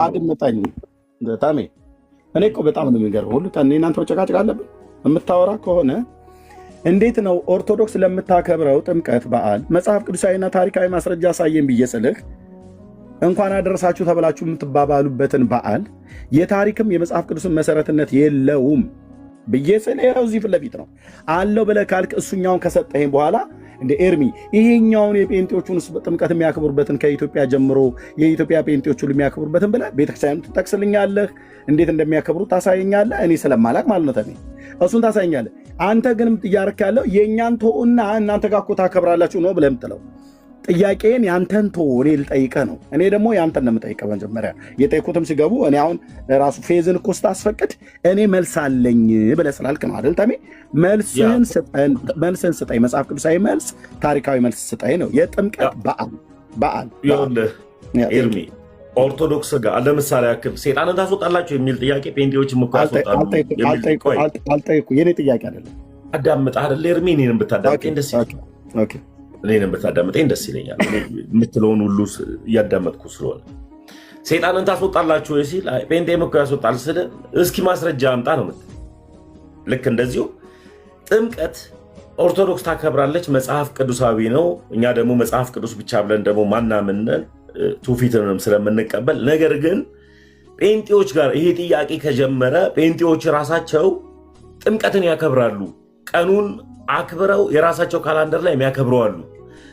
አድምጠኝ ታሜ። እኔ እኮ በጣም ነው የሚገርመው። ሁሉ ቀን እናንተ መጨቃጨቅ አለብን። የምታወራ ከሆነ እንዴት ነው ኦርቶዶክስ ለምታከብረው ጥምቀት በዓል መጽሐፍ ቅዱሳዊና ታሪካዊ ማስረጃ አሳየን ብዬ ስልህ እንኳን አደረሳችሁ ተብላችሁ የምትባባሉበትን በዓል የታሪክም የመጽሐፍ ቅዱስን መሰረትነት የለውም ብዬ ስልህ ይኸው እዚህ ፊት ለፊት ነው አለው ብለህ ካልክ እሱኛውን ከሰጠኸኝ በኋላ እንደ ኤርሚ ይሄኛውን የጴንጤዎቹን ጥምቀት የሚያከብሩበትን ከኢትዮጵያ ጀምሮ የኢትዮጵያ ጴንጤዎቹ የሚያከብሩበትን ብለህ ቤተክርስቲያኑ ትጠቅስልኛለህ፣ እንዴት እንደሚያከብሩ ታሳየኛለህ። እኔ ስለማላቅ ማለት ነው ተኔ እሱን ታሳየኛለህ። አንተ ግን እያረክ ያለው የእኛን ተውና እናንተ ጋር እኮ ታከብራላችሁ ነው ብለህ የምትለው ጥያቄን ያንተን ተው እኔ ልጠይቀህ ነው። እኔ ደግሞ ያንተን ነው የምጠይቀህ። መጀመሪያ የጠየቁትም ሲገቡ እኔ አሁን ራሱ ፌዝን እኮ ስታስፈቅድ እኔ መልስ አለኝ ብለህ ስላልክ ነው አይደል ተሜ? መልስህን ስጠኝ፣ መጽሐፍ ቅዱሳዊ መልስ፣ ታሪካዊ መልስ ስጠኝ ነው። የጥምቀት በዓል ኤርሚ ኦርቶዶክስ ጋር ለምሳሌ ያክል ሴጣንን ታስወጣላችሁ የሚል ጥያቄ ጴንጤዎች እኮ ያስወጣሉ። አልጠይቁ የኔ ጥያቄ አይደለም። አዳምጥ አይደል ኤርሚ? እኔንም ብታዳምጠኝ ደስ ይለኛል። እኔንም ብታዳምጠኝ ደስ ይለኛል። የምትለውን ሁሉ እያዳመጥኩ ስለሆነ ሴጣንን ታስወጣላችሁ ወይ ሲል ጴንጤም እኮ ያስወጣል ስል እስኪ ማስረጃ አምጣ ነው የምትል። ልክ እንደዚሁ ጥምቀት ኦርቶዶክስ ታከብራለች፣ መጽሐፍ ቅዱሳዊ ነው። እኛ ደግሞ መጽሐፍ ቅዱስ ብቻ ብለን ደግሞ ማናምነን ትውፊትንም ስለምንቀበል፣ ነገር ግን ጴንጤዎች ጋር ይሄ ጥያቄ ከጀመረ ጴንጤዎች ራሳቸው ጥምቀትን ያከብራሉ። ቀኑን አክብረው የራሳቸው ካላንደር ላይ የሚያከብሩ አሉ።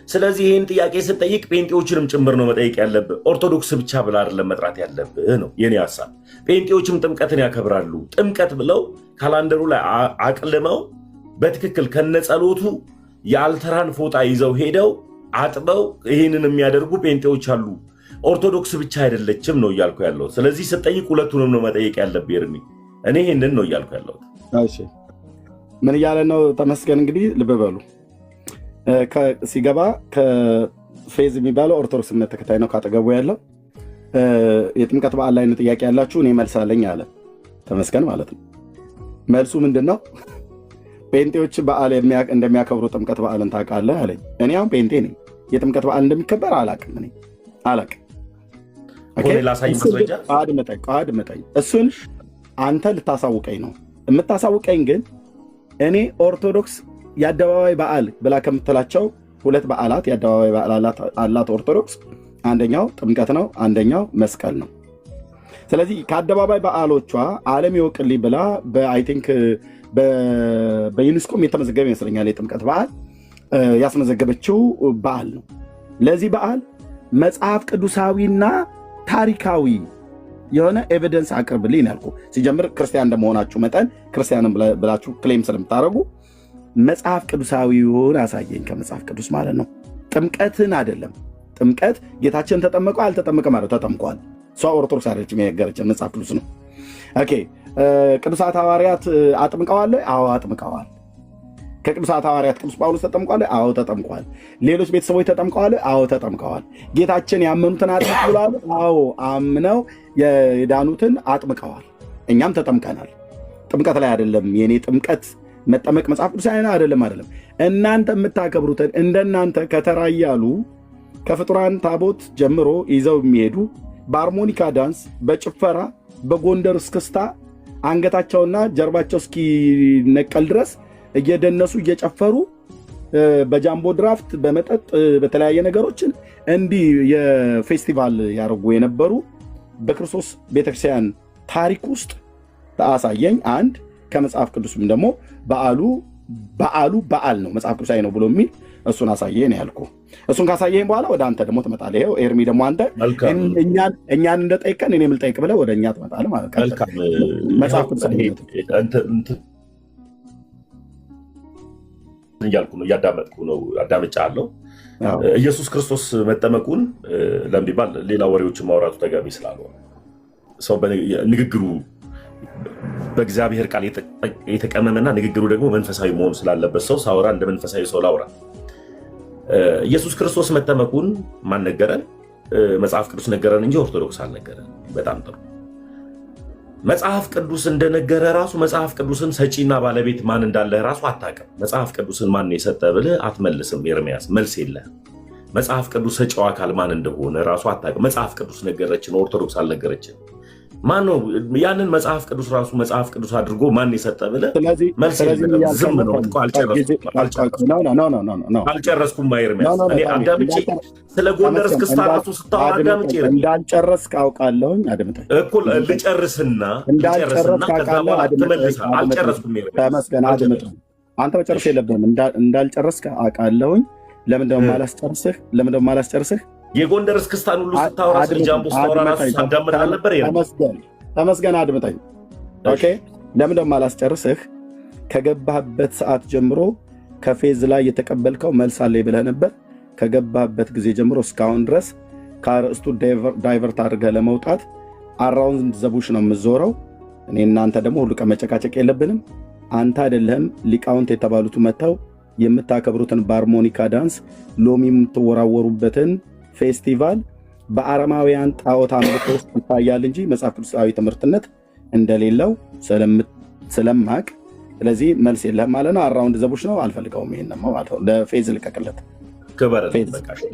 ስለዚህ ይህን ጥያቄ ስጠይቅ ጴንጤዎችንም ጭምር ነው መጠየቅ ያለብህ። ኦርቶዶክስ ብቻ ብላ አይደለም መጥራት ያለብህ ነው የኔ ሀሳብ። ጴንጤዎችም ጥምቀትን ያከብራሉ። ጥምቀት ብለው ካላንደሩ ላይ አቅልመው በትክክል ከነጸሎቱ የአልተራን ፎጣ ይዘው ሄደው አጥበው ይህንን የሚያደርጉ ጴንጤዎች አሉ። ኦርቶዶክስ ብቻ አይደለችም ነው እያልኩ ያለው። ስለዚህ ስጠይቅ ሁለቱንም ነው መጠየቅ ያለብህ ኤርሚ። እኔ ይህንን ነው እያልኩ ያለሁት። ምን እያለ ነው? ተመስገን እንግዲህ ልብ በሉ ሲገባ ከፌዝ የሚባለው ኦርቶዶክስ እምነት ተከታይ ነው ካጠገቡ ያለው። የጥምቀት በዓል ላይ ጥያቄ ያላችሁ እኔ መልስ አለኝ አለ ተመስገን ማለት ነው። መልሱ ምንድን ነው? ጴንጤዎች በዓል እንደሚያከብሩ ጥምቀት በዓልን ታውቃለህ አለኝ። እኔ አሁን ጴንጤ ነኝ። የጥምቀት በዓል እንደሚከበር አላቅም። እኔ አላቅም። አድምጠኝ። እሱን አንተ ልታሳውቀኝ ነው። የምታሳውቀኝ ግን እኔ ኦርቶዶክስ የአደባባይ በዓል ብላ ከምትላቸው ሁለት በዓላት የአደባባይ በዓል አላት ኦርቶዶክስ። አንደኛው ጥምቀት ነው፣ አንደኛው መስቀል ነው። ስለዚህ ከአደባባይ በዓሎቿ ዓለም ይወቅልኝ ብላ በአይ ቲንክ በዩኒስኮም የተመዘገበ ይመስለኛል የጥምቀት በዓል ያስመዘገበችው በዓል ነው። ለዚህ በዓል መጽሐፍ ቅዱሳዊና ታሪካዊ የሆነ ኤቪደንስ አቅርብልኝ ያልኩ። ሲጀምር ክርስቲያን እንደመሆናችሁ መጠን ክርስቲያንም ብላችሁ ክሌም ስለምታደርጉ መጽሐፍ ቅዱሳዊውን አሳየኝ። ከመጽሐፍ ቅዱስ ማለት ነው። ጥምቀትን አይደለም። ጥምቀት ጌታችን ተጠመቀ አልተጠመቀ ማለት ተጠምቋል። እሷ ኦርቶዶክስ አይደለችም፣ የነገረችን መጽሐፍ ቅዱስ ነው። ኦኬ ቅዱሳት ሐዋርያት አጥምቀዋል? አዎ አጥምቀዋል። ከቅዱሳት ሐዋርያት ቅዱስ ጳውሎስ ተጠምቋል? አዎ ተጠምቋል። ሌሎች ቤተሰቦች ተጠምቀዋል? አዎ ተጠምቀዋል። ጌታችን ያመኑትን አጥምቅ ብለዋል? አዎ አምነው የዳኑትን አጥምቀዋል። እኛም ተጠምቀናል። ጥምቀት ላይ አይደለም የኔ ጥምቀት መጠመቅ መጽሐፍ ቅዱስ አይደለም። እናንተ የምታከብሩትን እንደናንተ ከተራ እያሉ ከፍጡራን ታቦት ጀምሮ ይዘው የሚሄዱ በአርሞኒካ ዳንስ፣ በጭፈራ፣ በጎንደር እስክስታ አንገታቸውና ጀርባቸው እስኪነቀል ድረስ እየደነሱ እየጨፈሩ በጃምቦ ድራፍት በመጠጥ በተለያየ ነገሮችን እንዲህ የፌስቲቫል ያደርጉ የነበሩ በክርስቶስ ቤተክርስቲያን ታሪክ ውስጥ አሳየኝ። አንድ ከመጽሐፍ ቅዱስም ደግሞ በዓሉ በዓል ነው መጽሐፍ ቅዱሳዊ ነው ብሎ የሚል እሱን አሳየኝ ያልኩ። እሱን ካሳየኝ በኋላ ወደ አንተ ደግሞ ትመጣለህ። ይኸው ኤርሚ ደግሞ አንተ እኛን እንደጠይቀን እኔ የምልጠይቅ ብለህ ወደ እኛ ትመጣለህ ማለት ነው። መጽሐፍ ቅዱሳዊ እያልኩ ነው፣ እያዳመጥኩ ነው፣ አዳምጫለሁ። ኢየሱስ ክርስቶስ መጠመቁን ለምቢባል ሌላ ወሬዎችን ማውራቱ ተገቢ ስላልሆነ ሰው ንግግሩ በእግዚአብሔር ቃል የተቀመመና ንግግሩ ደግሞ መንፈሳዊ መሆን ስላለበት ሰው ሳወራ እንደ መንፈሳዊ ሰው ላውራ። ኢየሱስ ክርስቶስ መጠመቁን ማን ነገረን? መጽሐፍ ቅዱስ ነገረን እንጂ ኦርቶዶክስ አልነገረን። በጣም ጥሩ። መጽሐፍ ቅዱስ እንደነገረ ራሱ መጽሐፍ ቅዱስን ሰጪና ባለቤት ማን እንዳለህ ራሱ አታውቅም። መጽሐፍ ቅዱስን ማን የሰጠ ብለህ አትመልስም ኤርሚያስ፣ መልስ የለህም። መጽሐፍ ቅዱስ ሰጪው አካል ማን እንደሆነ ራሱ አታውቅም። መጽሐፍ ቅዱስ ነገረችን፣ ኦርቶዶክስ አልነገረችን። ማን ነው ያንን መጽሐፍ ቅዱስ ራሱ መጽሐፍ ቅዱስ አድርጎ ማን የሰጠ ብለህ መልስ ዝም ነው። አልጨረስኩም። ኤርሚያስ እኔ አዳምጬ ስለ ጎንደር እስክስታ ራሱ ስታወራ አዳምጬ እንዳልጨረስክ አውቃለሁኝ። አድምጠኝ እኮ ልጨርስና ከዛ በኋላ ትመልሳለህ። አልጨረስኩም። ተመስገን። አድምጠኝ። አንተ መጨረስ የለብህም። እንዳልጨረስክ አውቃለሁኝ። ለምንድነው ማላስጨርስህ? የጎንደር እስክስታን ሁሉ ስታወራ ስለ ጃምቦ ስታወራ ራሱ ሳዳምጥ አልነበር? ተመስገን። አድምጠኝ። ኦኬ። ለምንድነው ማላስጨርስህ? ከገባህበት ሰዓት ጀምሮ ከፌዝ ላይ የተቀበልከው መልስ አለኝ ብለህ ነበር። ከገባህበት ጊዜ ጀምሮ እስካሁን ድረስ ከአርዕስቱ ዳይቨርት አድርገህ ለመውጣት አራውንድ ዘቡሽ ነው የምዞረው። እኔ እናንተ ደግሞ ሁሉ ቀን መጨቃጨቅ የለብንም። አንተ አይደለህም ሊቃውንት የተባሉት መጥተው የምታከብሩትን በሃርሞኒካ ዳንስ ሎሚ የምትወራወሩበትን ፌስቲቫል በአረማውያን ጣዖት አምልኮ ውስጥ ይታያል እንጂ መጽሐፍ ቅዱሳዊ ትምህርትነት እንደሌለው ስለማቅ፣ ስለዚህ መልስ የለህም ማለት ነው። አራውንድ ዘቡሽ ነው። አልፈልገውም። ይሄን ነው ማለት ነው። ለፌዝ ልቀቅለት። ክበር።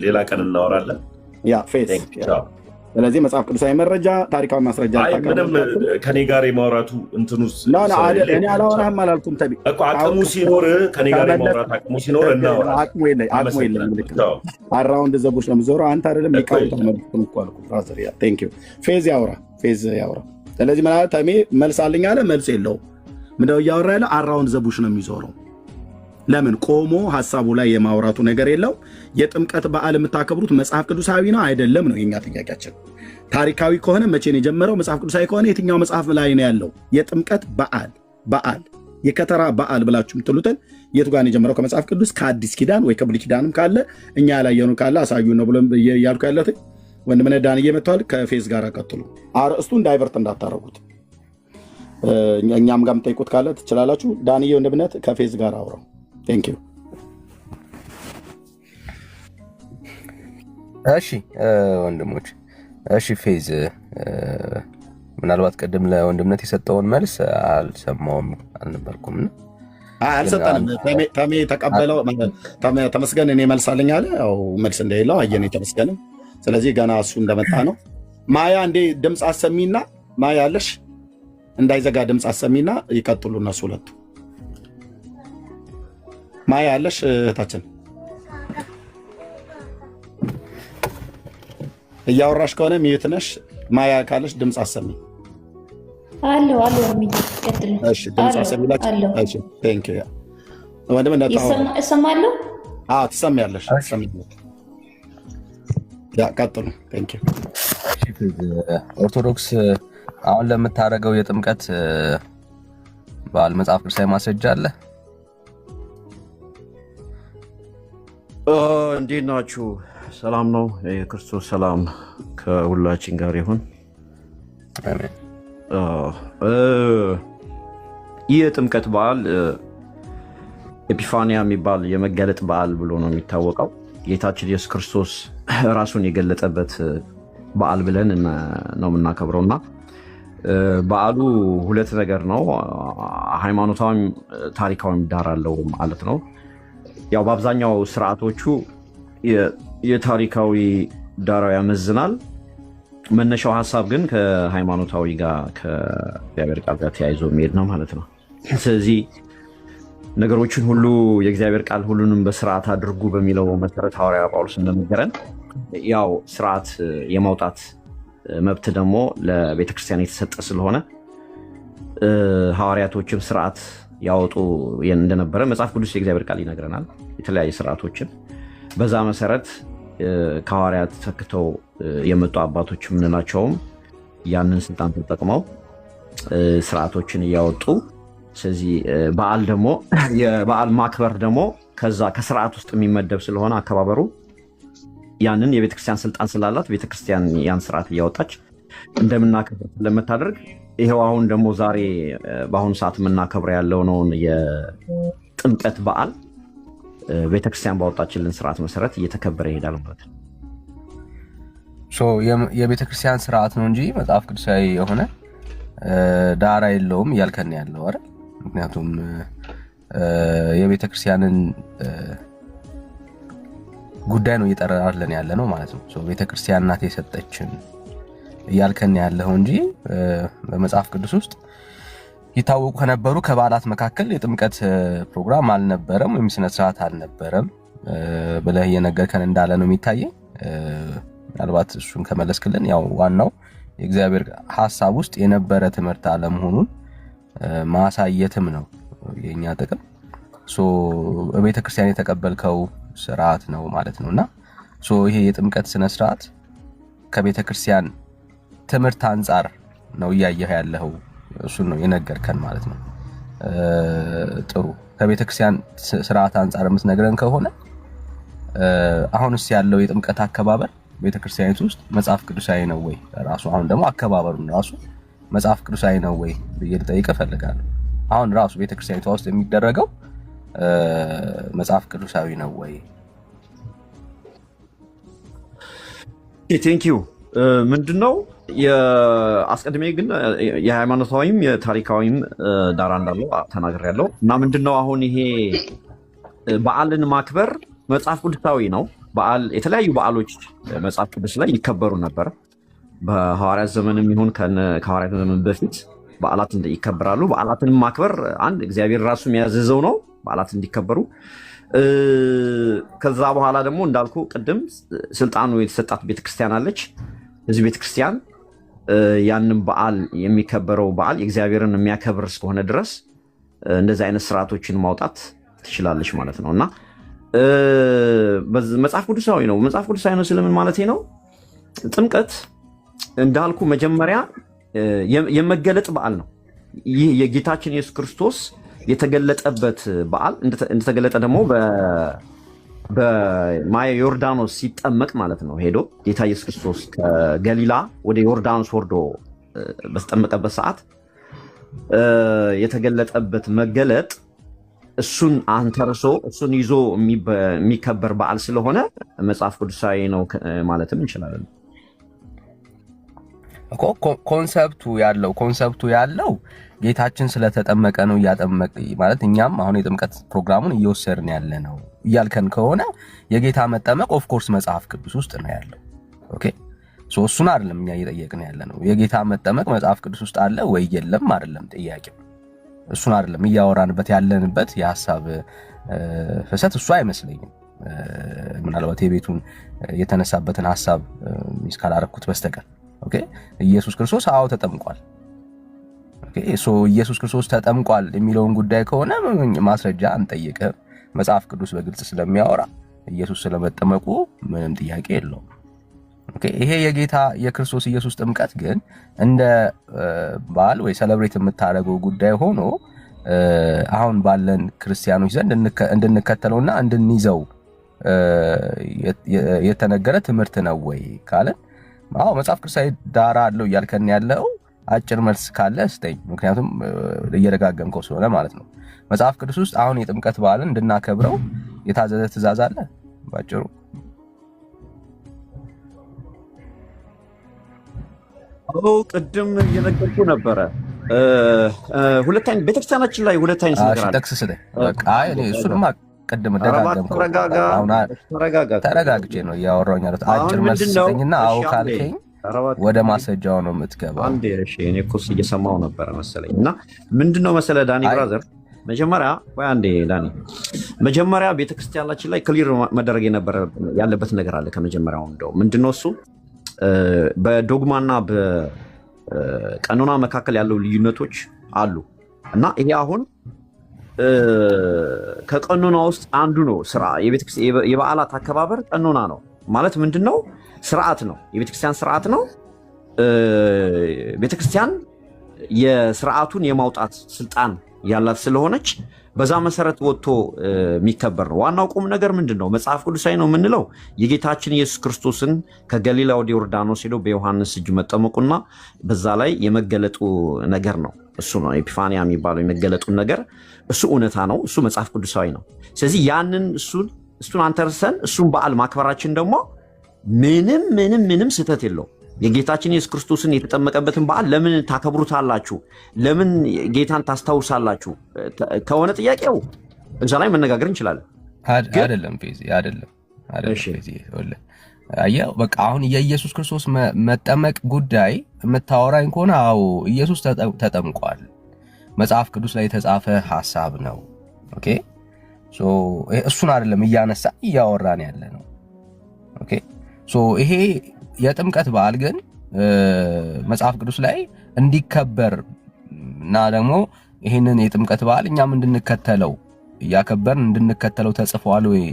ሌላ ቀን እናወራለን። ያ ፌዝ። ስለዚህ መጽሐፍ ቅዱሳዊ መረጃ፣ ታሪካዊ ማስረጃ ምንም ከኔ ጋር የማውራቱ እንትኑስ እኔ አላወራህም አላልኩም። አቅሙ ሲኖር ከኔ ጋር የማውራት አቅሙ ሲኖር እናወራ። አቅሙ የለኝ። አራውንድ ዘቡሽ ነው የምዞረው። አንተ አይደለም ሊቃውንት መልኩን እኮ አልኩ። ብራዘር ያ ቴንክ ዩ። ፌዝ ያውራ። ስለዚህ ማለት ተሜ መልስ አለኝ አለ። መልስ የለውም። ምንድነው እያወራ ያለ? አራውንድ ዘቡሽ ነው የሚዞረው። ለምን ቆሞ ሐሳቡ ላይ የማውራቱ ነገር የለው። የጥምቀት በዓል የምታከብሩት መጽሐፍ ቅዱሳዊ ነው አይደለም ነው የኛ ጥያቄያችን። ታሪካዊ ከሆነ መቼ ነው የጀመረው? መጽሐፍ ቅዱሳዊ ከሆነ የትኛው መጽሐፍ ላይ ነው ያለው? የጥምቀት በዓል የከተራ በዓል ብላችሁ የምትሉትን የቱ ጋር ነው የጀመረው? ከመጽሐፍ ቅዱስ ከአዲስ ኪዳን ወይ ከብሉይ ኪዳንም ካለ እኛ ያላየነው ካለ አሳዩ ነው ብሎ እያልኩ ያለት ወንድምነ ዳንዬ መጥተዋል። ከፌዝ ጋር ቀጥሉ። አርእስቱን ዳይቨርት እንዳታረጉት። እኛም ጋር የምጠይቁት ካለ ትችላላችሁ። ዳንዬ ወንድምነት ከፌዝ ጋር አውራው። ቴንክ ዩ። እሺ ወንድሞች፣ እሺ ፌዝ፣ ምናልባት ቅድም ለወንድምነት የሰጠውን መልስ አልሰማውም አልነበርኩም። አልሰጠንም። ተሜ ተቀበለው። ተመስገን እኔ መልስ አለኝ አለ። ያው መልስ እንደሌለው አየን። ተመስገንም። ስለዚህ ገና እሱ እንደመጣ ነው። ማያ እንዴ ድምፅ አሰሚና፣ ማያ አለሽ እንዳይዘጋ ድምፅ አሰሚና ይቀጥሉ እነሱ ሁለቱ። ማያ አለሽ እህታችን? እያወራሽ ከሆነ ሚዩት ነሽ። ማያ ካለሽ ድምፅ አሰሚ። አለው ቀጥሉ። እሺ ድምፅ አሰሚላችሁ። እሺ ቴንክ ዩ። ወንድም እሰማለሁ። አዎ ትሰሚያለሽ። ያ ቀጥሉ። ቴንክ ዩ። ኦርቶዶክስ አሁን ለምታደርገው የጥምቀት በዓል መጽሐፍ ቅዱሳዊ ማስረጃ አለ? እንዴት ናችሁ? ሰላም ነው። የክርስቶስ ሰላም ከሁላችን ጋር ይሁን። ይህ የጥምቀት በዓል ኤፒፋኒያ የሚባል የመገለጥ በዓል ብሎ ነው የሚታወቀው። ጌታችን ኢየሱስ ክርስቶስ ራሱን የገለጠበት በዓል ብለን ነው የምናከብረው እና በዓሉ ሁለት ነገር ነው። ሃይማኖታዊም ታሪካዊም ዳራ አለው ማለት ነው። ያው በአብዛኛው ስርዓቶቹ የታሪካዊ ዳራው ያመዝናል። መነሻው ሀሳብ ግን ከሃይማኖታዊ ጋር ከእግዚአብሔር ቃል ጋር ተያይዞ የሚሄድ ነው ማለት ነው። ስለዚህ ነገሮችን ሁሉ የእግዚአብሔር ቃል ሁሉንም በስርዓት አድርጉ በሚለው መሰረት ሐዋርያ ጳውሎስ እንደነገረን ያው ስርዓት የማውጣት መብት ደግሞ ለቤተክርስቲያን የተሰጠ ስለሆነ ሐዋርያቶችም ስርዓት ያወጡ እንደነበረ መጽሐፍ ቅዱስ የእግዚአብሔር ቃል ይነግረናል። የተለያየ ስርዓቶችን በዛ መሰረት ከሐዋርያት ተክተው የመጡ አባቶች የምንላቸውም ያንን ስልጣን ተጠቅመው ስርዓቶችን እያወጡ፣ ስለዚህ በዓል ደግሞ የበዓል ማክበር ደግሞ ከዛ ከስርዓት ውስጥ የሚመደብ ስለሆነ አከባበሩ ያንን የቤተክርስቲያን ስልጣን ስላላት ቤተክርስቲያን ያን ስርዓት እያወጣች እንደምናከብር ለምታደርግ ይሄው አሁን ደግሞ ዛሬ በአሁኑ ሰዓት የምናከብረው ያለውን የጥምቀት በዓል ቤተክርስቲያን ባወጣችልን ስርዓት መሰረት እየተከበረ ይሄዳል ማለት ነው። የቤተክርስቲያን ስርዓት ነው እንጂ መጽሐፍ ቅዱሳዊ የሆነ ዳራ የለውም እያልከን ያለው አይደል? ምክንያቱም የቤተክርስቲያንን ጉዳይ ነው እየጠራለን ያለ ነው ማለት ነው። ቤተክርስቲያን ናት የሰጠችን እያልከን ያለው እንጂ በመጽሐፍ ቅዱስ ውስጥ ይታወቁ ከነበሩ ከበዓላት መካከል የጥምቀት ፕሮግራም አልነበረም ወይም ስነ ስርዓት አልነበረም ብለህ እየነገርከን እንዳለ ነው የሚታየኝ። ምናልባት እሱን ከመለስክልን ያው ዋናው የእግዚአብሔር ሐሳብ ውስጥ የነበረ ትምህርት አለመሆኑን ማሳየትም ነው የኛ ጥቅም። በቤተክርስቲያን የተቀበልከው ስርዓት ነው ማለት ነውና ይሄ የጥምቀት ስነ ስርዓት ከቤተክርስቲያን ትምህርት አንጻር ነው እያየህ ያለው፣ እሱን ነው የነገርከን ማለት ነው። ጥሩ። ከቤተክርስቲያን ስርዓት አንጻር የምትነግረን ከሆነ አሁንስ ያለው የጥምቀት አከባበር ቤተክርስቲያኒቱ ውስጥ መጽሐፍ ቅዱሳዊ ነው ወይ? ራሱ አሁን ደግሞ አከባበሩን ራሱ መጽሐፍ ቅዱሳዊ ነው ወይ ብዬ ልጠይቅ እፈልጋለሁ። አሁን ራሱ ቤተክርስቲያኒቷ ውስጥ የሚደረገው መጽሐፍ ቅዱሳዊ ነው ወይ? ቴንክ ዩ። ምንድነው አስቀድሜ ግን የሃይማኖታዊም የታሪካዊም ዳራ እንዳለው ተናግሬያለሁ እና ምንድነው አሁን ይሄ በዓልን ማክበር መጽሐፍ ቅዱሳዊ ነው። የተለያዩ በዓሎች መጽሐፍ ቅዱስ ላይ ይከበሩ ነበር። በሐዋርያት ዘመንም ይሁን ከሐዋርያት ዘመን በፊት በዓላት ይከበራሉ። በዓላትን ማክበር አንድ እግዚአብሔር ራሱ የሚያዘዘው ነው፣ በዓላት እንዲከበሩ። ከዛ በኋላ ደግሞ እንዳልኩ ቅድም ስልጣኑ የተሰጣት ቤተክርስቲያን አለች። እዚህ ቤተክርስቲያን ያንን በዓል የሚከበረው በዓል የእግዚአብሔርን የሚያከብር እስከሆነ ድረስ እንደዚህ አይነት ስርዓቶችን ማውጣት ትችላለች ማለት ነው እና መጽሐፍ ቅዱሳዊ ነው። መጽሐፍ ቅዱሳዊ ነው ስለምን ማለት ነው? ጥምቀት እንዳልኩ መጀመሪያ የመገለጥ በዓል ነው። ይህ የጌታችን ኢየሱስ ክርስቶስ የተገለጠበት በዓል እንደተገለጠ ደግሞ በማየ ዮርዳኖስ ሲጠመቅ ማለት ነው። ሄዶ ጌታ ኢየሱስ ክርስቶስ ከገሊላ ወደ ዮርዳኖስ ወርዶ በተጠመቀበት ሰዓት የተገለጠበት መገለጥ እሱን አንተርሶ እሱን ይዞ የሚከበር በዓል ስለሆነ መጽሐፍ ቅዱሳዊ ነው ማለትም እንችላለን። ኮንሰፕቱ ያለው ጌታችን ስለተጠመቀ ነው እያጠመቅ ማለት እኛም አሁን የጥምቀት ፕሮግራሙን እየወሰድን ያለ ነው እያልከን ከሆነ የጌታ መጠመቅ ኦፍኮርስ መጽሐፍ ቅዱስ ውስጥ ነው ያለው። ኦኬ እሱን አይደለም እኛ እየጠየቅን ያለ ነው። የጌታ መጠመቅ መጽሐፍ ቅዱስ ውስጥ አለ ወይ የለም አይደለም ጥያቄው። እሱን አይደለም እያወራንበት ያለንበት የሐሳብ ፍሰት እሱ አይመስለኝም። ምናልባት የቤቱን የተነሳበትን ሐሳብ እስካላረኩት በስተቀር ኦኬ ኢየሱስ ክርስቶስ አዎ ተጠምቋል። ኦኬ ኢየሱስ ክርስቶስ ተጠምቋል የሚለውን ጉዳይ ከሆነ ማስረጃ አንጠይቅም። መጽሐፍ ቅዱስ በግልጽ ስለሚያወራ ኢየሱስ ስለመጠመቁ ምንም ጥያቄ የለውም። ኦኬ ይሄ የጌታ የክርስቶስ ኢየሱስ ጥምቀት ግን እንደ በዓል ወይ ሴሌብሬት የምታደርገው ጉዳይ ሆኖ አሁን ባለን ክርስቲያኖች ዘንድ እንድንከተለውና እንድንይዘው የተነገረ ትምህርት ነው ወይ ካለን አዎ መጽሐፍ ቅዱሳዊ ዳራ አለው እያልከን ያለው አጭር መልስ ካለ ስጠኝ። ምክንያቱም እየደጋገምከው ስለሆነ ማለት ነው። መጽሐፍ ቅዱስ ውስጥ አሁን የጥምቀት በዓልን እንድናከብረው የታዘዘ ትእዛዝ አለ ባጭሩ? ቅድም እየነገርኩ ነበረ። ሁለት አይነት ቤተክርስቲያናችን ላይ ሁለት አይነት ነገር አለ። ጠቅስ ስለኝ በቃ እኔ እሱንማ ቅድም ደጋገምከው። ተረጋግቼ ነው እያወራሁኝ ያለሁት። አጭር መልስ ስጠኝና አዎ ካልከኝ ወደ ማስረጃው ነው የምትገባው። አንዴ እሺ፣ እኔ እኮ እየሰማሁ ነበረ መሰለኝ። እና ምንድነው መሰለህ ዳኒ ብራዘር፣ መጀመሪያ ወይ አንዴ ዳኒ፣ መጀመሪያ ቤተክርስቲያናችን ላይ ክሊር መደረግ ያለበት ነገር አለ። ከመጀመሪያው እንደው ምንድነው እሱ በዶግማና በቀኖና መካከል ያለው ልዩነቶች አሉ እና ይሄ አሁን ከቀኖና ውስጥ አንዱ ነው። የበዓላት አከባበር ቀኖና ነው ማለት ምንድነው? ስርዓት ነው። የቤተክርስቲያን ስርዓት ነው። ቤተክርስቲያን የስርዓቱን የማውጣት ስልጣን ያላት ስለሆነች በዛ መሰረት ወጥቶ የሚከበር ነው። ዋናው ቁም ነገር ምንድነው? መጽሐፍ ቅዱሳዊ ነው የምንለው የጌታችን ኢየሱስ ክርስቶስን ከገሊላ ወደ ዮርዳኖስ ሄዶ በዮሐንስ እጅ መጠመቁና በዛ ላይ የመገለጡ ነገር ነው። እሱ ነው ኤፒፋኒያ የሚባለው የመገለጡን ነገር። እሱ እውነታ ነው። እሱ መጽሐፍ ቅዱሳዊ ነው። ስለዚህ ያንን እሱን አንተርሰን እሱን በዓል ማክበራችን ደግሞ ምንም ስህተት የለው። የጌታችን ኢየሱስ ክርስቶስን የተጠመቀበትን በዓል ለምን ታከብሩታላችሁ? ለምን ጌታን ታስታውሳላችሁ ከሆነ ጥያቄው እዛ ላይ መነጋገር እንችላለን። አይደለም ፌዚ አይደለም አየው በቃ አሁን የኢየሱስ ክርስቶስ መጠመቅ ጉዳይ የምታወራኝ ከሆነ አዎ ኢየሱስ ተጠምቋል። መጽሐፍ ቅዱስ ላይ የተጻፈ ሐሳብ ነው። ኦኬ ሶ እሱን አይደለም እያነሳ እያወራን ያለ ነው። ኦኬ ሶ ይሄ የጥምቀት በዓል ግን መጽሐፍ ቅዱስ ላይ እንዲከበር እና ደግሞ ይሄንን የጥምቀት በዓል እኛም እንድንከተለው እያከበርን እንድንከተለው ተጽፏል ወይ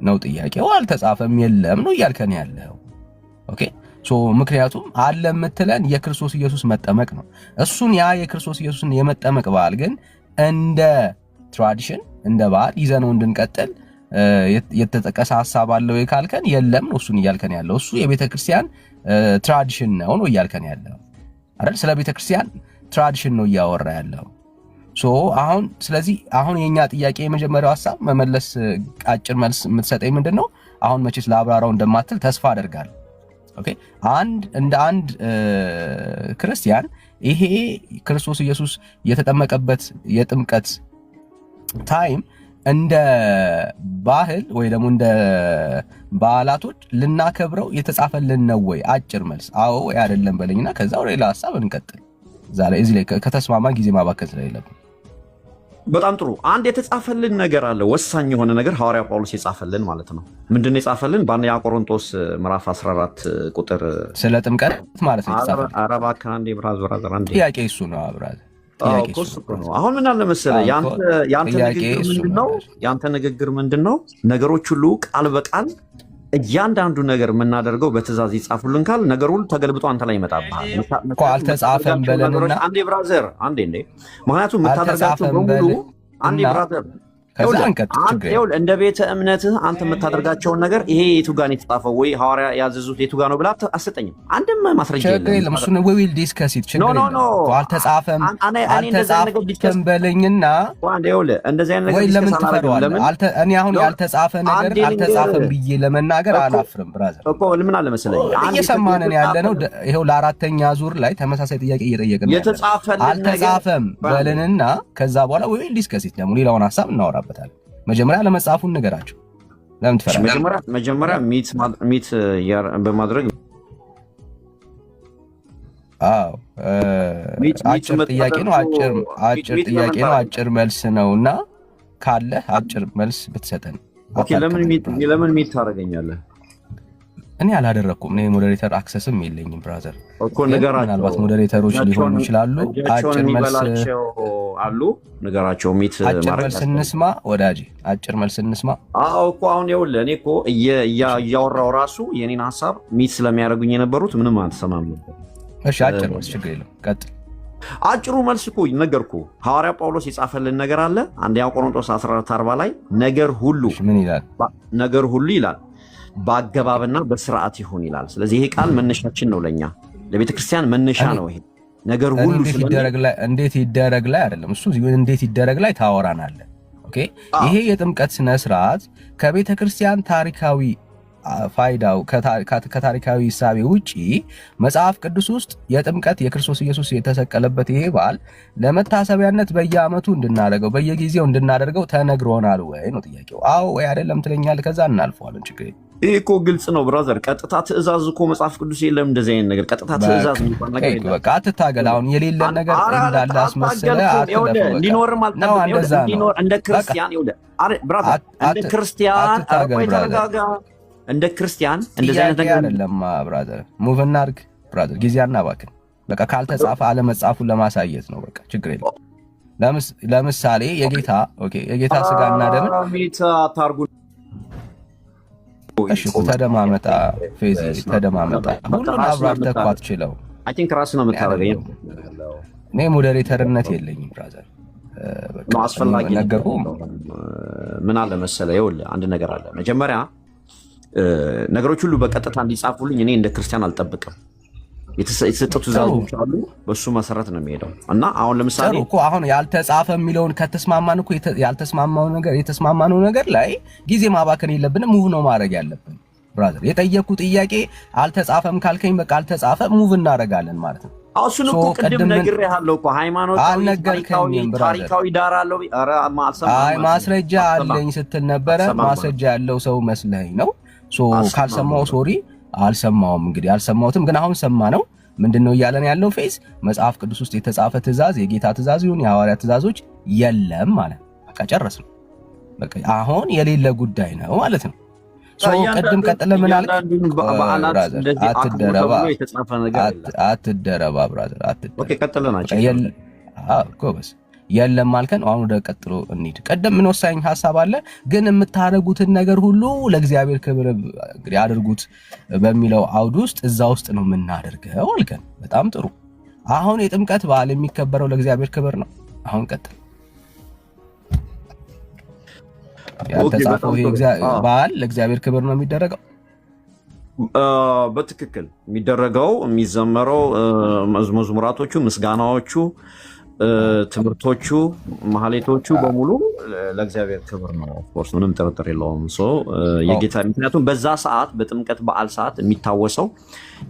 ነው ጥያቄው። አልተጻፈም የለም ነው እያልከን ያለው። ኦኬ ሶ ምክንያቱም አለ የምትለን የክርስቶስ ኢየሱስ መጠመቅ ነው። እሱን ያ የክርስቶስ ኢየሱስን የመጠመቅ በዓል ግን እንደ ትራዲሽን እንደ በዓል ይዘነው እንድንቀጥል የተጠቀሰ ሐሳብ አለ ወይ ካልከን የለም ነው እሱን እያልከን ያለው። እሱ የቤተ ክርስቲያን ትራዲሽን ነው እያልከን ያለው አይደል? ስለ ቤተ ክርስቲያን ትራዲሽን ነው እያወራ ያለው። ሶ አሁን ስለዚህ አሁን የኛ ጥያቄ የመጀመሪያው ሐሳብ መመለስ አጭር መልስ የምትሰጠኝ ምንድነው? አሁን መቼስ ለአብራራው እንደማትል ተስፋ አደርጋለሁ። ኦኬ እንደ አንድ ክርስቲያን ይሄ ክርስቶስ ኢየሱስ የተጠመቀበት የጥምቀት ታይም እንደ ባህል ወይ ደግሞ እንደ በዓላቶች ልናከብረው የተጻፈልን ነው ወይ? አጭር መልስ አዎ ወይ አይደለም በለኝና ከዛ ወደ ሌላ ሐሳብ እንቀጥል። እዚህ ላይ ከተስማማ ጊዜ ማባከን ስለሌለብን በጣም ጥሩ። አንድ የተጻፈልን ነገር አለ፣ ወሳኝ የሆነ ነገር ሐዋርያ ጳውሎስ የጻፈልን ማለት ነው። ምንድነው የጻፈልን? በአንደኛ ቆሮንቶስ ምዕራፍ 14 ቁጥር ስለ ጥምቀት ማለት ነው የተጻፈልን። አረባ ካንዴ ብራዘር አንዴ ጥያቄ እሱ ነው አብራዝ ነው። አሁን ምን አለ መሰለህ ያንተ ንግግር ምንድነው? ነገሮች ሁሉ ቃል በቃል እያንዳንዱ ነገር የምናደርገው በትእዛዝ ይጻፉልን ካል ነገር ሁሉ ተገልብጦ አንተ ላይ ይመጣብሃል። አልተጻፈም በለንና አንዴ ብራዘር አንዴ ምክንያቱም የምታደርጋቸው በሙሉ አንዴ ብራዘር እንደ ቤተ እምነትህ አንተ የምታደርጋቸውን ነገር ይሄ የቱ ጋር ነው የተጻፈው ወይ ሐዋርያ ያዘዙት የቱ ጋር ነው ብላ አሰጠኝም። አንድም ማስረጃ የለም። እሱን we will discuss it አልተጻፈም በለኝና እንደዚህ አይነት ነገር ለምን ትፈራዋለህ? እኔ አሁን ያልተጻፈ ነገር አልተጻፈም ብዬ ለመናገር አላፍርም። ብራዘር እኮ ምን አለ መሰለኝ እየሰማንን ያለ ነው። ይሄው ለአራተኛ ዙር ላይ ተመሳሳይ ጥያቄ እየጠየቅን ነው። አልተጻፈም በለንና ከዛ በኋላ we will discuss it ደግሞ ሌላውን ሐሳብ እናወራ። መጀመሪያ ለመጻፉን ነገራቸው። ለምን ትፈራለህ? መጀመሪያ ሚት በማድረግ አጭር ጥያቄ ነው። አጭር ጥያቄ ነው። አጭር መልስ ነውና ካለ አጭር መልስ ብትሰጠን። ኦኬ ለምን ሚት ታደርገኛለህ? እኔ አላደረኩም። እኔ ሞዴሬተር አክሰስም የለኝም ብራዘር እኮ ነገራቸው። ምናልባት ሞዴሬተሮች ሊሆኑ ይችላሉ። አጭር መልስ አሉ ነገራቸው። ሚት አጭር መልስ እንስማ ወዳጄ፣ አጭር መልስ እንስማ። አዎ እኮ አሁን ይኸውልህ እኔ እኮ እያወራው ራሱ የኔን ሐሳብ ሚት ስለሚያደርጉኝ የነበሩት ምንም አልተሰማም ነበር። እሺ አጭር መልስ ችግር የለም ቀጥል። አጭሩ መልስ እኮ ነገርኩ። ሐዋርያ ጳውሎስ የጻፈልን ነገር አለ አንደኛ ቆሮንቶስ 14:40 ላይ ነገር ሁሉ ምን ይላል? ነገር ሁሉ ይላል በአገባብና በስርዓት ይሁን ይላል። ስለዚህ ይሄ ቃል መነሻችን ነው፣ ለኛ ለቤተ ክርስቲያን መነሻ ነው። ይሄ ነገር ሁሉ እንዴት ይደረግ ላይ አይደለም እሱ እንዴት ይደረግ ላይ ታወራናለህ። ኦኬ ይሄ የጥምቀት ስነ ስርዓት ከቤተ ክርስቲያን ታሪካዊ ፋይዳው ከታሪካዊ ሂሳቤ ውጪ መጽሐፍ ቅዱስ ውስጥ የጥምቀት የክርስቶስ ኢየሱስ የተሰቀለበት ይሄ በዓል ለመታሰቢያነት በየዓመቱ እንድናደርገው በየጊዜው እንድናደርገው ተነግሮናል ወይ ነው ጥያቄው። አዎ ወይ አይደለም ትለኛለህ፣ ከዛ እናልፈዋለን። ችግር ይሄ እኮ ግልጽ ነው ብራዘር። ቀጥታ ትእዛዝ እኮ መጽሐፍ ቅዱስ የለም እንደዚህ አይነት ነገር። ቀጥታ ትእዛዝ የሚባል ነገር የለም። በቃ አትታገል። አሁን የሌለ ነገር እንዳለ አስመስለህ እንዲኖርም አልጠበቅም። እንደ ክርስቲያን ይኸውልህ ብራዘር፣ እንደ ክርስቲያን ተረጋጋ። እንደ ክርስቲያን እንደዚህ አይነት ነገር አይደለም ብራዘር። ሙቭ እናድርግ ብራዘር፣ ጊዜ አናባክን። በቃ ካልተጻፈ አለመጻፉን ለማሳየት ነው። በቃ ችግር የለም። ለምሳሌ የጌታ ስጋና ደም ታርጉ። እሺ ተደማመጣ ፌዚ ተደማመጣ። ሁሉን አብራርተህ እኮ አትችለው። አይ ቲንክ ራስህ ነው የምታደርገው። እኔ ሞዴሬተርነት የለኝም ብራዘር። በቃ አስፈላጊ ነገር ምን አለ መሰለህ፣ ይኸውልህ አንድ ነገር አለ። መጀመሪያ ነገሮች ሁሉ በቀጥታ እንዲጻፉልኝ እኔ እንደ ክርስቲያን አልጠብቅም። የተሰጡ ትእዛዞች አሉ፣ በሱ መሰረት ነው የሚሄደው። እና አሁን ለምሳሌ እኮ አሁን ያልተጻፈ የሚለውን ከተስማማን እኮ የተስማማነው ነገር ላይ ጊዜ ማባከን የለብንም። ሙቭ ነው ማድረግ ያለብን ብራዘር። የጠየቁ ጥያቄ አልተጻፈም ካልከኝ በቃ አልተጻፈ ሙቭ እናደርጋለን ማለት ነው። እሱን እኮ ቅድም ነግሬሃለሁ እኮ ሃይማኖታዊ ታሪካዊ ዳራ አለው። ኧረ ማስረጃ አለኝ ስትል ነበረ። ማስረጃ ያለው ሰው መስለኝ ነው። ካልሰማው ሶሪ አልሰማውም። እንግዲህ አልሰማውትም፣ ግን አሁን ሰማ ነው። ምንድነው እያለን ያለው ፌዝ መጽሐፍ ቅዱስ ውስጥ የተጻፈ ትእዛዝ የጌታ ትእዛዝ ይሁን የሐዋርያት ትእዛዞች የለም ማለት በቃ ጨረስ ነው። በቃ አሁን የሌለ ጉዳይ ነው ማለት ነው። ቅድም ቀጥለ ምን አልክ? አትደረባ ብራዘር ጎበዝ የለም ማልከን። አሁን ወደ ቀጥሎ እንሂድ። ቀደም ምን ወሳኝ ሐሳብ አለ ግን የምታደርጉትን ነገር ሁሉ ለእግዚአብሔር ክብር እንግዲህ አድርጉት በሚለው አውድ ውስጥ እዛ ውስጥ ነው የምናደርገው አልከን። በጣም ጥሩ። አሁን የጥምቀት በዓል የሚከበረው ለእግዚአብሔር ክብር ነው። አሁን ቀጥል። ያልተጻፈው ይሄ በዓል ለእግዚአብሔር ክብር ነው የሚደረገው። በትክክል የሚደረገው የሚዘመረው መዝሙራቶቹ፣ ምስጋናዎቹ፣ ትምህርቶቹ፣ ማህሌቶቹ በሙሉ ለእግዚአብሔር ክብር ነው። ኦፍኮርስ ምንም ጥርጥር የለውም። የጌታ ምክንያቱም በዛ ሰዓት በጥምቀት በዓል ሰዓት የሚታወሰው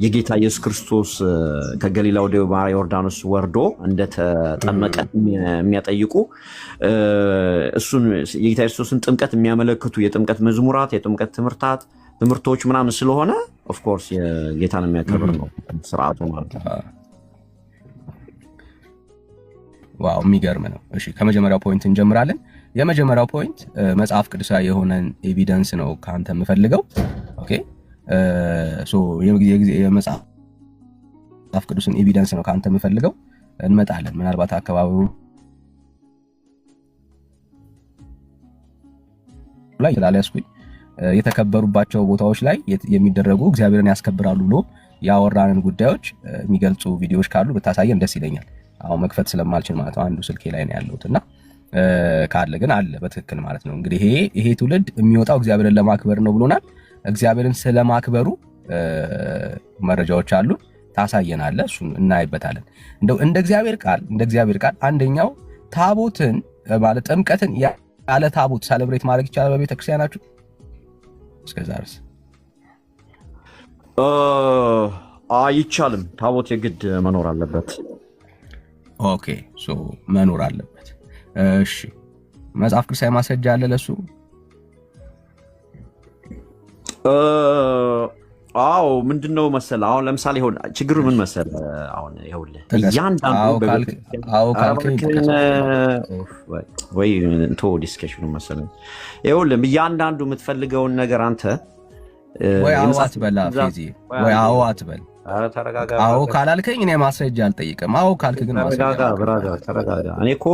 የጌታ ኢየሱስ ክርስቶስ ከገሊላ ወደ ዮርዳኖስ ወርዶ እንደተጠመቀ የሚያጠይቁ እሱን የጌታ ኢየሱስን ጥምቀት የሚያመለክቱ የጥምቀት መዝሙራት፣ የጥምቀት ትምህርቶች ምናምን ስለሆነ ኦፍኮርስ የጌታን የሚያከብር ነው ስርዓቱ ማለት ነው። ዋው የሚገርም ነው። እሺ ከመጀመሪያው ፖይንት እንጀምራለን። የመጀመሪያው ፖይንት መጽሐፍ ቅዱሳዊ የሆነን ኤቪደንስ ነው ካንተ የምፈልገው። ኦኬ የመጽሐፍ ቅዱስን ኤቪደንስ ነው ካንተ የምፈልገው። እንመጣለን ምናልባት አካባቢው ላይ ያስኩኝ የተከበሩባቸው ቦታዎች ላይ የሚደረጉ እግዚአብሔርን ያስከብራሉ ብሎ ያወራንን ጉዳዮች የሚገልጹ ቪዲዮዎች ካሉ ብታሳየን ደስ ይለኛል። አሁን መክፈት ስለማልችል ማለት ነው አንዱ ስልኬ ላይ ነው ያለውትና ካለ ግን አለ በትክክል ማለት ነው። እንግዲህ ይሄ ትውልድ የሚወጣው እግዚአብሔርን ለማክበር ነው ብሎናል። እግዚአብሔርን ስለማክበሩ መረጃዎች አሉ፣ ታሳየናለ፣ እሱን እናይበታለን። እንደው እንደ እግዚአብሔር ቃል አንደኛው ታቦትን ማለት ጥምቀትን ያለ ታቦት ሳሌብሬት ማድረግ ይቻላል በቤተክርስቲያናችሁ? እስከዛ ድረስ አይቻልም። ታቦት የግድ መኖር አለበት። ኦኬ መኖር አለበት። እሺ መጽሐፍ ቅዱሳዊ ማስረጃ አለ ለሱ? አዎ ምንድነው መሰለህ፣ አሁን ለምሳሌ ይሁን ችግሩ ምን መሰለህ፣ አሁን ይኸውልህ ወይ እንቶ ዲስከሽኑ መሰለህ፣ ይኸውልህ እያንዳንዱ የምትፈልገውን ነገር አንተ ወይ አዋት በላ ፊዚ ወይ አዋት በል። አዎ ካላልከኝ እኔ ማስረጃ አልጠይቅም። አዎ ካልክ ግን ማስረጃ ተረጋጋ። እኔ እኮ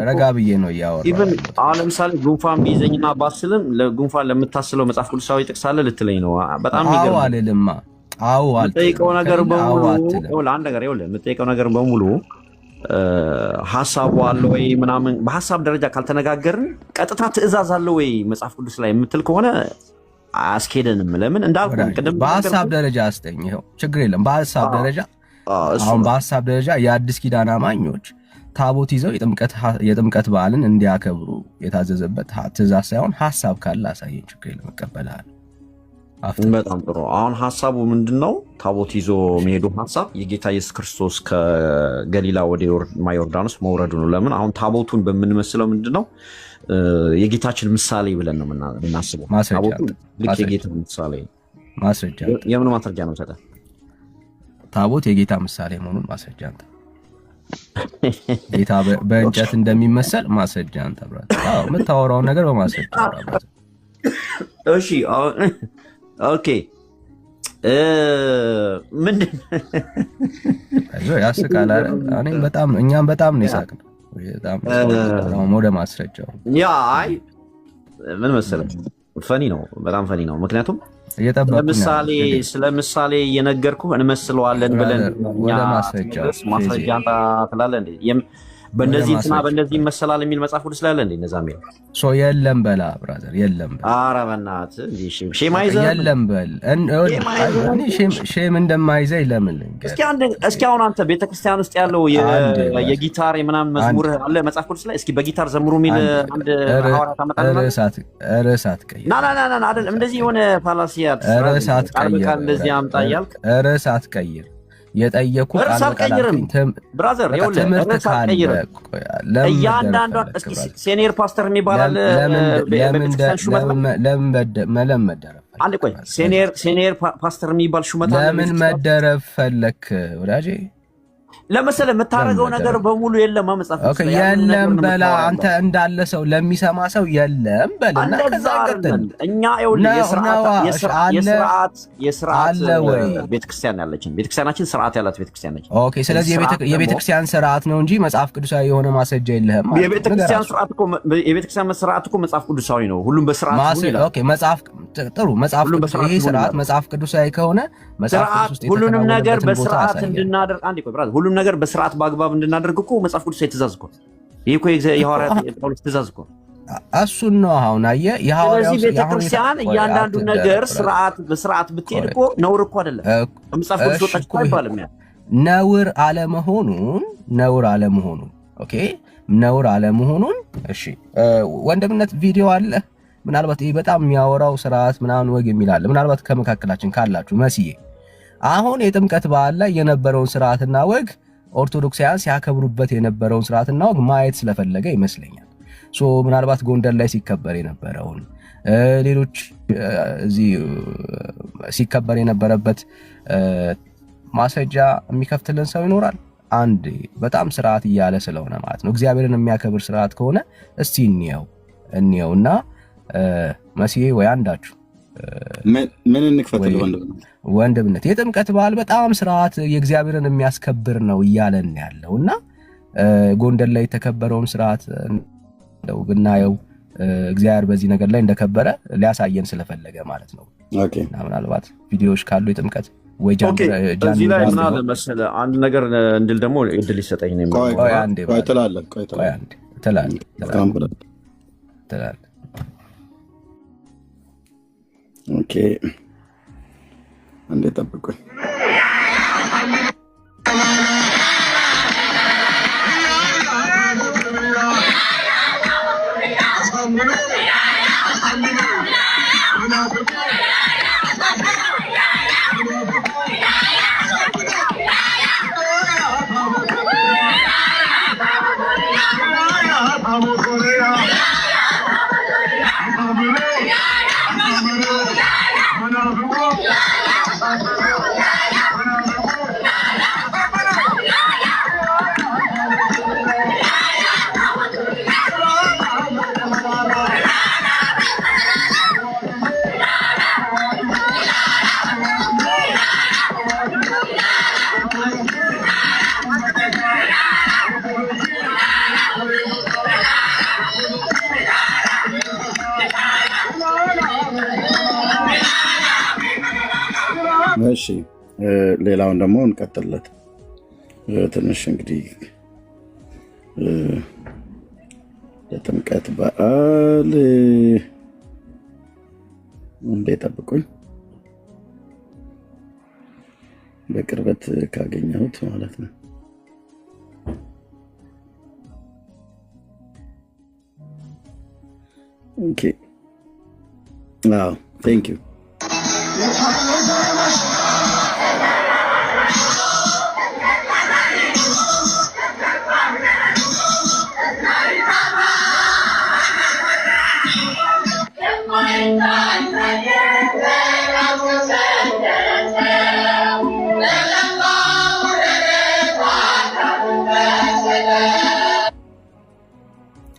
ረጋ ብዬ ነው ያወራው። ኢቭን አሁን ለምሳሌ ጉንፋን ቢይዘኝና ባስልም ለጉንፋን ለምታስለው መጽሐፍ ቅዱሳዊ ጥቅስ አለ ልትለኝ ነው። በጣም ይገርም። አዎ አልልማ። አዎ የምጠይቀው ነገር በሙሉ አንድ ነገር ይኸውልህ፣ የምጠይቀው ነገር በሙሉ ሐሳቡ አለ ወይ ምናምን በሐሳብ ደረጃ ካልተነጋገርን ቀጥታ ትእዛዝ አለ ወይ መጽሐፍ ቅዱስ ላይ የምትል ከሆነ አስኬደንም። ለምን እንዳልኩ ቅድም በሐሳብ ደረጃ አስጠኝ። ይኸው ችግር የለም። በሐሳብ ደረጃ አሁን በሐሳብ ደረጃ የአዲስ ኪዳን አማኞች ታቦት ይዘው የጥምቀት በዓልን እንዲያከብሩ የታዘዘበት ትእዛዝ ሳይሆን ሐሳብ ካለ አሳየኝ። ችግር የለም እቀበልሃለሁ። በጣም ጥሩ። አሁን ሐሳቡ ምንድነው? ታቦት ይዞ መሄዱ ሐሳብ የጌታ ኢየሱስ ክርስቶስ ከገሊላ ወደ ዮርዳኖስ መውረዱ ነው። ለምን አሁን ታቦቱን በምንመስለው ምንድነው የጌታችን ምሳሌ ብለን ነው የምናስበው። ታቦቱ ልክ የጌታ ምሳሌ ማስረጃ። የምን ማስረጃ ነው ሰጠ? ታቦት የጌታ ምሳሌ መሆኑን ማስረጃ አንተ። ጌታ በእንጨት እንደሚመሰል ማስረጃ አንተ ብራት። አዎ የምታወራውን ነገር በማስረጃ ብራት። እሺ ኦኬ ምንድን ያስቃል አይደል? እኛም በጣም ነው የሳቅነው። በጣም ወደ ማስረጃው አይ ምን መሰለህ ፈኒ ነው፣ በጣም ፈኒ ነው። ምክንያቱም ስለ ምሳሌ እየነገርኩህ እንመስለዋለን ብለን ወደ ማስረጃው ማስረጃ አንተ ትላለህ እንዴ? በእንደዚህ እንትና በእንደዚህ ይመሰላል የሚል መጽሐፍ ቅዱስ ላይ አለ እንዴ? እነዛ የሚል የለም በላ ብራዘር፣ የለም በል። ኧረ በእናትህ እንዴ ሼም አይዘህ የለም በል። ሼም እንደማይዘህ ለምን? እስኪ አሁን አንተ ቤተክርስቲያን ውስጥ ያለው የጊታር የምናምን መዝሙር አለ መጽሐፍ ቅዱስ ላይ? እስኪ በጊታር ዘምሩ የሚል አንድ ሐዋርያ ታመጣለህ? ርዕሳት ቀይር። ና አይደለም እንደዚህ የሆነ ፋላሲያት ርዕሳት ቀይር፣ እንደዚህ አምጣ እያልክ ርዕሳት ቀይር። የጠየኩ ብራዘር እያንዳንዷ ሴኒየር ፓስተር የሚባል ለምን መለመድ አንድ ቆይ ሴኒየር ፓስተር የሚባል ሹመት አለ። ለምን መደረብ ፈለክ ወዳጄ? ለምሳሌ የምታረገው ነገር በሙሉ የለም መጽሐፍ ኦኬ የለም በላ አንተ እንዳለ ሰው ለሚሰማ ሰው የለም በልና ከዛ ቀጥል። እኛ የስርዓት ቤተክርስቲያን ያለችን ቤተክርስቲያናችን ስርዓት ያላት ቤተክርስቲያን ነች። ኦኬ ስለዚህ የቤተክርስቲያን ስርዓት ነው እንጂ መጽሐፍ ቅዱሳዊ የሆነ ማስረጃ የለህም። የቤተክርስቲያን ስርዓት እኮ መጽሐፍ ቅዱሳዊ ነው። ሁሉም በስርዓት ነው። ኦኬ መጽሐፍ ጥሩ መጽሐፍ ቅዱሳዊ ይሄ ስርዓት መጽሐፍ ቅዱሳዊ ከሆነ መጽሐፍ ቅዱስ ውስጥ ሁሉንም ነገር በስርዓት እንድናደርግ አንዴ ቆይ ብራዘር ሁሉም ነገር በስርዓት በአግባብ እንድናደርግ እኮ መጽሐፍ ቅዱስ ትእዛዝ እኮ ይሄ እኮ የሐዋርያት ጳውሎስ ትእዛዝ እኮ እሱን ነው። አሁን አየህ የሐዋርያው ቤተክርስቲያን እያንዳንዱ ነገር በስርዓት ብትሄድ እኮ ነውር እኮ አይደለም። መጽሐፍ ቅዱስ ወጣች እኮ አይባልም። ያ ነውር አለመሆኑን ኦኬ ነውር አለመሆኑን እሺ ወንድምነት ቪዲዮ አለ ምናልባት ይሄ በጣም የሚያወራው ስርዓት ምናምን ወግ የሚላል ምናልባት ከመካከላችን ካላችሁ መስዬ አሁን የጥምቀት በዓል ላይ የነበረውን ስርዓትና ወግ ኦርቶዶክሳውያን ሲያከብሩበት የነበረውን ስርዓትና ወግ ማየት ስለፈለገ ይመስለኛል። ምናልባት ጎንደር ላይ ሲከበር የነበረውን ሌሎች እዚህ ሲከበር የነበረበት ማስረጃ የሚከፍትልን ሰው ይኖራል። አንድ በጣም ስርዓት እያለ ስለሆነ ማለት ነው እግዚአብሔርን የሚያከብር ስርዓት ከሆነ እስቲ እንየውና መሲዬ ወይ አንዳችሁ ምን እንክፈትል ወንድምነት የጥምቀት በዓል በጣም ስርዓት የእግዚአብሔርን የሚያስከብር ነው እያለን ያለውና ጎንደር ላይ የተከበረውን ስርዓት ነው ብናየው እግዚአብሔር በዚህ ነገር ላይ እንደከበረ ሊያሳየን ስለፈለገ ማለት ነው። ኦኬ እና ምናልባት ቪዲዮዎች ካሉ የጥምቀት ወይ እዚህ ላይ እና ለመሰለ አንድ ነገር እንድል ደግሞ እድል ይሰጠኝ ነው። ቆይ ትላለህ ኦኬ አንዴ ጠብቁኝ። እሺ ሌላውን ደግሞ እንቀጥልለት ትንሽ እንግዲህ ለጥምቀት በዓል እንዴ ጠብቁኝ በቅርበት ካገኘሁት ማለት ነው። ኦኬ አዎ ቴንክ ዩ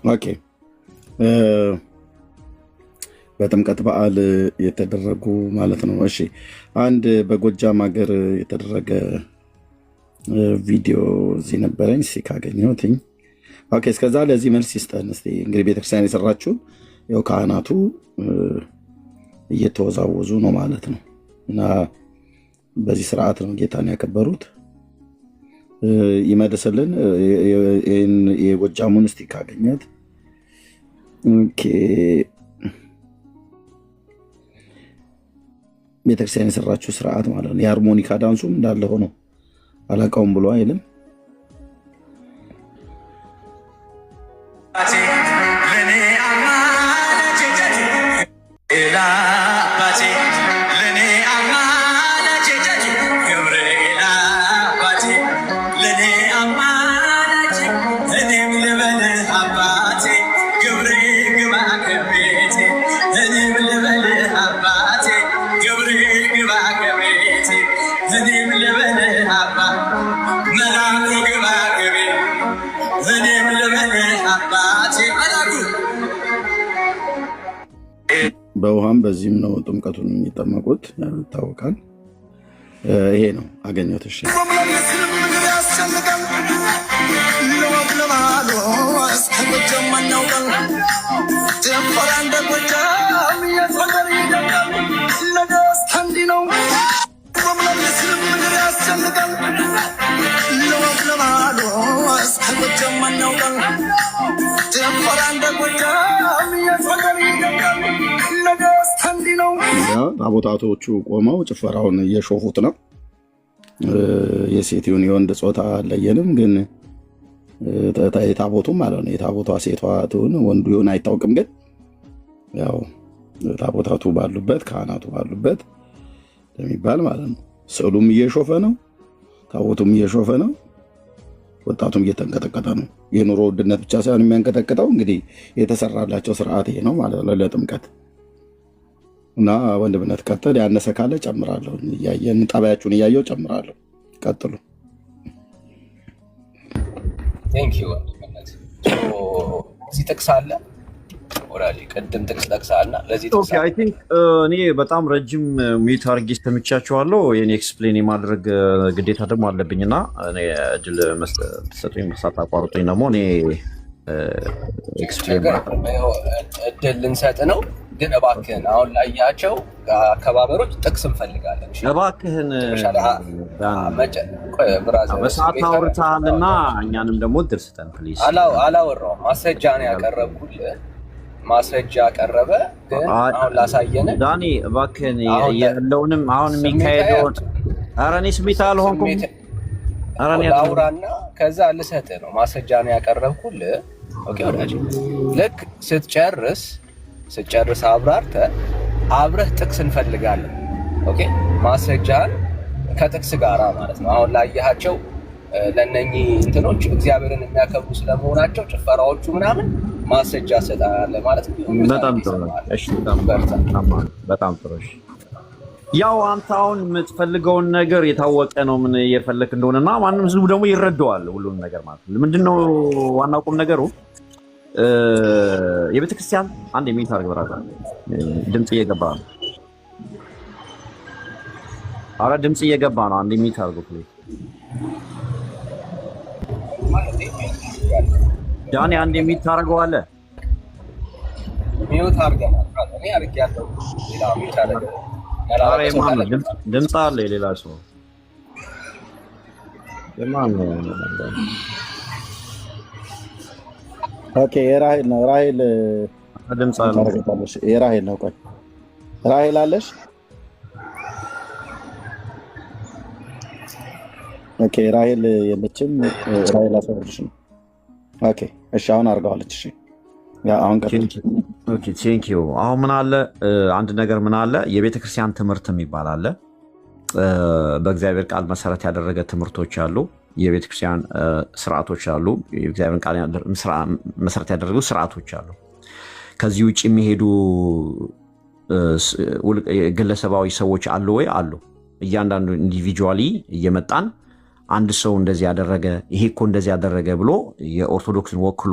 ኦኬ በጥምቀት በዓል የተደረጉ ማለት ነው። እሺ አንድ በጎጃም ሀገር የተደረገ ቪዲዮ እዚህ ነበረኝ ካገኘሁትኝ። ኦኬ እስከዛ ለዚህ መልስ ይስጠን እስቲ። እንግዲህ ቤተክርስቲያን የሰራችው ያው ካህናቱ እየተወዛወዙ ነው ማለት ነው እና በዚህ ስርዓት ነው ጌታን ያከበሩት። ይመልስልን የጎጃሙን እስቲ ካገኘት። ኦኬ ቤተክርስቲያን የሰራችው ስርዓት ማለት ነው። የሃርሞኒካ ዳንሱም እንዳለ ሆኖ አላውቀውም ብሎ አይልም። በውሃም በዚህም ነው ጥምቀቱን የሚጠመቁት ይታወቃል። ይሄ ነው አገኘሁት። እሺ ታቦታቶቹ ቆመው ጭፈራውን እየሾፉት ነው። የሴት ይሁን የወንድ ጾታ አለየንም፣ ግን የታቦቱ ማለት ነው። የታቦቷ ሴቷ ትሁን ወንዱ ይሁን አይታወቅም፣ ግን ያው ታቦታቱ ባሉበት ካህናቱ ባሉበት የሚባል ማለት ነው። ስዕሉም እየሾፈ ነው፣ ታቦቱም እየሾፈ ነው፣ ወጣቱም እየተንቀጠቀጠ ነው። የኑሮ ውድነት ብቻ ሳይሆን የሚያንቀጠቅጠው እንግዲህ የተሰራላቸው ስርዓት ይሄ ነው ማለት ነው ለጥምቀት እና ወንድምነት ቀጥል። ያነሰ ካለ ጨምራለሁ። እያየን ጠባያችሁን እያየው ጨምራለሁ። ቀጥሉ። እዚህ ጥቅስ አለ ወራሊ ቅድም ጥቅስ ጠቅሳልና ለዚህ ጥቅስ እኔ በጣም ረጅም ሚዩት አድርጌ ሰምቻቸዋለሁ። የኔ ኤክስፕሌን የማድረግ ግዴታ ደግሞ አለብኝና እኔ እድል ሰጡኝ ሳታቋርጡኝ ደግሞ እኔ ኤክስፕሌን እድል ልንሰጥ ነው። ግን እባክህን አሁን ላያቸው አከባበሮች ጥቅስ እንፈልጋለን። እባክህን በሰዓት አውርተሃልና እኛንም ደግሞ እድል ስጠን ፕሊዝ። አላወራሁም፣ ማስረጃ ነው ያቀረብኩልህ። ማስረጃ ቀረበ። ግን አሁን ላሳየን ዳኒ እባክህን ያለውንም አሁን የሚካሄደውን ኧረ እኔ ስሜት አልሆንኩም። ኧረ እኔ አውራና ከዛ ልሰጥህ ነው። ማስረጃ ነው ያቀረብኩልህ። ኦኬ ወዳጅ፣ ልክ ስትጨርስ አብረህ ጥቅስ እንፈልጋለን። ኦኬ ማስረጃን ከጥቅስ ጋራ ማለት ነው። አሁን ላያቸው ለነኚህ እንትኖች እግዚአብሔርን የሚያከብሩ ስለመሆናቸው ጭፈራዎቹ ምናምን ማስረጃ ሰጣለህ ማለት ነው። በጣም ጥሩ። እሺ በጣም ጥሩ። እሺ ያው አንተ አሁን የምትፈልገውን ነገር የታወቀ ነው ምን እየፈለክ እንደሆነና ማንም ህዝቡ ደግሞ ይረዳዋል ሁሉንም ነገር ማለት ነው። ምንድነው ዋናው ቁም ነገሩ? የቤተክርስቲያን አንድ የሚት አርግ በራዛ ድምጽ እየገባ ነው። አረ ድምጽ እየገባ ነው። አንድ የሚት አርግ ፕሊዝ ዳኒ፣ አንድ የሚት ታደርገዋለህ። ሚውት አርገናል። እኔ አርጌያለሁ። ሌላ ሚውት አለ። አረ የማን ድምጽ አለ? የሌላ ሰው የማን ነው? ኦኬ የራሄል ነው። ራሄል ድምጽ አለ። የራሄል ነው። ቆይ ራሄል አለሽ? ኦኬ ራሄል የለችም። ራሄል አፈርሽ ነው። ኦኬ እሺ አሁን አድርገዋለች። እሺ አሁን ኦኬ ቴንክ ዩ። አሁን ምን አለ አንድ ነገር ምን አለ የቤተክርስቲያን ትምህርት የሚባል አለ። በእግዚአብሔር ቃል መሰረት ያደረገ ትምህርቶች አሉ። የቤተክርስቲያን ስርዓቶች አሉ። የእግዚአብሔር ቃል መሰረት ያደረጉ ስርዓቶች አሉ። ከዚህ ውጭ የሚሄዱ ግለሰባዊ ሰዎች አሉ ወይ? አሉ። እያንዳንዱ ኢንዲቪጁዋሊ እየመጣን አንድ ሰው እንደዚህ ያደረገ ይሄ እኮ እንደዚህ ያደረገ ብሎ የኦርቶዶክስን ወክሎ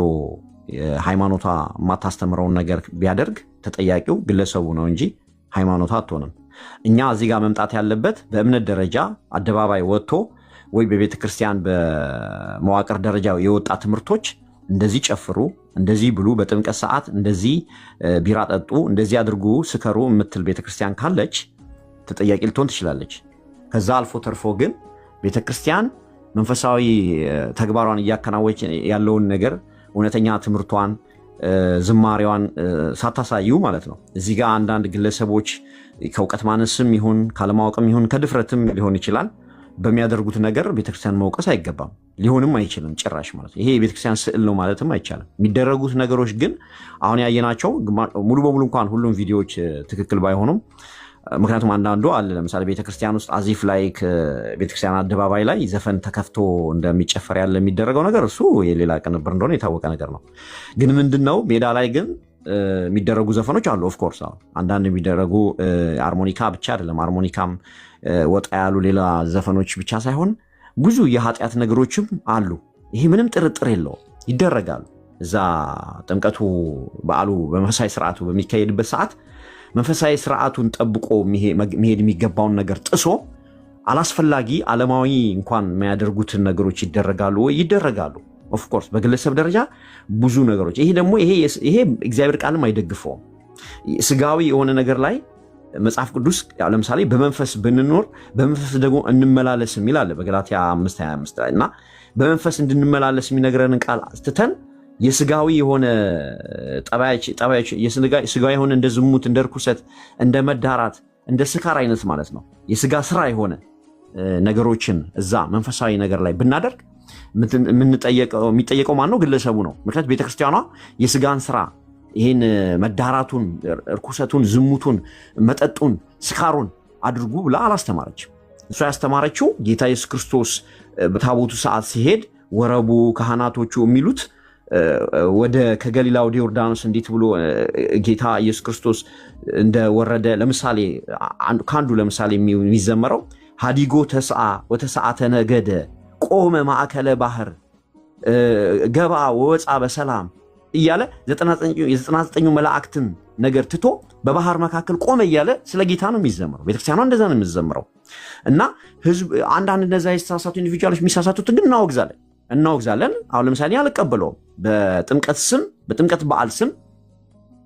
ሃይማኖቷ የማታስተምረውን ነገር ቢያደርግ ተጠያቂው ግለሰቡ ነው እንጂ ሃይማኖቷ አትሆንም። እኛ እዚህ ጋር መምጣት ያለበት በእምነት ደረጃ አደባባይ ወጥቶ ወይ በቤተ ክርስቲያን በመዋቅር ደረጃ የወጣ ትምህርቶች እንደዚህ ጨፍሩ፣ እንደዚህ ብሉ፣ በጥምቀት ሰዓት እንደዚህ ቢራ ጠጡ፣ እንደዚህ አድርጉ፣ ስከሩ የምትል ቤተክርስቲያን ካለች ተጠያቂ ልትሆን ትችላለች። ከዛ አልፎ ተርፎ ግን ቤተክርስቲያን መንፈሳዊ ተግባሯን እያከናወነች ያለውን ነገር እውነተኛ ትምህርቷን ዝማሬዋን ሳታሳዩ ማለት ነው። እዚህ ጋር አንዳንድ ግለሰቦች ከእውቀት ማነስም ይሁን ካለማወቅም ይሁን ከድፍረትም ሊሆን ይችላል በሚያደርጉት ነገር ቤተክርስቲያን መውቀስ አይገባም፣ ሊሆንም አይችልም ጭራሽ ማለት ነው። ይሄ የቤተክርስቲያን ስዕል ነው ማለትም አይቻልም። የሚደረጉት ነገሮች ግን አሁን ያየናቸው ሙሉ በሙሉ እንኳን ሁሉም ቪዲዮዎች ትክክል ባይሆኑም፣ ምክንያቱም አንዳንዱ አለ ለምሳሌ ቤተክርስቲያን ውስጥ አዚፍ ላይ ቤተክርስቲያን አደባባይ ላይ ዘፈን ተከፍቶ እንደሚጨፈር ያለ የሚደረገው ነገር እሱ የሌላ ቅንብር እንደሆነ የታወቀ ነገር ነው። ግን ምንድነው ሜዳ ላይ ግን የሚደረጉ ዘፈኖች አሉ። ኦፍኮርስ አንዳንድ የሚደረጉ አርሞኒካ ብቻ አይደለም፣ አርሞኒካም ወጣ ያሉ ሌላ ዘፈኖች ብቻ ሳይሆን ብዙ የኃጢአት ነገሮችም አሉ። ይሄ ምንም ጥርጥር የለው ይደረጋሉ። እዛ ጥምቀቱ በዓሉ በመሳይ ስርዓቱ በሚካሄድበት ሰዓት መንፈሳዊ ስርዓቱን ጠብቆ መሄድ የሚገባውን ነገር ጥሶ አላስፈላጊ ዓለማዊ እንኳን የሚያደርጉትን ነገሮች ይደረጋሉ ወይ? ይደረጋሉ። ኦፍኮርስ በግለሰብ ደረጃ ብዙ ነገሮች። ይሄ ደግሞ ይሄ እግዚአብሔር ቃልም አይደግፈውም። ስጋዊ የሆነ ነገር ላይ መጽሐፍ ቅዱስ ለምሳሌ በመንፈስ ብንኖር በመንፈስ ደግሞ እንመላለስ የሚል አለ በገላትያ 5:25 ላይ እና በመንፈስ እንድንመላለስ የሚነግረንን ቃል ትተን የስጋዊ የሆነ ጠባዮች የስጋዊ የሆነ እንደ ዝሙት፣ እንደ ርኩሰት፣ እንደ መዳራት፣ እንደ ስካር አይነት ማለት ነው የስጋ ስራ የሆነ ነገሮችን እዛ መንፈሳዊ ነገር ላይ ብናደርግ የሚጠየቀው ማን ነው? ግለሰቡ ነው። ምክንያቱም ቤተክርስቲያኗ የስጋን ስራ ይህን መዳራቱን፣ ርኩሰቱን፣ ዝሙቱን፣ መጠጡን፣ ስካሩን አድርጉ ብላ አላስተማረችም። እሷ ያስተማረችው ጌታ ኢየሱስ ክርስቶስ በታቦቱ ሰዓት ሲሄድ ወረቡ ካህናቶቹ የሚሉት ወደ ከገሊላ ወደ ዮርዳኖስ እንዴት ብሎ ጌታ ኢየሱስ ክርስቶስ እንደወረደ ለምሳሌ ካንዱ ለምሳሌ የሚዘመረው ሀዲጎ ተስአ ወተሰዓተ ነገደ ቆመ ማዕከለ ባህር ገባ ወወፃ በሰላም እያለ 99 መላእክትን ነገር ትቶ በባህር መካከል ቆመ እያለ ስለ ጌታ ነው የሚዘምረው። ቤተክርስቲያኗ እንደዛ ነው የምትዘምረው። እና ህዝብ አንዳንድ እነዛ የተሳሳቱ ኢንዲቪጁዋሎች የሚሳሳቱትን ግን እናወግዛለን። አሁን ለምሳሌ አልቀበለውም። በጥምቀት በዓል ስም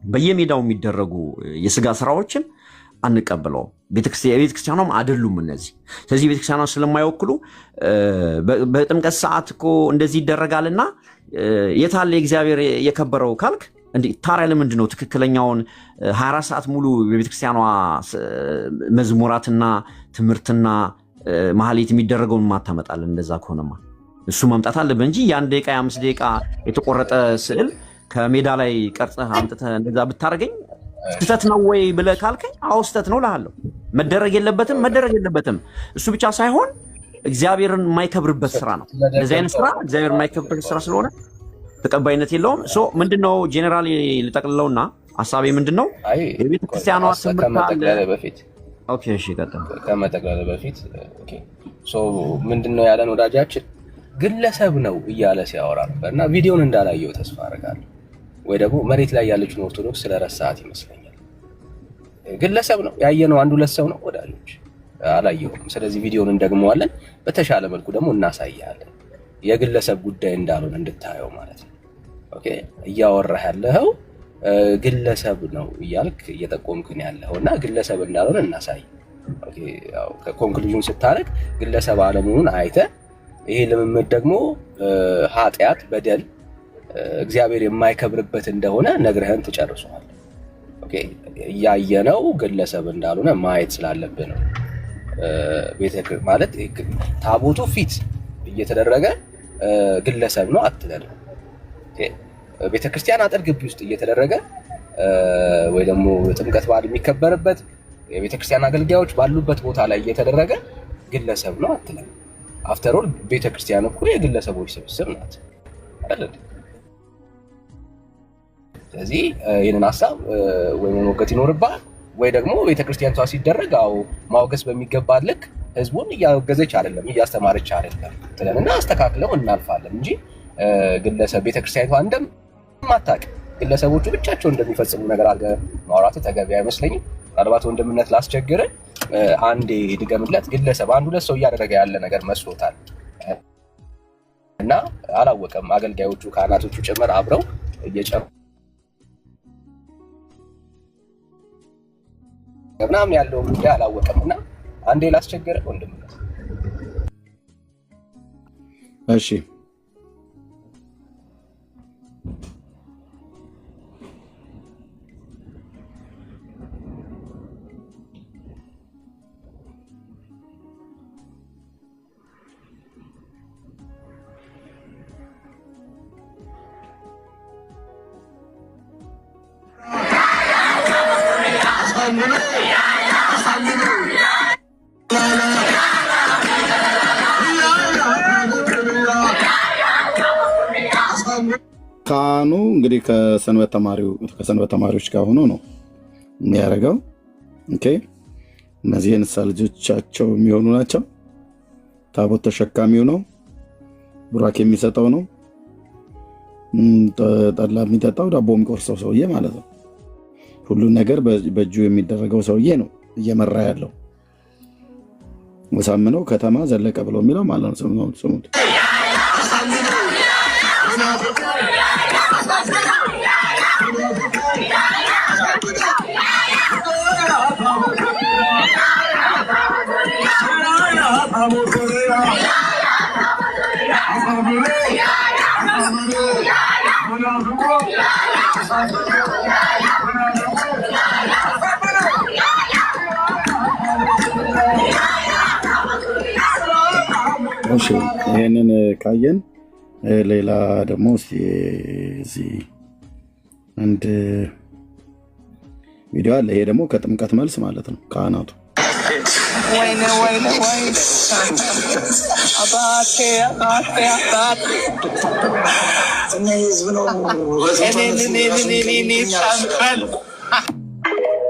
በየሜዳው የሚደረጉ የስጋ ስራዎችን አንቀበለውም። የቤተክርስቲያኗም አይደሉም እነዚህ። ስለዚህ ቤተክርስቲያኗ ስለማይወክሉ በጥምቀት ሰዓት እኮ እንደዚህ ይደረጋልና የታለ እግዚአብሔር የከበረው ካልክ ታዲያ ለምንድን ነው ትክክለኛውን 24 ሰዓት ሙሉ በቤተክርስቲያኗ መዝሙራትና ትምህርትና ማህሌት የሚደረገውን ማታመጣለን? እንደዛ ከሆነማ እሱ ማምጣት አለብህ እንጂ የ1 ደቂቃ የ5 ደቂቃ የተቆረጠ ስዕል ከሜዳ ላይ ቀርጸህ አምጥተህ እንደዛ ብታደርገኝ ስህተት ነው ወይ ብለህ ካልከኝ አዎ ስህተት ነው እልሃለሁ። መደረግ የለበትም። እሱ ብቻ ሳይሆን እግዚአብሔርን የማይከብርበት ስራ ነው። እንደዚህ አይነት ስራ እግዚአብሔር የማይከብርበት ስራ ስለሆነ ተቀባይነት የለውም። ምንድነው ጄኔራሊ ልጠቅልለውና ሐሳቤ ምንድነው የቤተክርስቲያኗ ከመጠቅለል በፊት ምንድነው ያለን ወዳጃችን ግለሰብ ነው እያለ ሲያወራ ነበር እና ቪዲዮን እንዳላየው ተስፋ አደርጋለሁ። ወይ ደግሞ መሬት ላይ ያለችን ኦርቶዶክስ ስለረሳት ይመስለኛል። ግለሰብ ነው ያየነው፣ አንድ ሁለት ሰው ነው ወዳጆች፣ አላየሁም። ስለዚህ ቪዲዮን እንደግመዋለን፣ በተሻለ መልኩ ደግሞ እናሳያለን። የግለሰብ ጉዳይ እንዳልሆነ እንድታየው ማለት ነው። ኦኬ፣ እያወራህ ያለኸው ግለሰብ ነው እያልክ እየጠቆምክን ያለኸውና ግለሰብ እንዳልሆነ እናሳይ። ኦኬ፣ ያው ከኮንክሉዥን ስታረግ ግለሰብ አለመሆኑን አይተህ ይሄ ልምምድ ደግሞ ኃጢአት፣ በደል እግዚአብሔር የማይከብርበት እንደሆነ ነግረህን ትጨርሰዋል። ኦኬ፣ ያየነው ግለሰብ እንዳልሆነ ማየት ስላለብህ ነው። ማለት ታቦቱ ፊት እየተደረገ ግለሰብ ነው አትለን። ቤተክርስቲያን አጥር ግቢ ውስጥ እየተደረገ ወይ ደግሞ ጥምቀት በዓል የሚከበርበት የቤተክርስቲያን አገልጋዮች ባሉበት ቦታ ላይ እየተደረገ ግለሰብ ነው አትለን። አፍተር ኦል ቤተክርስቲያን እኮ የግለሰቦች ስብስብ ናት አይደል? ስለዚህ ይህንን ሀሳብ ወይ መሞገት ይኖርብሃል ወይ ደግሞ ቤተክርስቲያኗ ሲደረግ ማውገዝ በሚገባ ልክ ህዝቡን እያወገዘች አይደለም፣ እያስተማረች አይደለም ትለንና አስተካክለው እናልፋለን እንጂ ግለሰብ ቤተክርስቲያኗ እንደማታውቅ ግለሰቦቹ ብቻቸው እንደሚፈጽሙ ነገር አድርገህ ማውራት ተገቢ አይመስለኝም። ምናልባት ወንድምነት ላስቸግር አንዴ ድገምለት። ግለሰብ አንድ ሁለት ሰው እያደረገ ያለ ነገር መስሎታል እና አላወቀም። አገልጋዮቹ ካህናቶቹ ጭምር አብረው ምናምን ያለው ጉዳይ አላወቀም እና አንዴ ላስቸገረ ወንድምነት። እሺ ካህኑ እንግዲህ ከሰንበት ተማሪዎች ጋር ሆኖ ነው የሚያደርገው። ኦኬ፣ እነዚህ የንስሐ ልጆቻቸው የሚሆኑ ናቸው። ታቦት ተሸካሚው ነው፣ ቡራኬ የሚሰጠው ነው፣ ጠላ የሚጠጣው፣ ዳቦ የሚቆርሰው ሰውዬ ማለት ነው። ሁሉን ነገር በእጁ የሚደረገው ሰውዬ ነው እየመራ ያለው። ሳምነው ከተማ ዘለቀ ብሎ የሚለው ማለት ነው። ስሙት። እሺ ይሄንን ካየን ሌላ ደግሞ እዚህ አንድ ቪዲዮ አለ። ይሄ ደግሞ ከጥምቀት መልስ ማለት ነው። ካህናቱ ወይኔ አባቴ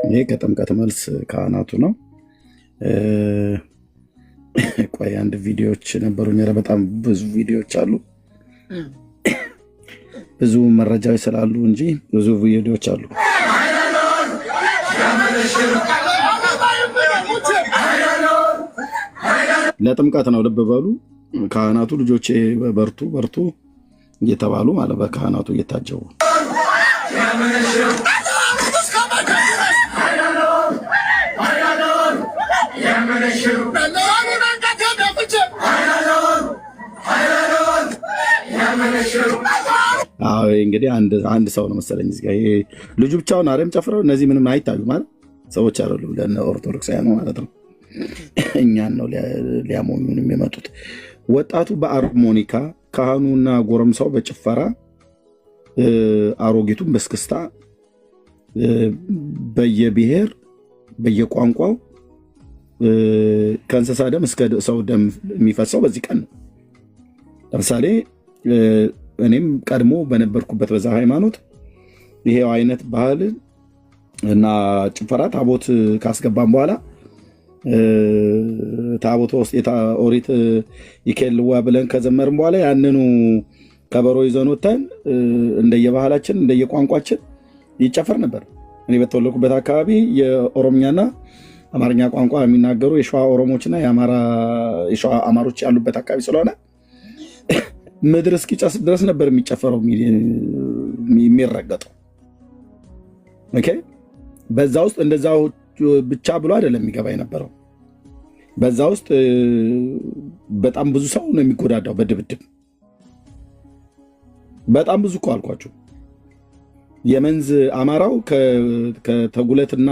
ይሄ ከጥምቀት መልስ ካህናቱ ነው። ቆይ አንድ ቪዲዮዎች ነበሩኝ። በጣም ብዙ ቪዲዮዎች አሉ፣ ብዙ መረጃዎች ስላሉ እንጂ ብዙ ቪዲዮዎች አሉ። ለጥምቀት ነው። ልብ በሉ ካህናቱ ልጆቼ በርቱ በርቱ እየተባሉ ማለት በካህናቱ እየታጀቡ እንግዲህ አንድ ሰው ነው መሰለኝ እዚህ ጋር ልጁ ብቻውን አረም ጨፍረው እነዚህ ምንም አይታዩ ማለት ሰዎች አይደሉም። ለነ ኦርቶዶክሳውያን ማለት ነው። እኛን ነው ሊያሞኙን የሚመጡት። ወጣቱ በአርሞኒካ ካህኑና ጎረምሳው በጭፈራ አሮጊቱን በስክስታ በየብሔር በየቋንቋው ከእንስሳ ደም እስከ ሰው ደም የሚፈሰው በዚህ ቀን ነው። ለምሳሌ እኔም ቀድሞ በነበርኩበት በዛ ሃይማኖት ይሄው አይነት ባህል እና ጭፈራ ታቦት ካስገባን በኋላ ታቦት ውስጥ ኦሪት ይኬልዋ ብለን ከዘመርን በኋላ ያንኑ ከበሮ ይዘን ወተን እንደየባህላችን እንደየቋንቋችን ይጨፈር ነበር። እኔ በተወለድኩበት አካባቢ የኦሮምኛና አማርኛ ቋንቋ የሚናገሩ የሸዋ ኦሮሞችና የሸዋ አማሮች ያሉበት አካባቢ ስለሆነ ምድር እስኪጨስ ድረስ ነበር የሚጨፈረው የሚረገጠው። ኦኬ በዛ ውስጥ እንደዛው ብቻ ብሎ አይደለም የሚገባ የነበረው። በዛ ውስጥ በጣም ብዙ ሰው ነው የሚጎዳዳው በድብድብ። በጣም ብዙ እኮ አልኳችሁ። የመንዝ አማራው ከተጉለትና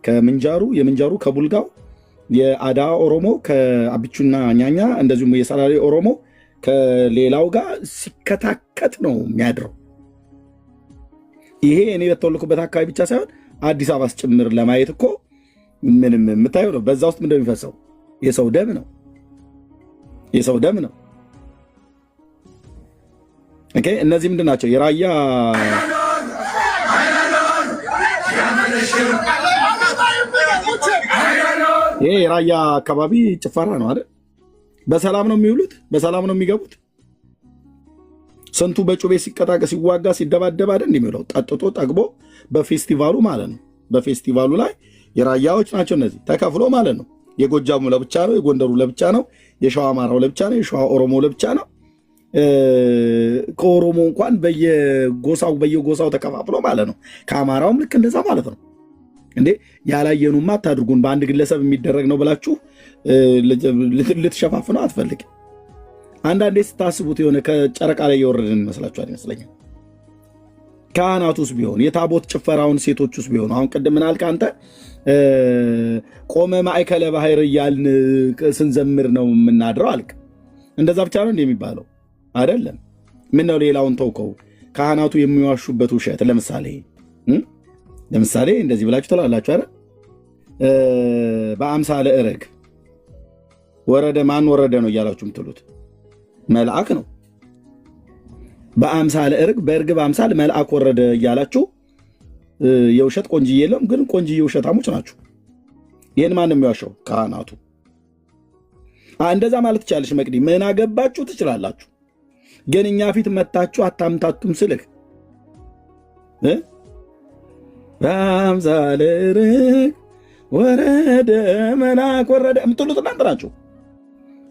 ከምንጃሩ የምንጃሩ ከቡልጋው የአዳ ኦሮሞ ከአብቹና ኛኛ እንደዚሁም የሰላሌ ኦሮሞ ከሌላው ጋር ሲከታከት ነው የሚያድረው። ይሄ እኔ በተወለድኩበት አካባቢ ብቻ ሳይሆን አዲስ አበባ ጭምር ለማየት እኮ ምንም የምታየው ነው። በዛ ውስጥ ምንድነው የሚፈሰው? የሰው ደም ነው። የሰው ደም ነው። ኦኬ እነዚህ ምንድን ናቸው? የራያ ይሄ የራያ አካባቢ ጭፈራ ነው አይደል? በሰላም ነው የሚውሉት፣ በሰላም ነው የሚገቡት። ስንቱ በጩቤ ሲቀጣቀ ሲዋጋ ሲደባደብ አይደል እንደሚውለው ጠጥቶ ጠግቦ በፌስቲቫሉ ማለት ነው። በፌስቲቫሉ ላይ የራያዎች ናቸው እነዚህ ተከፍሎ ማለት ነው። የጎጃሙ ለብቻ ነው፣ የጎንደሩ ለብቻ ነው፣ የሸዋ አማራው ለብቻ ነው፣ የሸዋ ኦሮሞ ለብቻ ነው። ከኦሮሞ እንኳን በየጎሳው ተከፋፍሎ ማለት ነው። ከአማራውም ልክ እንደዛ ማለት ነው። እንዴ ያላየኑማ አታድርጉን። በአንድ ግለሰብ የሚደረግ ነው ብላችሁ ልትሸፋፍነው አትፈልግም። አንዳንዴ ስታስቡት የሆነ ከጨረቃ ላይ የወረድን ይመስላችኋል ይመስለኛል። ካህናት ውስጥ ቢሆን የታቦት ጭፈራውን ሴቶች ውስጥ ቢሆኑ አሁን ቅድም ምን አልክ አንተ? ቆመ ማዕከለ ባህር እያልን ስንዘምር ነው የምናድረው አልክ። እንደዛ ብቻ ነው እንደሚባለው አይደለም። ምን ነው ሌላውን ተውከው። ካህናቱ የሚዋሹበት ውሸት ለምሳሌ እንደዚህ ብላችሁ ትላላችሁ አይደል? በአምሳለ እረግ ወረደ። ማን ወረደ ነው እያላችሁ የምትሉት? መልአክ ነው። በአምሳለ እርግ በእርግብ አምሳል መልአክ ወረደ እያላችሁ የውሸት ቆንጅዬ የለም፣ ግን ቆንጅዬ ውሸታሞች ናችሁ። ይህን ማን ነው የሚዋሸው? ካህናቱ። እንደዛ ማለት ትችላለች መቅዲ። ምን አገባችሁ ትችላላችሁ፣ ግን እኛ ፊት መታችሁ አታምታቱም ስልህ በአምሳለ ርግብ ወረደ መልአክ ወረደ የምትሉት እናንተ ናችሁ።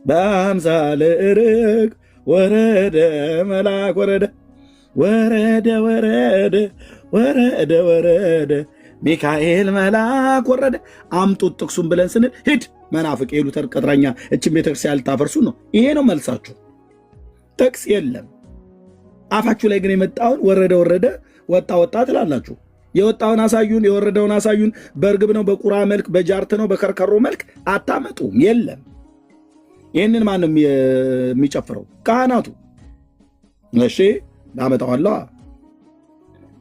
በአምሳለ ርግብ ወረደ መልአክ ወረደ ወረደ ወረደ ወረደ ወረደ ሚካኤል መልአክ ወረደ። አምጡት ጥቅሱን ብለን ስንል ሂድ መናፍቅ የሉተር ቅጥረኛ እችን ቤተክርስቲያን ልታፈርሱ ነው። ይሄ ነው መልሳችሁ። ጥቅስ የለም። አፋችሁ ላይ ግን የመጣውን ወረደ ወረደ ወጣ ወጣ ትላላችሁ። የወጣውን አሳዩን፣ የወረደውን አሳዩን። በእርግብ ነው፣ በቁራ መልክ፣ በጃርት ነው፣ በከርከሮ መልክ አታመጡም። የለም። ይህንን ማንም የሚጨፍረው ካህናቱ። እሺ አመጣዋለሁ።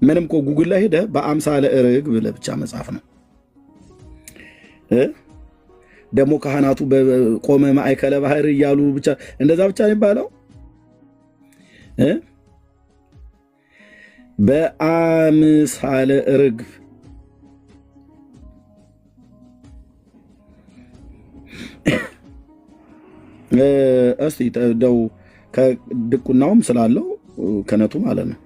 ምንም እኮ ጉግል ላይ ሄደህ በአምሳለ ርግብ ብለህ ብቻ መጻፍ ነው። ደግሞ ካህናቱ በቆመ ማእከለ ባህር እያሉ ብቻ እንደዛ ብቻ ነው የሚባለው። በአምሳለ ርግብ እስቲ ደው ከድቁናውም ስላለው ከነቱ ማለት ነው።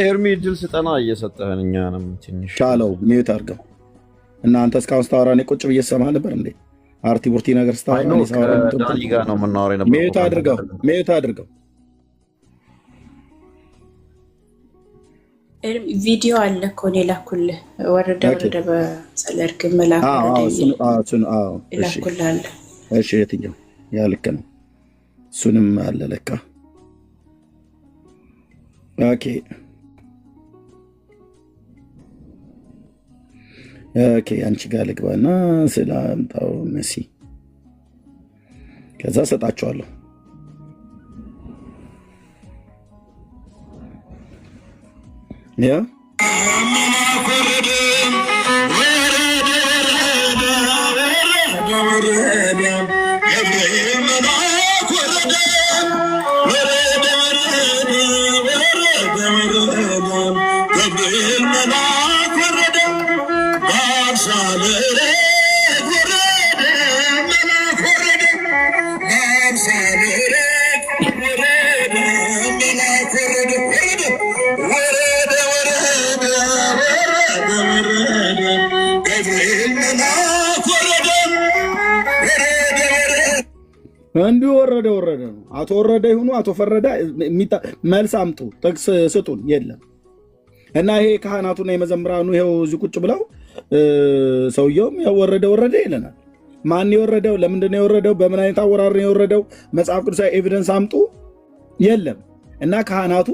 ኤርሚ ድል ስጠና እየሰጠህን እኛንም ትንሽ ቻለው ሚዩት አድርገው። እናንተ እስካሁን ስታወራ እኔ ቁጭ ብዬ ሰማ ነበር እንዴ? አርቲ ቡርቲ ነገር ስታወራ ዳኒ ጋር ነው የምናወራው ነበር። ሚዩት አድርገው፣ ሚዩት አድርገው። ቪዲዮ አለ እኮ እኔ ላኩልህ። ወረደ ወረደ በአምሳለ ርግብ መልአክ ወረደ ላኩልህ አለ። እሺ የትኛው? ያ ልክ ነው። እሱንም አለ ለካ። ኦኬ ኦኬ አንቺ ጋር ልግባና ስላምጣው መሲ ከዛ ሰጣቸዋለሁ። ያ እንዲሁ ወረደ ወረደ ነው። አቶ ወረደ ይሁኑ አቶ ፈረደ መልስ አምጡ፣ ጥቅስ ስጡን። የለም። እና ይሄ ካህናቱና የመዘምራኑ ይኸው እዚህ ቁጭ ብለው ሰውየውም ያው ወረደ ወረደ ይለናል። ማን የወረደው? ለምንድን ነው የወረደው? በምን አይነት አወራር ነው የወረደው? መጽሐፍ ቅዱሳዊ ኤቪደንስ አምጡ። የለም። እና ካህናቱ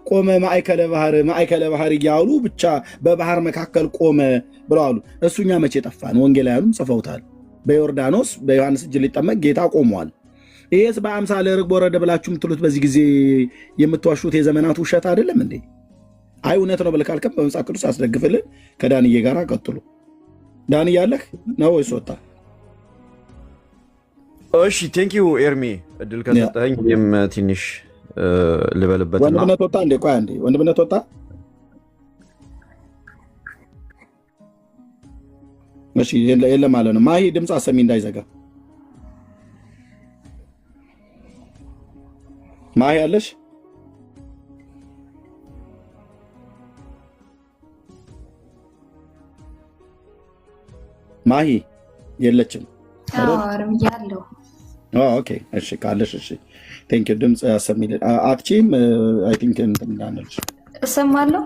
ቆመ ማእከለ ባህር እያሉ ብቻ በባህር መካከል ቆመ ብለዋሉ። እሱኛ መቼ ጠፋን? ወንጌላውያኑም ጽፈውታል። በዮርዳኖስ በዮሐንስ እጅ ሊጠመቅ ጌታ ቆሟል። ይሄስ በአምሳለ ርግብ ወረደ ብላችሁ የምትሉት በዚህ ጊዜ የምትዋሹት የዘመናት ውሸት አይደለም እንዴ? አይ እውነት ነው ብለህ ካልከም በመጽሐፍ ቅዱስ አስደግፍልን። ከዳንዬ ጋር ቀጥሉ። ዳንዬ ያለህ ነው ወይስ ወጣ? እሺ ቴንኪው ኤርሚ፣ እድል ከሰጠኝ ይህም ትንሽ ልበልበትና ወንድምነት ወጣ እንዴ? ቆይ አንዴ ወንድምነት ወጣ። እሺ የለም ማለት ነው። ማሂ ድምፅ አሰሚ እንዳይዘጋ። ማሂ አለሽ? ማሂ የለችም። አርምያለሁ። ኦኬ እሺ ካለሽ እሺ ቴንክ ዩ። ድምፅ አሰሚልን። አትቺም አይ ቲንክ እንትን እንዳነልሽ እሰማለሁ።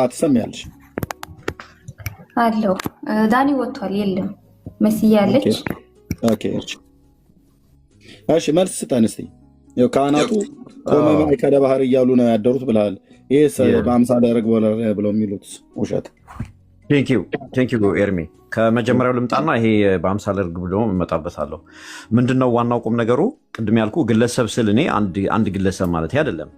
ትሰሚያለሽ አለው። ዳኒ ወጥቷል። የለም መስያ አለች። እሺ መልስ ስጠን እስኪ። ካህናቱ ቆመ ማእከለ ባህር እያሉ ነው ያደሩት ብለሃል። ይህስ በአምሳለ ርግብ ወረደ ብለው የሚሉት ውሸት። ቴንኪው ኤርሚ። ከመጀመሪያው ልምጣና ይሄ በአምሳለ ርግብ ብሎ እመጣበታለሁ። ምንድነው ዋናው ቁም ነገሩ? ቅድም ያልኩ ግለሰብ ስል እኔ አንድ ግለሰብ ማለት አይደለም፣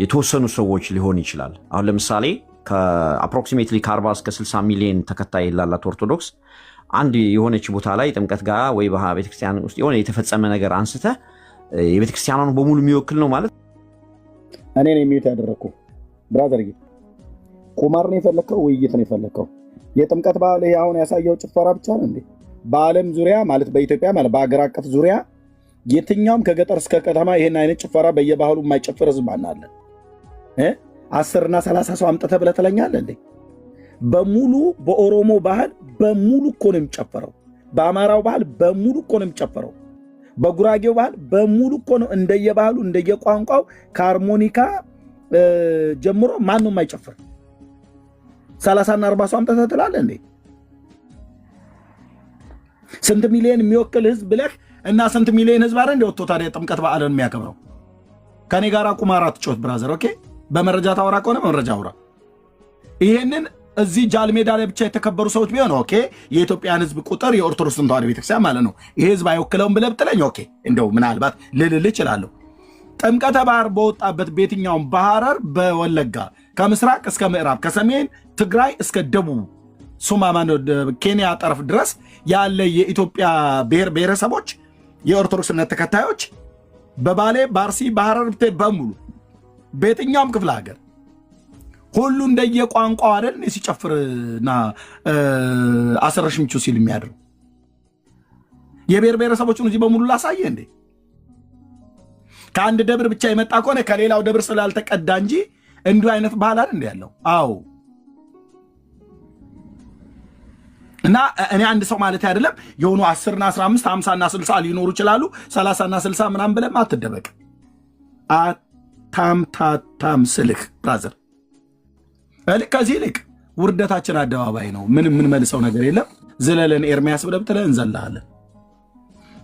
የተወሰኑ ሰዎች ሊሆን ይችላል። አሁን ለምሳሌ ከአፕሮክሲሜትሊ ከ40 እስከ 60 ሚሊዮን ተከታይ ላላት ኦርቶዶክስ አንድ የሆነች ቦታ ላይ ጥምቀት ጋር ወይ ቤተክርስቲያን ውስጥ የሆነ የተፈጸመ ነገር አንስተ የቤተክርስቲያኗን በሙሉ የሚወክል ነው ማለት። እኔ ነው የሚዩት ያደረግኩ ብራዘር። ቁማር ነው የፈለግከው? ውይይት ነው የፈለግከው? የጥምቀት በዓል አሁን ያሳየው ጭፈራ ብቻ ነው እንዴ? በዓለም ዙሪያ ማለት በኢትዮጵያ ማለት በሀገር አቀፍ ዙሪያ የትኛውም ከገጠር እስከ ከተማ ይሄን አይነት ጭፈራ በየባህሉ የማይጨፍር ህዝብ አናለን። 10 እና 30 ሰው አምጥተህ ብለህ ትለኛለህ እንዴ? በሙሉ በኦሮሞ ባህል በሙሉ እኮ ነው የሚጨፈረው። በአማራው ባህል በሙሉ እኮ ነው የሚጨፈረው። በጉራጌው ባህል በሙሉ እኮ ነው እንደየባህሉ እንደየቋንቋው ከሃርሞኒካ ጀምሮ ማንም የማይጨፍር 30 እና 40 ሰው አምጥተህ ትላለህ እንዴ? ስንት ሚሊዮን የሚወክል ህዝብ ብለህ እና ስንት ሚሊዮን ህዝብ አይደል እንደወጥቶ ታዲያ ጥምቀት በዓልን የሚያከብረው? ከኔ ጋር ቁማር አትጮት ብራዘር። ኦኬ፣ በመረጃ ታወራ ከሆነ በመረጃ አውራ። ይሄንን እዚህ ጃልሜዳ ላይ ብቻ የተከበሩ ሰዎች ቢሆን ኦኬ፣ የኢትዮጵያን ህዝብ ቁጥር የኦርቶዶክስ ተዋሕዶ ቤተክርስቲያን ማለት ነው ይሄ ህዝብ አይወክለውም ብለህ ብትለኝ ኦኬ፣ እንደው ምናልባት ልልል እችላለሁ። ጥምቀተ ባህር በወጣበት በየትኛውም በሐረር በወለጋ ከምስራቅ እስከ ምዕራብ ከሰሜን ትግራይ እስከ ደቡብ ሶማማን ኬንያ ጠረፍ ድረስ ያለ የኢትዮጵያ ብሔር ብሔረሰቦች የኦርቶዶክስነት ተከታዮች በባሌ ባርሲ በሐረር በሙሉ በየትኛውም ክፍለ ሀገር ሁሉ እንደየቋንቋው አይደል ሲጨፍርና አስረሽ ምቹ ሲል የሚያድር የብሔር ብሔረሰቦችን እዚህ በሙሉ ላሳየ እንዴ? ከአንድ ደብር ብቻ የመጣ ከሆነ ከሌላው ደብር ስላልተቀዳ እንጂ እንዲሁ አይነት ባህል አይደል እንደ ያለው? አዎ። እና እኔ አንድ ሰው ማለት አይደለም የሆኑ 10 እና 15 50 እና 60 ሊኖሩ ይችላሉ። 30 እና 60 ምናምን ብለህ አትደበቅ። አታምታታም ስልክ ብራዘር። ከዚህ ይልቅ ውርደታችን አደባባይ ነው። ምንም የምንመልሰው ነገር የለም። ዝለለን ኤርሚያስ ብለህ ብትለን እንዘላለን።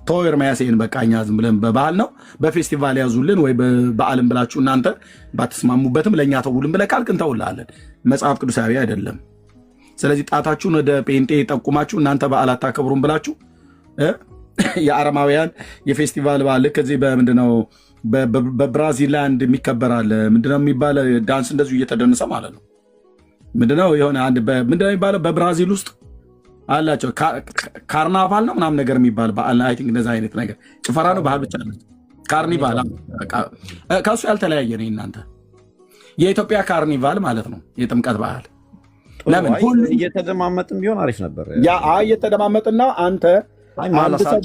ተው ኤርሚያስ፣ ይሄን በቃ እኛ ዝም ብለን በበዓል ነው በፌስቲቫል ያዙልን ወይ በበዓልም ብላችሁ እናንተ ባትስማሙበትም ለእኛ ተውልን ብለህ ካልክ እንተውልሃለን። መጽሐፍ ቅዱሳዊ አይደለም። ስለዚህ ጣታችሁን ወደ ጴንጤ ጠቁማችሁ እናንተ በዓል አታከብሩም ብላችሁ የአረማውያን የፌስቲቫል በዓል ከዚህ በምንድነው በብራዚላንድ የሚከበራል ምንድነው የሚባለ ዳንስ እንደዚሁ እየተደነሰ ማለት ነው። ምንድነው የሆነ አንድ ምንድነው የሚባለው በብራዚል ውስጥ አላቸው ካርናቫል ነው ምናምን ነገር የሚባል በዓል አይ ቲንክ እንደዛ አይነት ነገር ጭፈራ ነው ባህል ብቻ ነው ካርኒቫል። ከሱ ያልተለያየ ነው እናንተ የኢትዮጵያ ካርኒቫል ማለት ነው የጥምቀት በዓል። ለምን ሁሉ እየተደማመጥን ቢሆን አሪፍ ነበር። ያ እየተደማመጥና አንተ አንድ ሰው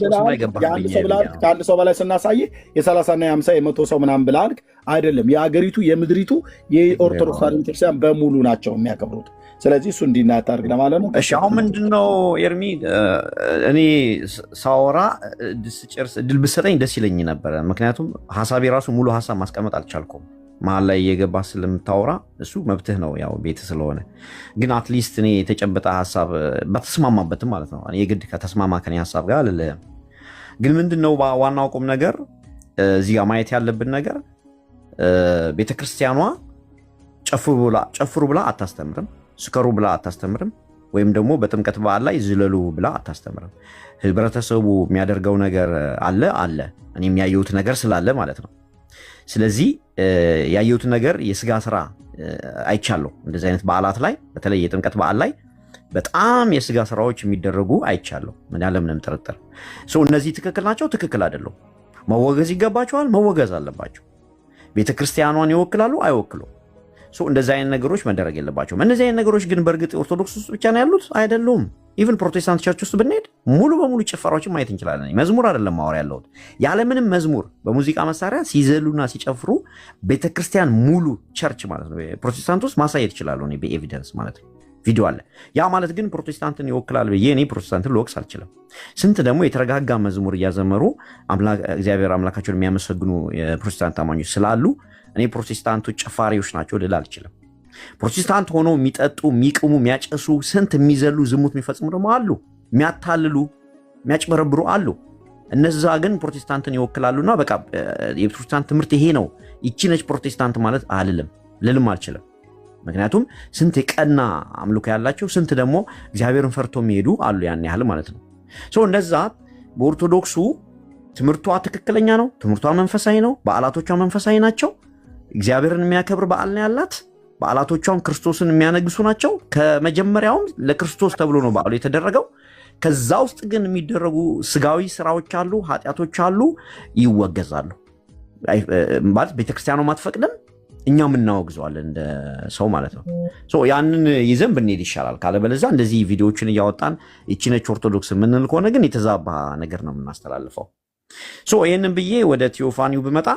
ብላል ከአንድ ሰው በላይ ስናሳይ የ30 እና የ50 የ100 ሰው ምናምን ብላል አይደለም። የሀገሪቱ የምድሪቱ የኦርቶዶክስ ተዋሕዶ ቤተክርስቲያን በሙሉ ናቸው የሚያከብሩት። ስለዚህ እሱ እንዲናታርግ ለማለት ነው። እሺ አሁን ምንድነው ኤርሚ፣ እኔ ሳወራ ስጨርስ እድል ብትሰጠኝ ደስ ይለኝ ነበረ። ምክንያቱም ሀሳቤ ራሱ ሙሉ ሀሳብ ማስቀመጥ አልቻልኩም። መሀል ላይ እየገባ ስለምታወራ እሱ መብትህ ነው፣ ያው ቤት ስለሆነ። ግን አትሊስት እኔ የተጨበጠ ሀሳብ በተስማማበትም ማለት ነው። የግድ ከተስማማ ከኔ ሀሳብ ጋር አልልህም። ግን ምንድነው ዋናው ቁም ነገር እዚህ ጋር ማየት ያለብን ነገር ቤተክርስቲያኗ ጨፍሩ ብላ አታስተምርም፣ ስከሩ ብላ አታስተምርም፣ ወይም ደግሞ በጥምቀት በዓል ላይ ዝለሉ ብላ አታስተምርም። ህብረተሰቡ የሚያደርገው ነገር አለ እኔ የሚያየሁት ነገር ስላለ ማለት ነው። ስለዚህ ያየሁት ነገር የስጋ ስራ አይቻለሁ። እንደዚህ አይነት በዓላት ላይ በተለይ የጥምቀት በዓል ላይ በጣም የስጋ ስራዎች የሚደረጉ አይቻለሁ። ምን ያለ ምንም ጥርጥር እነዚህ ትክክል ናቸው? ትክክል አይደሉም? መወገዝ ይገባቸዋል? መወገዝ አለባቸው። ቤተክርስቲያኗን ይወክላሉ? አይወክሉም? እንደዚህ አይነት ነገሮች መደረግ የለባቸውም። እነዚህ አይነት ነገሮች ግን በእርግጥ ኦርቶዶክስ ውስጥ ብቻ ነው ያሉት? አይደሉም። ኢቭን ፕሮቴስታንት ቸርች ውስጥ ብንሄድ ሙሉ በሙሉ ጭፈራዎችን ማየት እንችላለን። መዝሙር አይደለም ማወር ያለሁት፣ ያለምንም መዝሙር በሙዚቃ መሳሪያ ሲዘሉና ሲጨፍሩ ቤተክርስቲያን ሙሉ ቸርች ማለት ነው ፕሮቴስታንት ውስጥ ማሳየት ይችላሉ። በኤቪደንስ ማለት ነው፣ ቪዲዮ አለ። ያ ማለት ግን ፕሮቴስታንትን ይወክላል ብዬ እኔ ፕሮቴስታንትን ልወቅስ አልችልም። ስንት ደግሞ የተረጋጋ መዝሙር እያዘመሩ እግዚአብሔር አምላካቸውን የሚያመሰግኑ የፕሮቴስታንት አማኞች ስላሉ እኔ ፕሮቴስታንቶች ጨፋሪዎች ናቸው ልል አልችልም። ፕሮቴስታንት ሆኖ የሚጠጡ የሚቅሙ የሚያጨሱ ስንት የሚዘሉ ዝሙት የሚፈጽሙ ደግሞ አሉ፣ የሚያታልሉ የሚያጭበረብሩ አሉ። እነዛ ግን ፕሮቴስታንትን ይወክላሉና በቃ የፕሮቴስታንት ትምህርት ይሄ ነው ይቺ ነች ፕሮቴስታንት ማለት ልልም አልችልም። ምክንያቱም ስንት የቀና አምልኮ ያላቸው ስንት ደግሞ እግዚአብሔርን ፈርቶ የሚሄዱ አሉ፣ ያን ያህል ማለት ነው። እንደዛ በኦርቶዶክሱ ትምህርቷ ትክክለኛ ነው፣ ትምህርቷ መንፈሳዊ ነው፣ በዓላቶቿ መንፈሳዊ ናቸው። እግዚአብሔርን የሚያከብር በዓል ነው ያላት። በዓላቶቿም ክርስቶስን የሚያነግሱ ናቸው። ከመጀመሪያውም ለክርስቶስ ተብሎ ነው በዓሉ የተደረገው። ከዛ ውስጥ ግን የሚደረጉ ስጋዊ ስራዎች አሉ፣ ኃጢአቶች አሉ፣ ይወገዛሉ። ማለት ቤተክርስቲያኗ አትፈቅድም፣ እኛም እናወግዘዋለን እንደ ሰው ማለት ነው። ያንን ይዘን ብንሄድ ይሻላል። ካለበለዚያ እንደዚህ ቪዲዮዎችን እያወጣን ይቺ ነች ኦርቶዶክስ የምንል ከሆነ ግን የተዛባ ነገር ነው የምናስተላልፈው። ይህንን ብዬ ወደ ቴዎፋኒው ብመጣ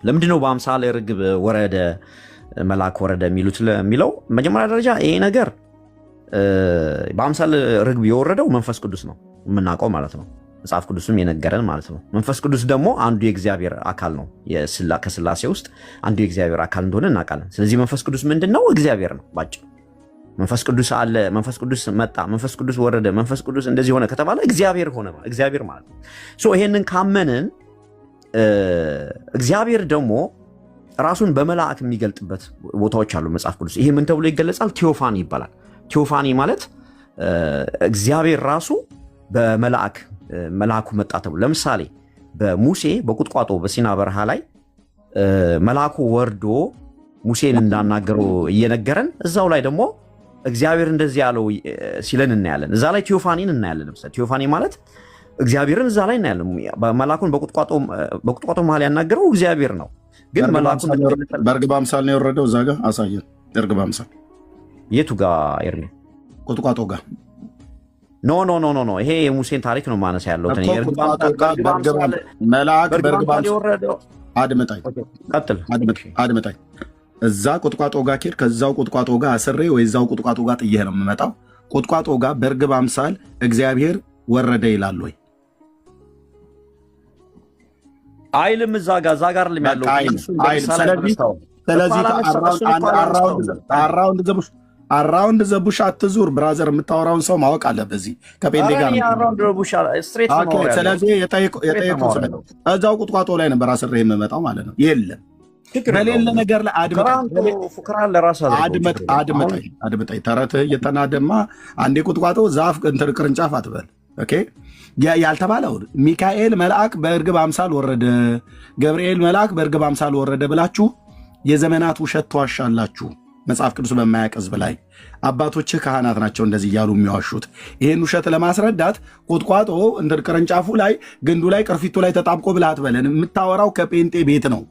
ለምንድነው በአምሳለ ርግብ ወረደ መልአክ ወረደ የሚለው መጀመሪያ ደረጃ ይሄ ነገር በአምሳለ ርግብ የወረደው መንፈስ ቅዱስ ነው የምናውቀው ማለት ነው። መጽሐፍ ቅዱስም የነገረን ማለት ነው። መንፈስ ቅዱስ ደግሞ አንዱ የእግዚአብሔር አካል ነው። ከስላሴ ውስጥ አንዱ የእግዚአብሔር አካል እንደሆነ እናውቃለን። ስለዚህ መንፈስ ቅዱስ ምንድን ነው? እግዚአብሔር ነው ባጭሩ። መንፈስ ቅዱስ አለ፣ መንፈስ ቅዱስ መጣ፣ መንፈስ ቅዱስ ወረደ፣ መንፈስ ቅዱስ እንደዚህ ሆነ ከተባለ እግዚአብሔር ሆነ እግዚአብሔር ማለት ነው። ይሄንን ካመንን እግዚአብሔር ደግሞ ራሱን በመላእክ የሚገልጥበት ቦታዎች አሉ መጽሐፍ ቅዱስ። ይሄ ምን ተብሎ ይገለጻል? ቴዎፋኒ ይባላል። ቴዎፋኒ ማለት እግዚአብሔር ራሱ መልአኩ መጣ ተብሎ፣ ለምሳሌ በሙሴ በቁጥቋጦ በሲና በረሃ ላይ መልአኩ ወርዶ ሙሴን እንዳናገረው እየነገረን እዛው ላይ ደግሞ እግዚአብሔር እንደዚህ ያለው ሲለን እናያለን። እዛ ላይ ቴዎፋኒን እናያለን። ለምሳሌ ቴዎፋኒ ማለት እግዚአብሔርን እዛ ላይ እናያለን። መልአኩን በቁጥቋጦ መሃል ያናገረው እግዚአብሔር ነው። ግን መልአኩን በእርግብ አምሳል ነው የወረደው። እዛ ጋር አሳየን። እርግብ አምሳል የቱ ጋር ኤርሚ? ቁጥቋጦ ጋር ኖ ይሄ የሙሴን ታሪክ ነው ማነሳ ያለው። መልአክ በእርግብ አድምጣኝ። እዛ ቁጥቋጦ ጋር ኬድ ከዛው ቁጥቋጦ ጋር አስሬ ወይ እዛው ቁጥቋጦ ጋር ጥዬ ነው የምመጣው። ቁጥቋጦ ጋር በእርግብ አምሳል እግዚአብሔር ወረደ ይላል ወይ? አይልም። እዛ ጋር ያለው ስለዚህ አራውንድ ዘቡሽ አትዙር ብራዘር። የምታወራውን ሰው ማወቅ አለ። በዚህ ከጴንጤ ጋር ስለዚህ የጠየቁት እዛው ቁጥቋጦ ላይ ነበር አስሬ የምመጣው ማለት ነው። የለም በሌለ ነገር ላይ አድምጠኝ። ተረትህ እየተናደማ አንዴ ቁጥቋጦ ዛፍ እንትን ቅርንጫፍ አትበል። ያልተባለው ሚካኤል መልአክ በእርግብ አምሳል ወረደ፣ ገብርኤል መልአክ በእርግብ አምሳል ወረደ ብላችሁ የዘመናት ውሸት ተዋሻላችሁ። መጽሐፍ ቅዱስ በማያውቅ ሕዝብ ላይ አባቶችህ ካህናት ናቸው እንደዚህ እያሉ የሚዋሹት። ይህን ውሸት ለማስረዳት ቁጥቋጦ እንትን ቅርንጫፉ ላይ ግንዱ ላይ ቅርፊቱ ላይ ተጣብቆ ብለህ አትበለን። የምታወራው ከጴንጤ ቤት ነው።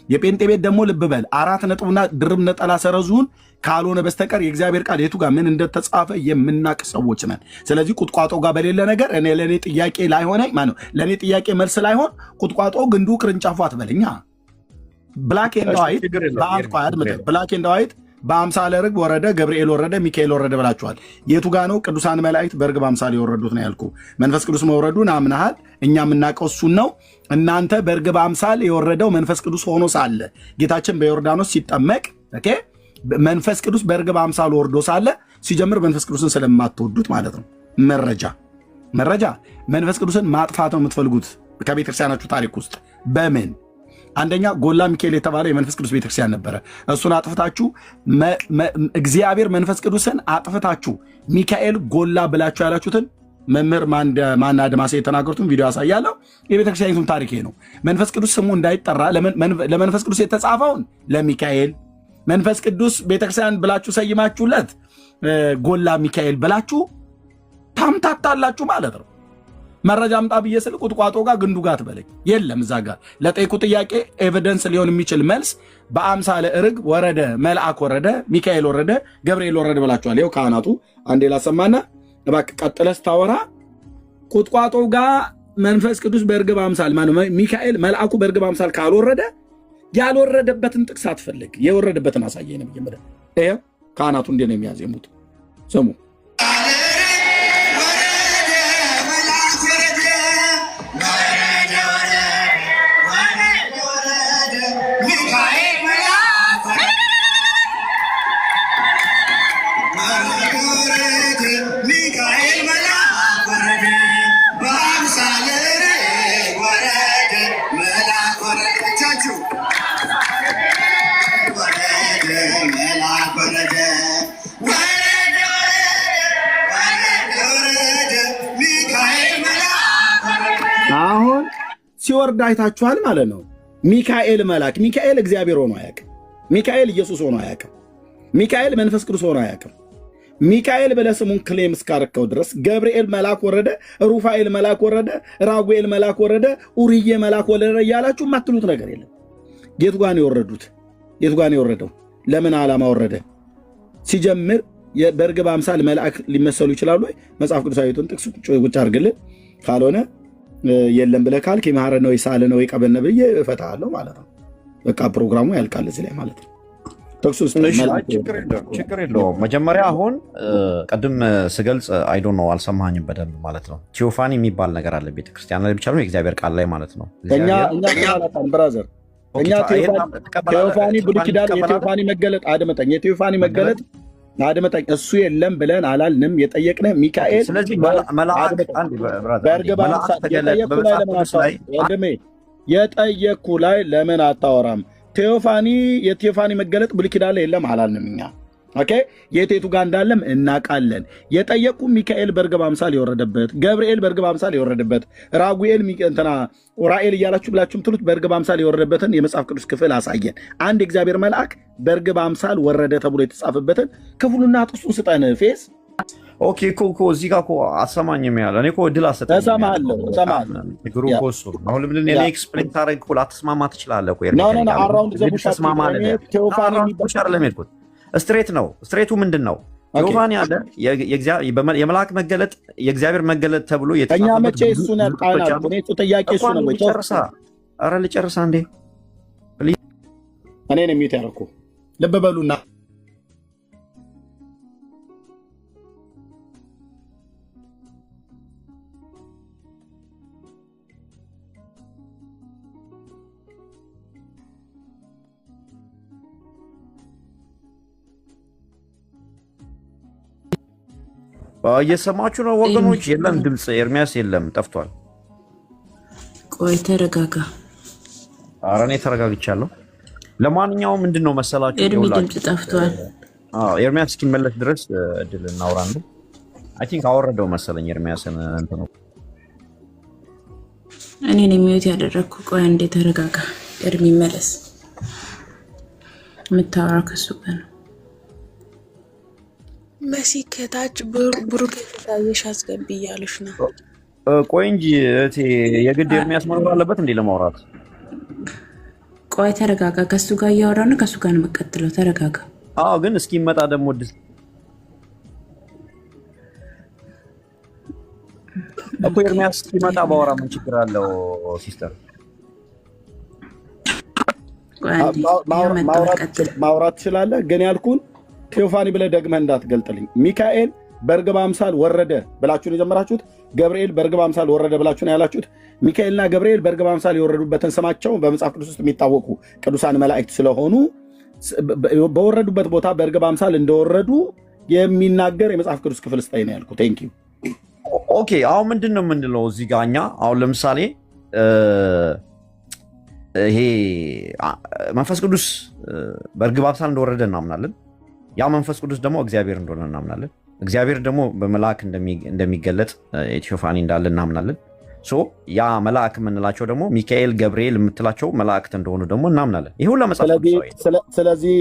የጴንጤ ቤት ደግሞ ልብ በል 4 ነጥብና ድርብ ነጠላ ሰረዙን ካልሆነ በስተቀር የእግዚአብሔር ቃል የቱ ጋር ምን እንደተጻፈ የምናቅ ሰዎች ነን። ስለዚህ ቁጥቋጦ ጋር በሌለ ነገር ለእኔ ጥያቄ ላይሆነኝ ማነው ለእኔ ጥያቄ መልስ ላይሆን ቁጥቋጦ ግንዱ ቅርንጫፉ አትበልኛ። ብላክ ኤንድ ዋይት ብላክ ኤንድ ዋይት በአምሳለ ርግብ ወረደ፣ ገብርኤል ወረደ፣ ሚካኤል ወረደ ብላችኋል። የቱ ጋ ነው ቅዱሳን መላእክት በርግብ አምሳል የወረዱት ነው ያልኩ። መንፈስ ቅዱስ መውረዱን አምናሃል። እኛ የምናውቀው እሱን ነው። እናንተ በርግብ አምሳል የወረደው መንፈስ ቅዱስ ሆኖ ሳለ ጌታችን በዮርዳኖስ ሲጠመቅ መንፈስ ቅዱስ በርግብ አምሳል ወርዶ ሳለ ሲጀምር መንፈስ ቅዱስን ስለማትወዱት ማለት ነው። መረጃ መንፈስ ቅዱስን ማጥፋት ነው የምትፈልጉት ከቤተክርስቲያናችሁ ታሪክ ውስጥ በምን አንደኛ ጎላ ሚካኤል የተባለ የመንፈስ ቅዱስ ቤተክርስቲያን ነበረ። እሱን አጥፍታችሁ እግዚአብሔር መንፈስ ቅዱስን አጥፍታችሁ ሚካኤል ጎላ ብላችሁ ያላችሁትን መምህር ማና አድማሴ የተናገሩትን ቪዲዮ ያሳያለሁ። የቤተክርስቲያኒቱን ታሪክ ነው። መንፈስ ቅዱስ ስሙ እንዳይጠራ ለመንፈስ ቅዱስ የተጻፈውን ለሚካኤል መንፈስ ቅዱስ ቤተክርስቲያን ብላችሁ ሰይማችሁለት ጎላ ሚካኤል ብላችሁ ታምታታላችሁ ማለት ነው። መረጃ አምጣ ብዬ ስል ቁጥቋጦ ጋር ግንዱ ጋር ትበለኝ የለም። እዛ ጋር ለጠይቁ ጥያቄ ኤቪደንስ ሊሆን የሚችል መልስ በአምሳለ ርግብ ወረደ፣ መልአክ ወረደ፣ ሚካኤል ወረደ፣ ገብርኤል ወረደ ብላችኋል። ይኸው ካህናቱ አንዴ ላሰማና እባክህ ቀጥለህ ስታወራ ቁጥቋጦ ጋር መንፈስ ቅዱስ በእርግብ አምሳል ሚካኤል መልአኩ በእርግብ አምሳል ካልወረደ ያልወረደበትን ጥቅስ አትፈልግ፣ የወረደበትን አሳየኝ ነው መጀመሪያ። ይኸው ካህናቱ እንዴ ነው የሚያዜሙት ስሙ። አሁን ሲወርድ አይታችኋል ማለት ነው። ሚካኤል መልአክ፣ ሚካኤል እግዚአብሔር ሆኖ አያውቅም። ሚካኤል ኢየሱስ ሆኖ አያውቅም። ሚካኤል መንፈስ ቅዱስ ሆኖ አያውቅም። ሚካኤል ብለህ ስሙን ክሌም እስካረከው ድረስ ገብርኤል መልአክ ወረደ፣ ሩፋኤል መልአክ ወረደ፣ ራጉኤል መልአክ ወረደ፣ ኡርዬ መልአክ ወረደ እያላችሁ የማትሉት ነገር የለም። የቱ ጋር ነው የወረዱት? የቱ ጋር ነው የወረደው? ለምን ዓላማ ወረደ? ሲጀምር በእርግብ አምሳል መልአክ ሊመሰሉ ይችላሉ ወይ? መጽሐፍ ቅዱሳዊቱን ጥቅስ ቁጭ አድርግልን። ካልሆነ የለም ብለህ ካልክ የማረ ነው የሳለ ነው የቀበነ ብዬ እፈታለሁ ማለት ነው። በቃ ፕሮግራሙ ያልቃል እዚህ ላይ ማለት ነው። ችግር የለውም። መጀመሪያ አሁን ቅድም ስገልጽ አይዶ ነው አልሰማኝም በደንብ ማለት ነው። ቴዎፋኒ የሚባል ነገር አለ ቤተክርስቲያን ላይ ብቻ ነው የእግዚአብሔር ቃል ላይ ማለት ነው። ብራዘር እኛ ቴዎፋኒ ብሉይ ኪዳን የቴዎፋኒ መገለጥ አድመጠኝ የቴዎፋኒ መገለጥ አድመጠኝ እሱ የለም ብለን አላልንም። የጠየቅነ ሚካኤል ስለዚህ የጠየቅኩ ላይ ለምን አታወራም? የቴዎፋኒ መገለጥ ብሉይ ኪዳን ላይ የለም አላልንም እኛ። ኦኬ የቴቱ ጋር እንዳለም እናውቃለን። የጠየቁ ሚካኤል በርግብ አምሳል የወረደበት፣ ገብርኤል በርግብ አምሳል የወረደበት፣ ራጉኤል ኡራኤል እያላችሁ ብላችሁ ምትሉት በርግብ አምሳል የወረደበትን የመጽሐፍ ቅዱስ ክፍል አሳየን። አንድ የእግዚአብሔር መልአክ በርግብ አምሳል ወረደ ተብሎ የተጻፈበትን ክፍሉና ጥቅሱን ስጠን። ፌስ ኦኬ እኮ እዚህ ጋር እኮ አሰማኝም ያለ እኔ እኮ እድል አሰጠኝ። እሰማለሁ። ችግሩ እኮ እሱ አሁን ለምን እኔ ኤክስፕሌን ታደርግ እኮ ላትስማማ ትችላለህ እኮ አራውንድ ዘቡሻ ቴዎፋኒ የሚባል ስትሬት ነው። ስትሬቱ ምንድን ነው? ቴዎፋኒ አለ የመልአክ መገለጥ የእግዚአብሔር መገለጥ ተብሎ የተጻፈበት እሱን ቃናል እኔ ጥያቄ እሱ ነው ወይ ኧረ ልጨርሳ እንዴ እኔ ነው የሚት ያደረኩ ልብ በሉና እየሰማችሁ ነው ወገኖች? የለም ድምፅ ኤርሚያስ የለም፣ ጠፍቷል። ቆይ ተረጋጋ። ኧረ እኔ ተረጋግቻለሁ። ለማንኛውም ምንድን ነው መሰላችሁ ኤርሚ ድምፅ ጠፍቷል። ኤርሚያስ እስኪመለስ ድረስ እድል እናውራለን። አይ ቲንክ አወረደው መሰለኝ ኤርሚያስን እንትን ነው እኔን የሚዩት ያደረግኩ። ቆይ አንዴ ተረጋጋ። ኤርሚ መለስ የምታወራ ከሱ ጋር ነው። መሲ ከታች ብሩክ ታየሽ አስገቢ እያሉሽ ነው። ቆይ እንጂ እቴ የግድ ኤርሚያስ መኖር አለበት እንዴ ለማውራት? ቆይ ተረጋጋ። ከሱ ጋር እያወራ ነው። ከሱ ጋር ነው የምቀጥለው። ተረጋጋ። አዎ ግን እስኪመጣ ደግሞ እድል እኮ ኤርሚያስ እስኪመጣ ባወራ ምን ችግር አለው ሲስተር? ማውራት ትችላለህ ግን ያልኩን ቴዎፋኒ ብለህ ደግመህ እንዳትገልጥልኝ። ሚካኤል በርግብ አምሳል ወረደ ብላችሁን የጀመራችሁት፣ ገብርኤል በርግብ አምሳል ወረደ ብላችሁን ያላችሁት። ሚካኤልና ገብርኤል በርግብ አምሳል የወረዱበትን ስማቸው በመጽሐፍ ቅዱስ ውስጥ የሚታወቁ ቅዱሳን መላእክት ስለሆኑ በወረዱበት ቦታ በርግብ አምሳል እንደወረዱ የሚናገር የመጽሐፍ ቅዱስ ክፍል ስጠኝ ነው ያልኩት። ቴንክ ዩ። ኦኬ አሁን ምንድን ነው የምንለው እዚህ ጋር እኛ አሁን ለምሳሌ ይሄ መንፈስ ቅዱስ በርግብ አምሳል እንደወረደ እናምናለን። ያ መንፈስ ቅዱስ ደግሞ እግዚአብሔር እንደሆነ እናምናለን። እግዚአብሔር ደግሞ በመልአክ እንደሚገለጥ ቴዎፋኒ እንዳለ እናምናለን። ያ መልአክ የምንላቸው ደግሞ ሚካኤል፣ ገብርኤል የምትላቸው መላእክት እንደሆኑ ደግሞ እናምናለን። ይህ ሁላ መጽሐፍ ስለዚህ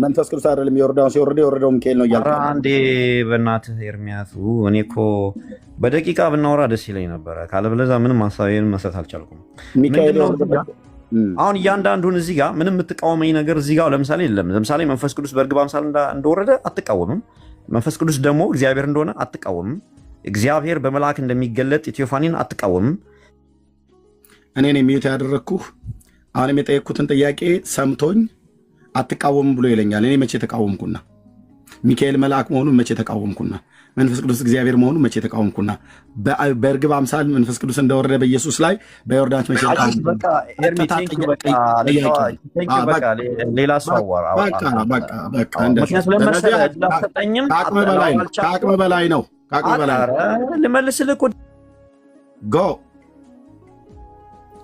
መንፈስ ቅዱስ አይደለም የወረደው ሚካኤል ነው እያልኩ አንዴ በእናትህ ኤርሚያስ እኔ እኮ በደቂቃ ብናወራ ደስ ይለኝ ነበረ። ካለበለዚያ ምንም ሀሳቤን መስጠት አልቻልኩም። አሁን እያንዳንዱን እዚህ ጋር ምንም የምትቃወመኝ ነገር እዚህ ጋር ለምሳሌ የለም። ለምሳሌ መንፈስ ቅዱስ በርግብ አምሳል እንደወረደ አትቃወምም። መንፈስ ቅዱስ ደግሞ እግዚአብሔር እንደሆነ አትቃወምም። እግዚአብሔር በመልአክ እንደሚገለጥ ቴዎፋኒን አትቃወምም። እኔን የሚዩት ያደረግኩህ አሁንም የጠየቅኩትን ጥያቄ ሰምቶኝ አትቃወምም ብሎ ይለኛል። እኔ መቼ ተቃወምኩና? ሚካኤል መልአክ መሆኑን መቼ ተቃወምኩና? መንፈስ ቅዱስ እግዚአብሔር መሆኑን መቼ ተቃወምኩና? በእርግብ አምሳል መንፈስ ቅዱስ እንደወረደ በኢየሱስ ላይ በዮርዳኖስ መቼ ሌላ ሰው ከአቅም በላይ ነው። ልመልስልህ እኮ ጎ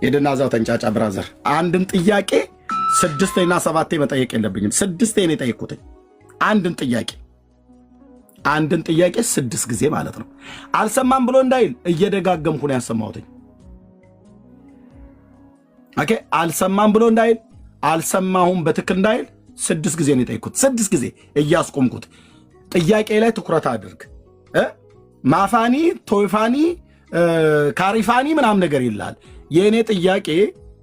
ሄድና እዛው ተንጫጫ ብራዘር። አንድን ጥያቄ 6 እና 7 መጠየቅ የለብኝም። 6 ነው የጠየቅኩትኝ። አንድን ጥያቄ 6 ጊዜ ማለት ነው። አልሰማም ብሎ እንዳይል እየደጋገምኩ ነው ያሰማሁትኝ። ኦኬ አልሰማም ብሎ እንዳይል አልሰማሁም በትክክል እንዳይል 6 ጊዜ ነው የጠየቅኩት። 6 ጊዜ እያስቆምኩት ጥያቄ ላይ ትኩረት አድርግ። ማፋኒ ቶይፋኒ ካሪፋኒ ምናምን ነገር ይላል። የእኔ ጥያቄ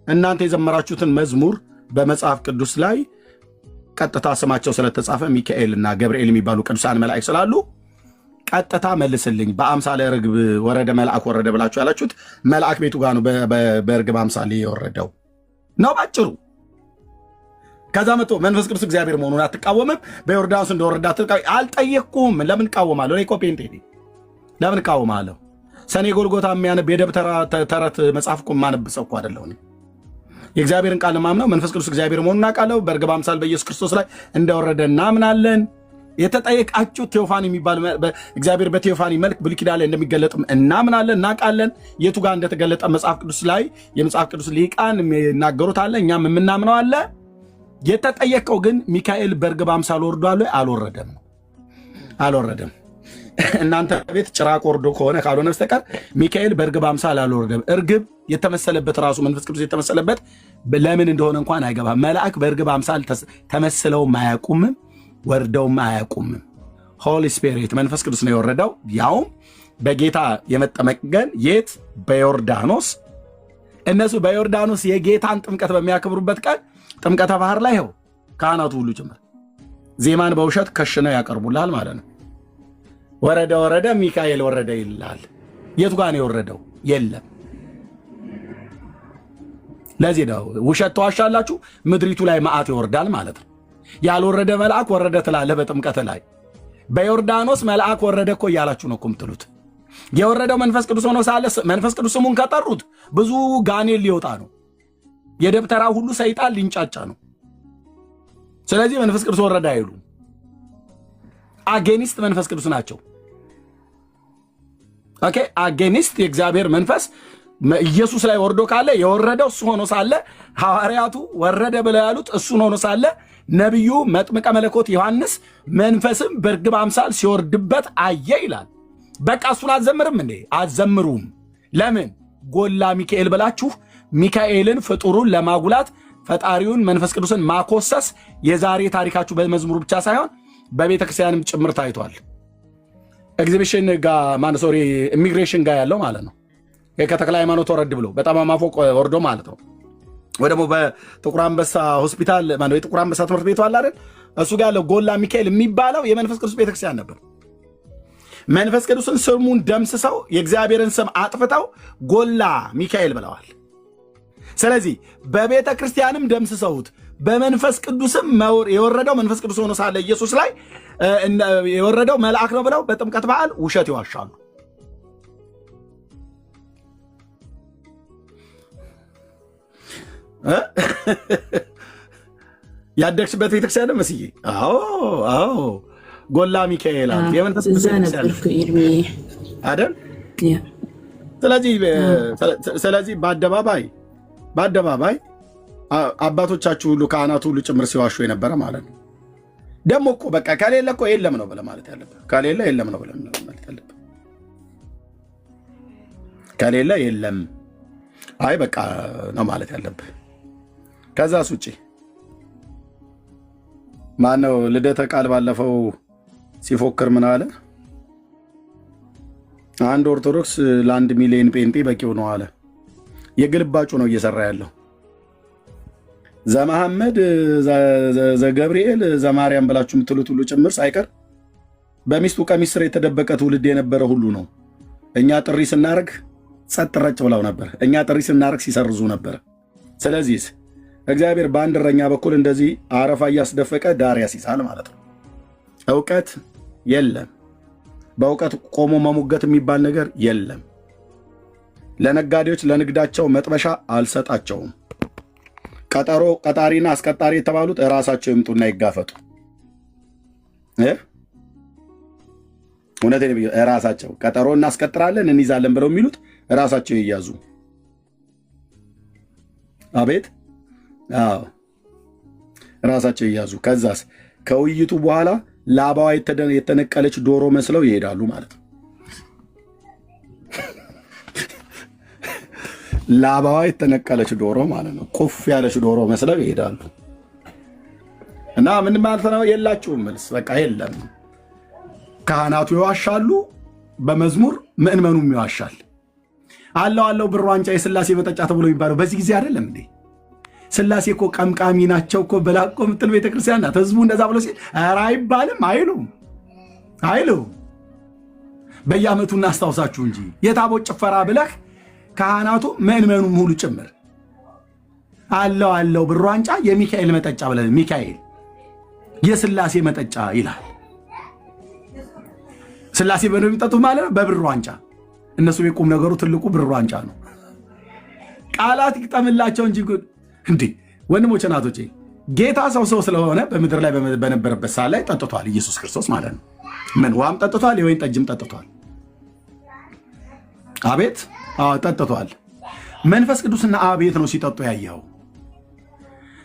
እናንተ የዘመራችሁትን መዝሙር በመጽሐፍ ቅዱስ ላይ ቀጥታ ስማቸው ስለተጻፈ ሚካኤል እና ገብርኤል የሚባሉ ቅዱሳን መላእክት ስላሉ ቀጥታ መልስልኝ። በአምሳለ ርግብ ወረደ መልአክ ወረደ ብላችሁ ያላችሁት መልአክ ቤቱ ጋር ነው በርግብ አምሳሌ የወረደው ነው ባጭሩ። ከዛ መጥቶ መንፈስ ቅዱስ እግዚአብሔር መሆኑን አትቃወምም? በዮርዳኖስ እንደወረደ አልጠየቅኩም። ለምን እቃወማለሁ? እኔ እኮ ጴንጤ ነኝ። ለምን እቃወማለሁ? ሰኔ ጎልጎታ የሚያነብ የደብተራ ተረት መጽሐፍ እኮ የማነብ ሰው እኮ አይደለሁ። የእግዚአብሔርን ቃል ማምነው መንፈስ ቅዱስ እግዚአብሔር መሆኑን እናውቃለሁ። በእርግብ አምሳል በኢየሱስ ክርስቶስ ላይ እንደወረደ እናምናለን። የተጠየቃችሁ ቴዎፋኒ የሚባል እግዚአብሔር በቴዎፋኒ መልክ ብሉይ ኪዳን ላይ እንደሚገለጥም እናምናለን፣ እናውቃለን። የቱ ጋር እንደተገለጠ መጽሐፍ ቅዱስ ላይ የመጽሐፍ ቅዱስ ሊቃን የሚናገሩት አለ፣ እኛም የምናምነው አለ። የተጠየቀው ግን ሚካኤል በእርግብ አምሳል ወርዷል? አልወረደም፣ አልወረደም። እናንተ ቤት ጭራቅ ወርዶ ከሆነ ካልሆነ በስተቀር ሚካኤል በእርግብ አምሳል አልወረደም። እርግብ የተመሰለበት ራሱ መንፈስ ቅዱስ የተመሰለበት ለምን እንደሆነ እንኳን አይገባም። መልአክ በእርግብ አምሳል ተመስለውም አያውቁምም፣ ወርደውም አያውቁምም። ሆሊ ስፒሪት መንፈስ ቅዱስ ነው የወረደው፣ ያውም በጌታ የመጠመቅ ቀን የት? በዮርዳኖስ። እነሱ በዮርዳኖስ የጌታን ጥምቀት በሚያከብሩበት ቀን ጥምቀተ ባህር ላይ ይኸው ካህናቱ ሁሉ ጭምር ዜማን በውሸት ከሽነው ያቀርቡላል ማለት ነው። ወረደ ወረደ ሚካኤል ወረደ ይላል። የቱ ጋር ነው የወረደው? የለም። ለዚህ ነው ውሸት ተዋሻላችሁ፣ ምድሪቱ ላይ መዓት ይወርዳል ማለት ነው። ያልወረደ መልአክ ወረደ ትላለህ በጥምቀት ላይ። በዮርዳኖስ መልአክ ወረደ እኮ እያላችሁ ነው እኮ የምትሉት። የወረደው መንፈስ ቅዱስ ሆኖ ሳለ መንፈስ ቅዱስ ስሙን ከጠሩት ብዙ ጋኔል ሊወጣ ነው። የደብተራ ሁሉ ሰይጣን ሊንጫጫ ነው። ስለዚህ መንፈስ ቅዱስ ወረደ አይሉ፣ አጌኒስት መንፈስ ቅዱስ ናቸው። ኦኬ፣ አጌኒስት የእግዚአብሔር መንፈስ ኢየሱስ ላይ ወርዶ ካለ የወረደው እሱ ሆኖ ሳለ ሐዋርያቱ ወረደ ብለው ያሉት እሱን ሆኖ ሳለ ነቢዩ መጥምቀ መለኮት ዮሐንስ መንፈስም በእርግብ አምሳል ሲወርድበት አየ ይላል። በቃ እሱን አትዘምርም እንዴ? አትዘምሩም። ለምን? ጎላ ሚካኤል ብላችሁ ሚካኤልን ፍጡሩን ለማጉላት ፈጣሪውን መንፈስ ቅዱስን ማኮሰስ የዛሬ ታሪካችሁ በመዝሙሩ ብቻ ሳይሆን በቤተ ክርስቲያንም ጭምር ታይቷል። ኤግዚቢሽን ጋር ሶሪ ኢሚግሬሽን ጋር ያለው ማለት ነው። ከተክለ ሃይማኖት ወረድ ብሎ በጣም ማፎቅ ወርዶ ማለት ነው። ወይ ደግሞ በጥቁር አንበሳ ሆስፒታል ማለት የጥቁር አንበሳ ትምህርት ቤቱ አለ አይደል? እሱ ጋር ያለው ጎላ ሚካኤል የሚባለው የመንፈስ ቅዱስ ቤተክርስቲያን ነበር። መንፈስ ቅዱስን ስሙን ደምስሰው የእግዚአብሔርን ስም አጥፍተው ጎላ ሚካኤል ብለዋል። ስለዚህ በቤተ ክርስቲያንም ደምስሰውት በመንፈስ ቅዱስም የወረደው መንፈስ ቅዱስ ሆኖ ሳለ ኢየሱስ ላይ የወረደው መልአክ ነው ብለው በጥምቀት በዓል ውሸት ይዋሻሉ። ያደግሽበት ቤተክርስቲያን መስዬ? አዎ ጎላ ሚካኤል የመንፈስ ቅዱስ አይደል? ስለዚህ በአደባባይ አባቶቻችሁ ሁሉ ካህናቱ ሁሉ ጭምር ሲዋሹ የነበረ ማለት ነው። ደግሞ እኮ በቃ ከሌለ እኮ የለም ነው ብለህ ማለት ያለብህ። ከሌለ የለም ነው ብለህ ማለት ያለብህ። ከሌለ የለም አይ በቃ ነው ማለት ያለብህ። ከዛስ ውጪ ማነው ልደተ ቃል ባለፈው ሲፎክር ምን አለ? አንድ ኦርቶዶክስ ለ1 ሚሊዮን ጴንጤ በቂው ነው አለ። የግልባጩ ነው እየሰራ ያለው። ዘመሐመድ ዘገብርኤል ዘማርያም ብላችሁ የምትሉት ሁሉ ጭምር ሳይቀር በሚስቱ ቀሚስ ስር የተደበቀ ትውልድ የነበረ ሁሉ ነው። እኛ ጥሪ ስናደርግ ጸጥ ረጭ ብለው ነበር። እኛ ጥሪ ስናደርግ ሲሰርዙ ነበር። ስለዚህ እግዚአብሔር በአንድ እረኛ በኩል እንደዚህ አረፋ እያስደፈቀ ዳር ያሲሳል ማለት ነው። እውቀት የለም። በእውቀት ቆሞ መሙገት የሚባል ነገር የለም። ለነጋዴዎች ለንግዳቸው መጥበሻ አልሰጣቸውም። ቀጣሪና አስቀጣሪ የተባሉት እራሳቸው ይምጡና ይጋፈጡ። እውነቴን እራሳቸው ቀጠሮ እናስቀጥራለን እንይዛለን ብለው የሚሉት እራሳቸው ይያዙ። አቤት አዎ ራሳቸው ይያዙ። ከዛስ ከውይይቱ በኋላ ላባዋ የተነቀለች ዶሮ መስለው ይሄዳሉ ማለት ነው። ላባዋ የተነቀለች ዶሮ ማለት ነው። ቁፍ ያለች ዶሮ መስለው ይሄዳሉ። እና ምን ማለት ነው? የላችሁም መልስ። በቃ የለም። ካህናቱ ይዋሻሉ፣ በመዝሙር ምእመኑም ይዋሻል። አለው ብር ዋንጫ የሥላሴ መጠጫ ተብሎ የሚባለው በዚህ ጊዜ አይደለም እንዴ? ሥላሴ እኮ ቀምቃሚ ናቸው እኮ ብላ እኮ የምትል ቤተክርስቲያን ናት። ህዝቡ እንደዛ ብሎ ሲል ኧረ አይባልም አይሉም። በየዓመቱ እናስታውሳችሁ እንጂ የታቦት ጭፈራ ብለህ ካህናቱ ምእመኑም ሁሉ ጭምር አለው ብር ዋንጫ የሚካኤል መጠጫ ብለህ ሚካኤል የስላሴ መጠጫ ይላል። ስላሴ በነው የሚጠጡት ማለት ነው በብር ዋንጫ። እነሱ የቁም ነገሩ ትልቁ ብር ዋንጫ ነው። ቃላት ይቅጠምላቸው እንጂ እንዴ ወንድሞቼ ናቶቼ፣ ጌታ ሰው ስለሆነ በምድር ላይ በነበረበት ሰዓት ላይ ጠጥቷል። ኢየሱስ ክርስቶስ ማለት ነው። ምን ውሃም ጠጥቷል፣ የወይን ጠጅም ጠጥቷል። አቤት ጠጥቷል። መንፈስ ቅዱስና አብ የት ነው ሲጠጡ ያየኸው?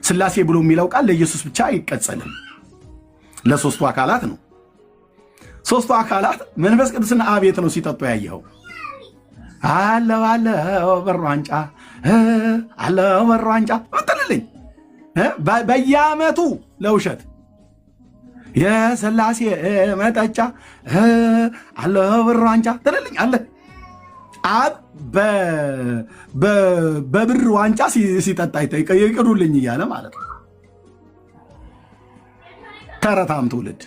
ስላሴ ብሎ የሚለው ቃል ለኢየሱስ ብቻ አይቀጸልም፣ ለሶስቱ አካላት ነው። ሶስቱ አካላት መንፈስ ቅዱስና አብ የት ነው ሲጠጡ ያየኸው? አለው ብር ዋንጫ አለው ብር ዋንጫ አትልልኝ። በየዓመቱ ለውሸት የስላሴ መጠጫ አለው ብር ዋንጫ ትልልኝ አለ። አብ በብር ዋንጫ ሲጠጣ ይቅዱልኝ እያለ ማለት ነው። ተረታም ትውልድ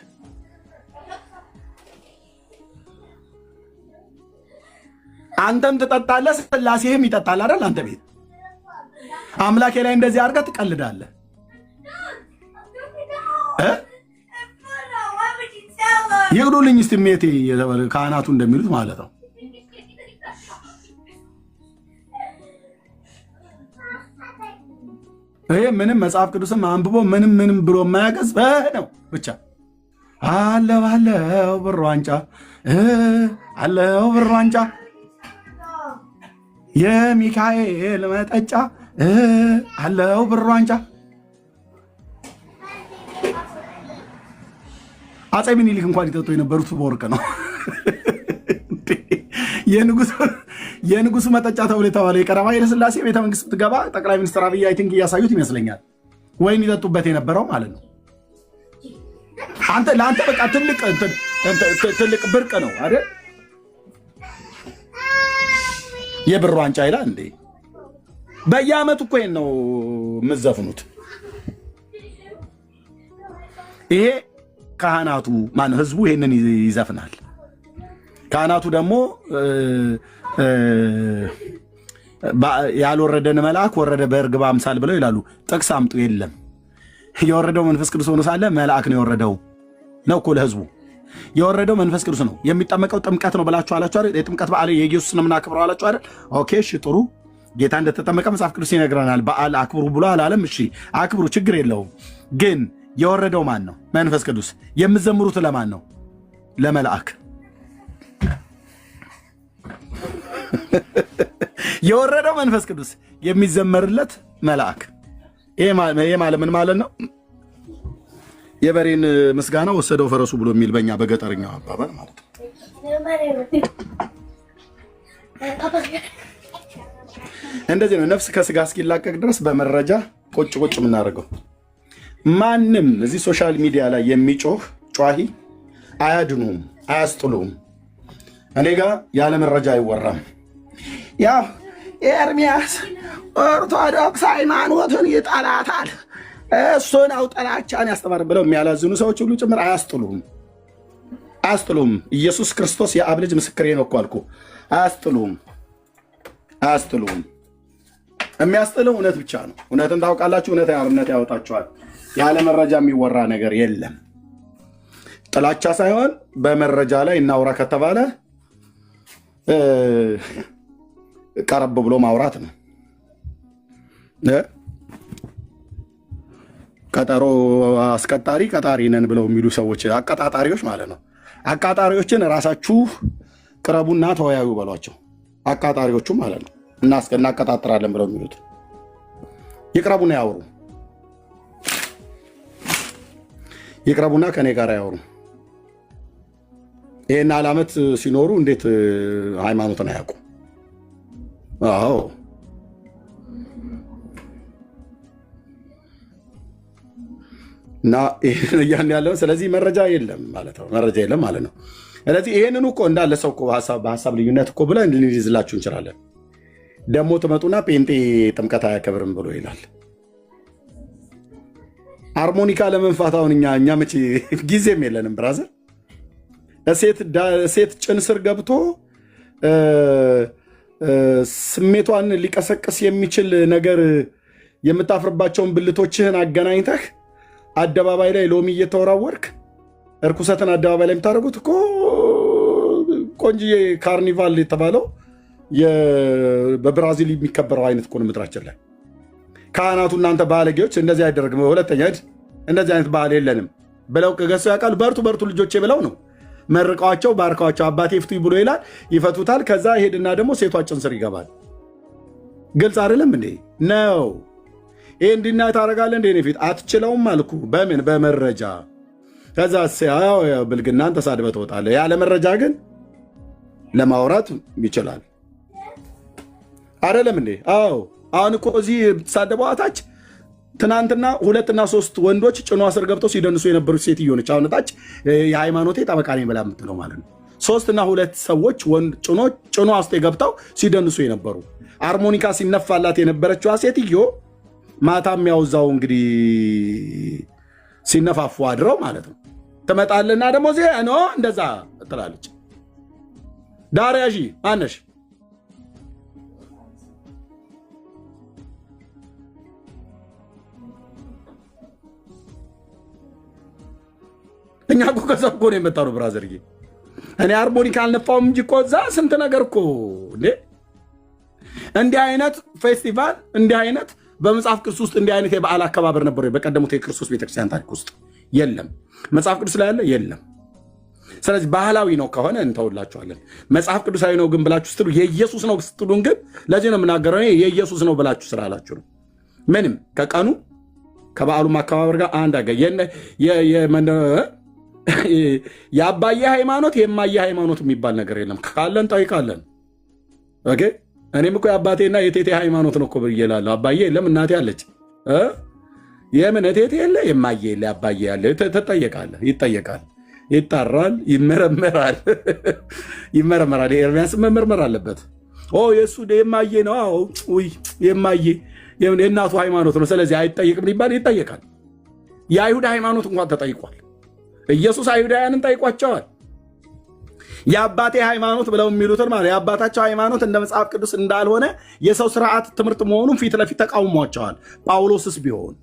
አንተም ትጠጣለህ፣ ስላሴህም ይጠጣል አይደል? አንተ ቤት አምላኬ ላይ እንደዚህ አድርገህ ትቀልዳለህ። ይቅዱልኝ እስቲ ሜቴ ካህናቱ እንደሚሉት ማለት ነው። ይሄ ምንም መጽሐፍ ቅዱስም አንብቦ ምንም ብሎ የማያገዝ ነው ብቻ አለው ብር ዋንጫ አለው ብር ዋንጫ የሚካኤል መጠጫ አለው ብር ዋንጫ። አፄ ምኒልክ እንኳን ሊጠጡ የነበሩት በወርቅ ነው። የንጉሱ መጠጫ ተብሎ የተባለ የቀዳማዊ ኃይለ ሥላሴ ቤተ መንግስት ብትገባ ጠቅላይ ሚኒስትር አብይ አይ ቲንክ እያሳዩት ይመስለኛል፣ ወይን ይጠጡበት የነበረው ማለት ነው። ለአንተ በቃ ትልቅ ብርቅ ነው አይደል? የብር ዋንጫ ይላል እንዴ? በየዓመቱ እኮ ይሄን ነው የምትዘፍኑት። ይሄ ካህናቱ ማን ህዝቡ ይሄንን ይዘፍናል። ካህናቱ ደግሞ ያልወረደን መልአክ ወረደ በእርግብ አምሳል ብለው ይላሉ። ጥቅስ አምጡ። የለም የወረደው መንፈስ ቅዱስ ሆኖ ሳለ መልአክ ነው የወረደው ነው እኮ ለህዝቡ የወረደው መንፈስ ቅዱስ ነው። የሚጠመቀው ጥምቀት ነው ብላችሁ አላችሁ አይደል? የጥምቀት በዓል የኢየሱስ ነው የምናከብረው አላችሁ አይደል? ኦኬ እሺ ጥሩ። ጌታ እንደተጠመቀ መጽሐፍ ቅዱስ ይነግረናል። በዓል አክብሩ ብሎ አላለም? እሺ አክብሩ፣ ችግር የለውም። ግን የወረደው ማን ነው? መንፈስ ቅዱስ። የምትዘምሩት ለማን ነው? ለመልአክ። የወረደው መንፈስ ቅዱስ የሚዘመርለት መልአክ። ይሄ ማለት ምን ማለት ነው? የበሬን ምስጋና ወሰደው ፈረሱ ብሎ የሚል በእኛ በገጠርኛው አባባል ማለት ነው። እንደዚህ ነው ነፍስ ከስጋ እስኪላቀቅ ድረስ በመረጃ ቁጭ የምናደርገው። ማንም እዚህ ሶሻል ሚዲያ ላይ የሚጮህ ጯሂ አያድኑም፣ አያስጥሉም። እኔ ጋር ያለ መረጃ አይወራም። ያው ኤርሚያስ ኦርቶዶክስ ሃይማኖትን ይጠላታል፣ እሱን አውጠላቻን ያስተማር ብለው የሚያላዝኑ ሰዎች ሁሉ ጭምር አያስጥሉም። ኢየሱስ ክርስቶስ የአብ ልጅ ምስክሬ ነው እኮ አልኩ። አያስጥሉም። የሚያስጥለው እውነት ብቻ ነው። እውነትን ታውቃላችሁ፣ እውነት ያወጣችኋል። ያለ መረጃ የሚወራ ነገር የለም። ጥላቻ ሳይሆን በመረጃ ላይ እናውራ ከተባለ ቀረብ ብሎ ማውራት ነው። ቀጠሮ አስቀጣሪ ቀጣሪ ነን ብለው የሚሉ ሰዎች አቀጣጣሪዎች ማለት ነው። አቃጣሪዎችን ራሳችሁ ቅረቡና ተወያዩ በሏቸው። አቃጣሪዎቹ ማለት ነው። እናቀጣጥራለን ብለው የሚሉት ይቅረቡና ያወሩ። ይቅረቡና ከኔ ጋር ያወሩ። ይሄን ዓመት ሲኖሩ እንዴት ሃይማኖትን አያውቁ? አዎ እና ይሄን ያን ያለው ስለዚህ መረጃ የለም ማለት ነው። ስለዚህ ይሄንን እኮ እንዳለ ሰው እኮ በሐሳብ ልዩነት እኮ ብለን እንድንይዝላችሁ እንችላለን። ደግሞ ትመጡና ጴንጤ ጥምቀት አያከብርም ብሎ ይላል። ሃርሞኒካ ለመንፋታውን እኛ መቼ ጊዜም የለንም ብራዘር። ሴት ጭን ስር ገብቶ ስሜቷን ሊቀሰቅስ የሚችል ነገር የምታፍርባቸውን ብልቶችህን አገናኝተህ አደባባይ ላይ ሎሚ እየተወራወርክ እርኩሰትን አደባባይ ላይ የምታደርጉት እኮ ቆንጅዬ ካርኒቫል የተባለው በብራዚል የሚከበረው አይነት እኮ ነው ምድራችን ላይ። ካህናቱ እናንተ ባለጌዎች እንደዚህ አይደረግም፣ ሁለተኛ እንደዚህ አይነት ባህል የለንም ብለው ገሰው ያውቃሉ። በርቱ በርቱ ልጆቼ ብለው ነው መርቀዋቸው ባርከዋቸው አባቴ ፍቱ ብሎ ይላል፣ ይፈቱታል። ከዛ ይሄድና ደግሞ ሴቷ ጭን ስር ይገባል። ግልጽ አይደለም እንዴ ነው? ይሄ እንዲና ታደርጋለህ እንዴ? ፊት አትችለውም አልኩ። በምን በመረጃ ከዛ ብልግናን ተሳድበ ትወጣለህ። ያለ መረጃ ግን ለማውራት ይችላል አይደለም እንዴ? አዎ አሁን እኮ እዚህ ተሳደበው አታች ትናንትና 2 እና 3 ወንዶች ጭኗ ስር ገብተው ሲደንሱ የነበሩት ሴትዮ ነች። አሁን ታች የሃይማኖቴ ጠበቃ ነኝ ብላ የምትለው ማለት ነው። 3 እና 2 ሰዎች ጭኗ ውስጥ ገብተው ሲደንሱ የነበሩ አርሞኒካ ሲነፋላት የነበረችዋ ሴትዮ ማታም ያውዛው እንግዲህ ሲነፋፉ አድረው ማለት ነው። ትመጣልና ደግሞ ዜ ኖ እንደዛ ትላለች። ዳርያዢ ማነሽ? እኛ እኮ ከዛ እኮ ነው የመጣ ነው ብራዘርዬ። እኔ ሃርሞኒካ አልነፋውም እንጂ እኮ እዛ ስንት ነገር እኮ እንዴ! እንዲህ አይነት ፌስቲቫል እንዲህ አይነት በመጽሐፍ ቅዱስ ውስጥ እንዲህ አይነት የበዓል አከባበር ነበር በቀደሙት የክርስቶስ ቤተክርስቲያን ታሪክ ውስጥ የለም። መጽሐፍ ቅዱስ ላይ ያለ የለም። ስለዚህ ባህላዊ ነው ከሆነ እንተውላችኋለን። መጽሐፍ ቅዱሳዊ ነው ግን ብላችሁ ስትሉ የኢየሱስ ነው ስትሉን ግን ለዚህ ነው የምናገረው። የኢየሱስ ነው ብላችሁ ስላላችሁ ነው። ምንም ከቀኑ ከበዓሉ ማከባበር ጋር አንድ አገ የአባዬ ሃይማኖት የማየ ሃይማኖት የሚባል ነገር የለም። ካለን ጠይቃለን። ኦኬ እኔም እኮ የአባቴና የቴቴ ሃይማኖት ነው እኮ ብዬ እላለሁ። አባዬ የለም እናቴ አለች። የምን ቴቴ የለ የማየ የለ አባዬ ያለ ትጠየቃለህ። ይጠየቃል፣ ይጣራል፣ ይመረመራል። ይመረመራል። ኤርሚያስ መመርመር አለበት። የእሱ የማየ ነው። የማየ የእናቱ ሃይማኖት ነው። ስለዚህ አይጠየቅም ሊባል ይጠየቃል። የአይሁድ ሃይማኖት እንኳን ተጠይቋል። ኢየሱስ አይሁዳውያንን ጠይቋቸዋል። የአባቴ ሃይማኖት ብለው የሚሉትን ማለት የአባታቸው ሃይማኖት እንደ መጽሐፍ ቅዱስ እንዳልሆነ የሰው ስርዓት ትምህርት መሆኑን ፊት ለፊት ተቃውሟቸዋል። ጳውሎስስ ቢሆን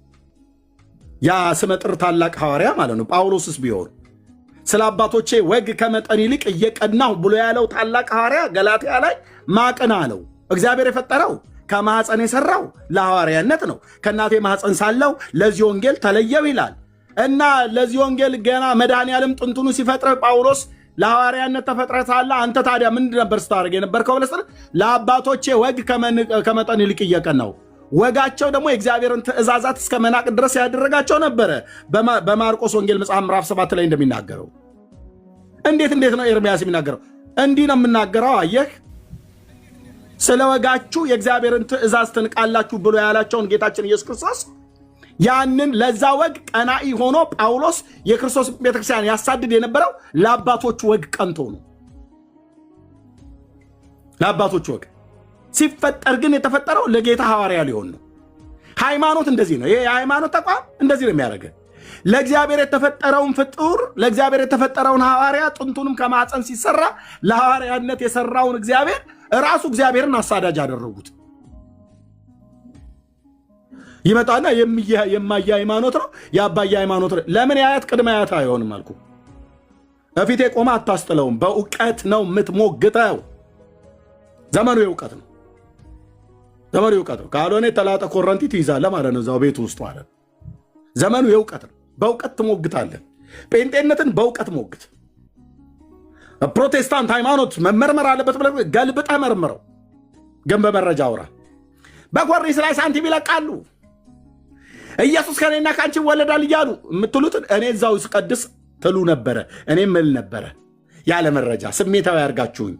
ያ ስመጥር ታላቅ ሐዋርያ ማለት ነው። ጳውሎስስ ቢሆን ስለ አባቶቼ ወግ ከመጠን ይልቅ እየቀናሁ ብሎ ያለው ታላቅ ሐዋርያ ገላትያ ላይ ማቅን አለው። እግዚአብሔር የፈጠረው ከማኅፀን የሰራው ለሐዋርያነት ነው። ከእናቴ ማኅፀን ሳለው ለዚህ ወንጌል ተለየው ይላል እና ለዚህ ወንጌል ገና መድኃኔዓለም ጥንቱኑ ሲፈጥረ ጳውሎስ ለሐዋርያነት ተፈጥረህ ሳለ አንተ ታዲያ ምንድን ነበር ስታደርግ የነበርከው ብለህ ስትል ለአባቶቼ ወግ ከመጠን ይልቅ እየቀናሁ። ወጋቸው ደግሞ የእግዚአብሔርን ትእዛዛት እስከ መናቅ ድረስ ያደረጋቸው ነበረ። በማርቆስ ወንጌል መጽሐፍ ምዕራፍ 7 ላይ እንደሚናገረው እንዴት ነው ኤርምያስ የሚናገረው? እንዲህ ነው የምናገረው። አየህ ስለ ወጋችሁ የእግዚአብሔርን ትእዛዝ ትንቃላችሁ ብሎ ያላቸውን ጌታችን ኢየሱስ ክርስቶስ ያንን ለዛ ወግ ቀናኢ ሆኖ ጳውሎስ የክርስቶስ ቤተክርስቲያን ያሳድድ የነበረው ለአባቶቹ ወግ ቀንቶ ነው። ለአባቶቹ ወግ ሲፈጠር ግን የተፈጠረው ለጌታ ሐዋርያ ሊሆን ነው። ሃይማኖት እንደዚህ ነው። ይሄ የሃይማኖት ተቋም እንደዚህ ነው የሚያደርገው። ለእግዚአብሔር የተፈጠረውን ፍጡር ለእግዚአብሔር የተፈጠረውን ሐዋርያ ጥንቱንም ከማኅፀን ሲሰራ ለሐዋርያነት የሰራውን እግዚአብሔር ራሱ እግዚአብሔርን አሳዳጅ አደረጉት። ይመጣና የማየ ሃይማኖት ነው የአባየ ሃይማኖት ነው። ለምን የአያት ቅድመ አያት አይሆንም አልኩ። በፊቴ ቆማ አታስጥለውም። በእውቀት ነው የምትሞግተው። ዘመኑ የእውቀት ነው። ዘመኑ የእውቀት ነው። ካልሆነ የተላጠ ኮረንቲ ትይዛለህ ማለት ነው እዛው ቤቱ ውስጥ ማለት ነው። ዘመኑ የእውቀት ነው። በእውቀት ትሞግታለህ። ጴንጤነትን በእውቀት ሞግት። ፕሮቴስታንት ሃይማኖት መመርመር አለበት ብለህ ገልብጠህ መርምረው፣ ግን በመረጃ አውራ። በኮርኒስ ላይ ሳንቲም ይለቃሉ። ኢየሱስ ከኔና ከአንቺ ይወለዳል እያሉ የምትሉትን እኔ እዛው ስቀድስ ትሉ ነበረ። እኔ ምል ነበረ ያለ መረጃ ስሜታዊ ያርጋችሁኝ።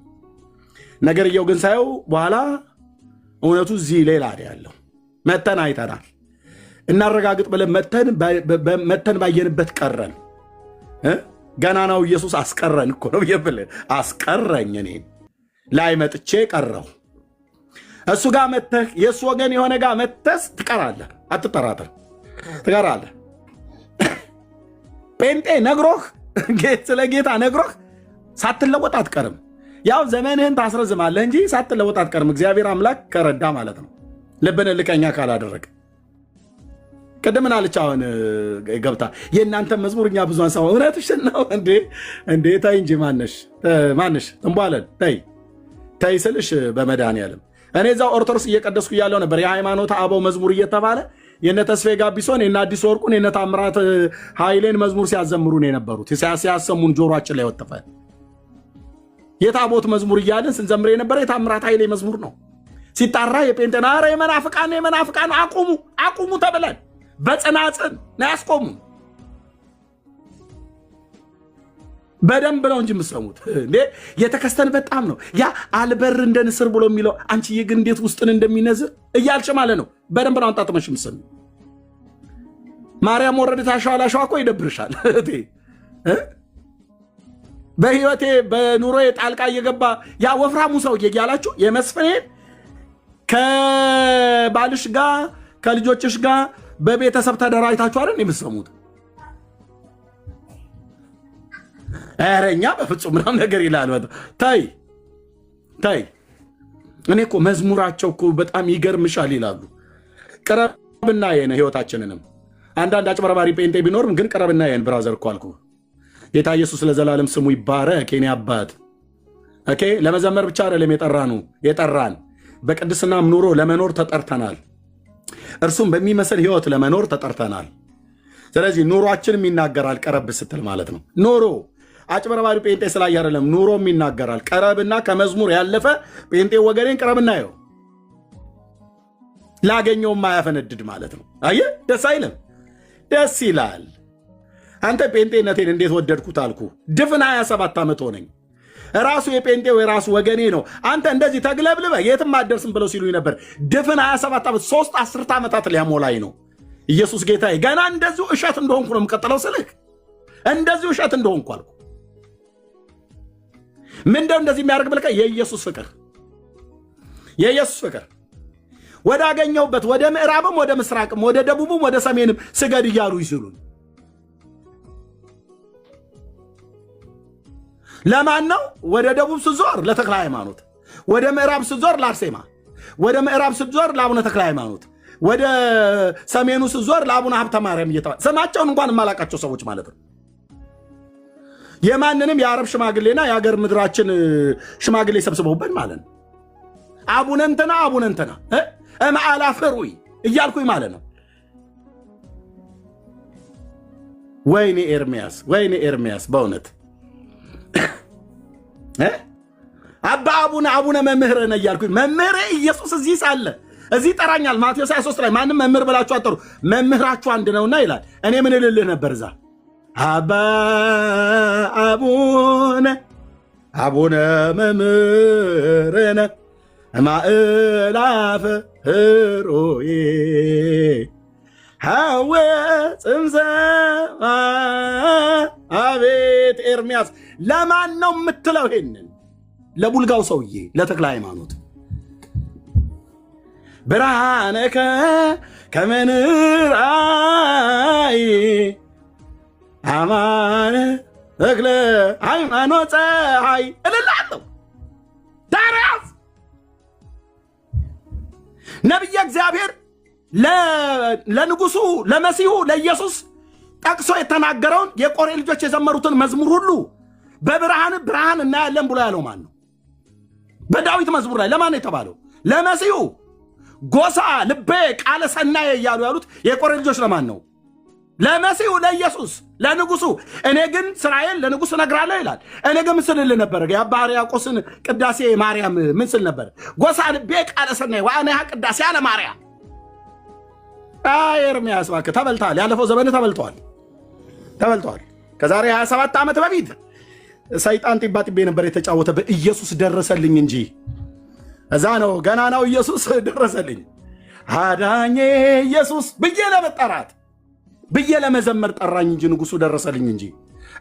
ነገርየው ግን ሳየው በኋላ እውነቱ እዚህ ሌላ ያለው መተን አይተናል። እናረጋግጥ ብለን መተን ባየንበት ቀረን። ገናናው ኢየሱስ አስቀረን እኮ ነው ብለህ አስቀረኝ። እኔን ላይ መጥቼ ቀረው። እሱ ጋር መተህ የእሱ ወገን የሆነ ጋር መተስ ትቀራለህ። አትጠራጠር፣ ትቀራለህ። ጴንጤ ነግሮህ ስለ ጌታ ነግሮህ ሳትለወጥ አትቀርም። ያው ዘመንህን ታስረዝማለህ እንጂ ሳትለወጥ አትቀርም። እግዚአብሔር አምላክ ከረዳ ማለት ነው። ልብን ልቀኛ ካላደረግ ቅድም ምን አለች? አሁን ገብታ የእናንተ መዝሙር እኛ ብዙ አንሰማ። እውነትሽን ነው እንዴ? ተይ እንጂ ማነሽ እንቧለን ተይ ስልሽ በመድኃኒዓለም እኔ እዛው ኦርቶዶክስ እየቀደስኩ እያለሁ ነበር የሃይማኖት አበው መዝሙር እየተባለ የነ ተስፋዬ ጋቢሶን የነ አዲስ ወርቁን የነ ታምራት ኃይሌን መዝሙር ሲያዘምሩን የነበሩት ሲያሰሙን ጆሮአችን ላይ ወጥፈ የታቦት መዝሙር እያለን ስንዘምር የነበረ የታምራት ኃይሌ መዝሙር ነው። ሲጣራ የጴንጤና ኧረ የመናፍቃን አቁሙ ተብለን በጽናጽን ነው ያስቆሙ። በደንብ ነው እንጂ የምትሰሙት እንዴ የተከስተን በጣም ነው ያ አልበር እንደ ንስር ብሎ የሚለው አንቺዬ ግን እንዴት ውስጥን እንደሚነዝር እያልሽ ማለት ነው። በደንብ ነው አንጣጥመሽ የምትሰሙ። ማርያም ወረደች አሸዋላሸዋ እኮ ይደብርሻል እቴ በህይወቴ በኑሮዬ ጣልቃ እየገባ ያ ወፍራሙ ሰውዬ እያላችሁ የመስፍኔን ከባልሽ ጋር ከልጆችሽ ጋር በቤተሰብ ተደራጅታችሁ አይደል የምትሰሙት? ኧረ እኛ በፍጹም ምናምን ነገር ይላል። ታይ እኔ እኮ መዝሙራቸው እኮ በጣም ይገርምሻል ይላሉ። ቅረብና የነ ህይወታችንንም አንዳንድ አጭበርባሪ ጴንጤ ቢኖርም ግን ቅረብና የን ብራዘር እኮ አልኩ። ጌታ ኢየሱስ ለዘላለም ስሙ ይባረክ። የኔ አባት ኦኬ። ለመዘመር ብቻ አይደለም የጠራን በቅድስናም ኑሮ ለመኖር ተጠርተናል። እርሱም በሚመስል ህይወት ለመኖር ተጠርተናል። ስለዚህ ኑሯችንም ይናገራል። ቀረብ ስትል ማለት ነው ኑሮ አጭበርባሪ ጴንጤ ስላይ አይደለም ኑሮም ይናገራል። ቀረብና ከመዝሙር ያለፈ ጴንጤ ወገኔን ቀረብና ይው ላገኘው ማያፈነድድ ማለት ነው። አየ ደስ አይልም? ደስ ይላል። አንተ ጴንጤነቴን እንዴት ወደድኩት አልኩ። ድፍን 27 ዓመት ሆነኝ። ራሱ የጴንጤው የራሱ ወገኔ ነው። አንተ እንደዚህ ተግለብልበ የትም አደርስም ብለው ሲሉኝ ነበር። ድፍን 27 ዓመት 3 10 ዓመታት ሊያሞላኝ ነው። ኢየሱስ ጌታዬ ገና እንደዚሁ እሸት እንደሆንኩ ነው የምቀጥለው ስልክ እንደዚሁ እሸት እንደሆንኩ አልኩ። ምንድነው እንደዚህ የሚያደርግ ብለህ የኢየሱስ ፍቅር ወዳገኘውበት ወደ ምዕራብም ወደ ምስራቅም ወደ ደቡብም ወደ ሰሜንም ስገድ እያሉ ይስሉን። ለማን ነው? ወደ ደቡብ ስትዞር ለተክለ ሃይማኖት፣ ወደ ምዕራብ ስትዞር ለአርሴማ፣ ወደ ምዕራብ ስትዞር ለአቡነ ተክለ ሃይማኖት፣ ወደ ሰሜኑ ስትዞር ለአቡነ ሀብተ ማርያም እየተባለ ስማቸውን እንኳን የማላቃቸው ሰዎች ማለት ነው። የማንንም የአረብ ሽማግሌና የሀገር ምድራችን ሽማግሌ ሰብስበውበት ማለት ነው። አቡነ እንትና እማአላ ፍሩይ እያልኩኝ ማለት ነው። ወይኔ ኤርሚያስ በእውነት አቡነ መምህር ነህ እያልኩኝ መምህር ኢየሱስ እዚህ ሳለ እዚህ ጠራኛል። ማቴዎስ 23 ላይ ማንም መምህር ብላችሁ አጠሩ መምህራችሁ አንድ ነውና ይላል። እኔ ምን እልልህ ነበር እዛ አቡነ መምህርነ ማእላፈ ህሮዬ ሐወ ጽምሰ አቤት ኤርሚያስ ለማን ነው የምትለው? ይሄንን ለቡልጋው ሰውዬ ለተክለ ሃይማኖት ብርሃነከ ከመንራይ አማነ ተክለ ሃይማኖት ፀሐይ እልላለሁ። ዳርያስ ነቢየ እግዚአብሔር ለንጉሱ ለመሲሁ ለኢየሱስ ጠቅሶ የተናገረውን የቆሬ ልጆች የዘመሩትን መዝሙር ሁሉ በብርሃን እናያለን ብሎ ያለው ማን ነው? በዳዊት መዝሙር ላይ ለማን ነው የተባለው? ለመሲሁ። ጎሳ ልቤ ቃለ ሰናየ እያሉ ያሉት የቆሬ ልጆች ለማን ነው? ለመሲሁ ለኢየሱስ ለንጉሱ። እኔ ግን ስራዬን ለንጉሱ እነግራለሁ ይላል። እኔ ግን ምን ስልልህ ነበረ? የአባ ሕርያቆስን ቅዳሴ ማርያም ምን ስል ነበር? ጎሳ ልቤ ቃለ ሰናየ ወአነሃ ቅዳሴ አለ ማርያም። ኤርሚያስ እባክህ ተበልተሃል። ያለፈው ዘመን ተበልተዋል። ከዛሬ 27 ዓመት በፊት ሰይጣን ጢባ ጢቤ ነበር የተጫወተበት። ኢየሱስ ደረሰልኝ እንጂ እዛ ነው ገና ነው። ኢየሱስ ደረሰልኝ አዳኜ ኢየሱስ ብዬ ለመጠራት ብዬ ለመዘመር ጠራኝ እንጂ ንጉሱ ደረሰልኝ እንጂ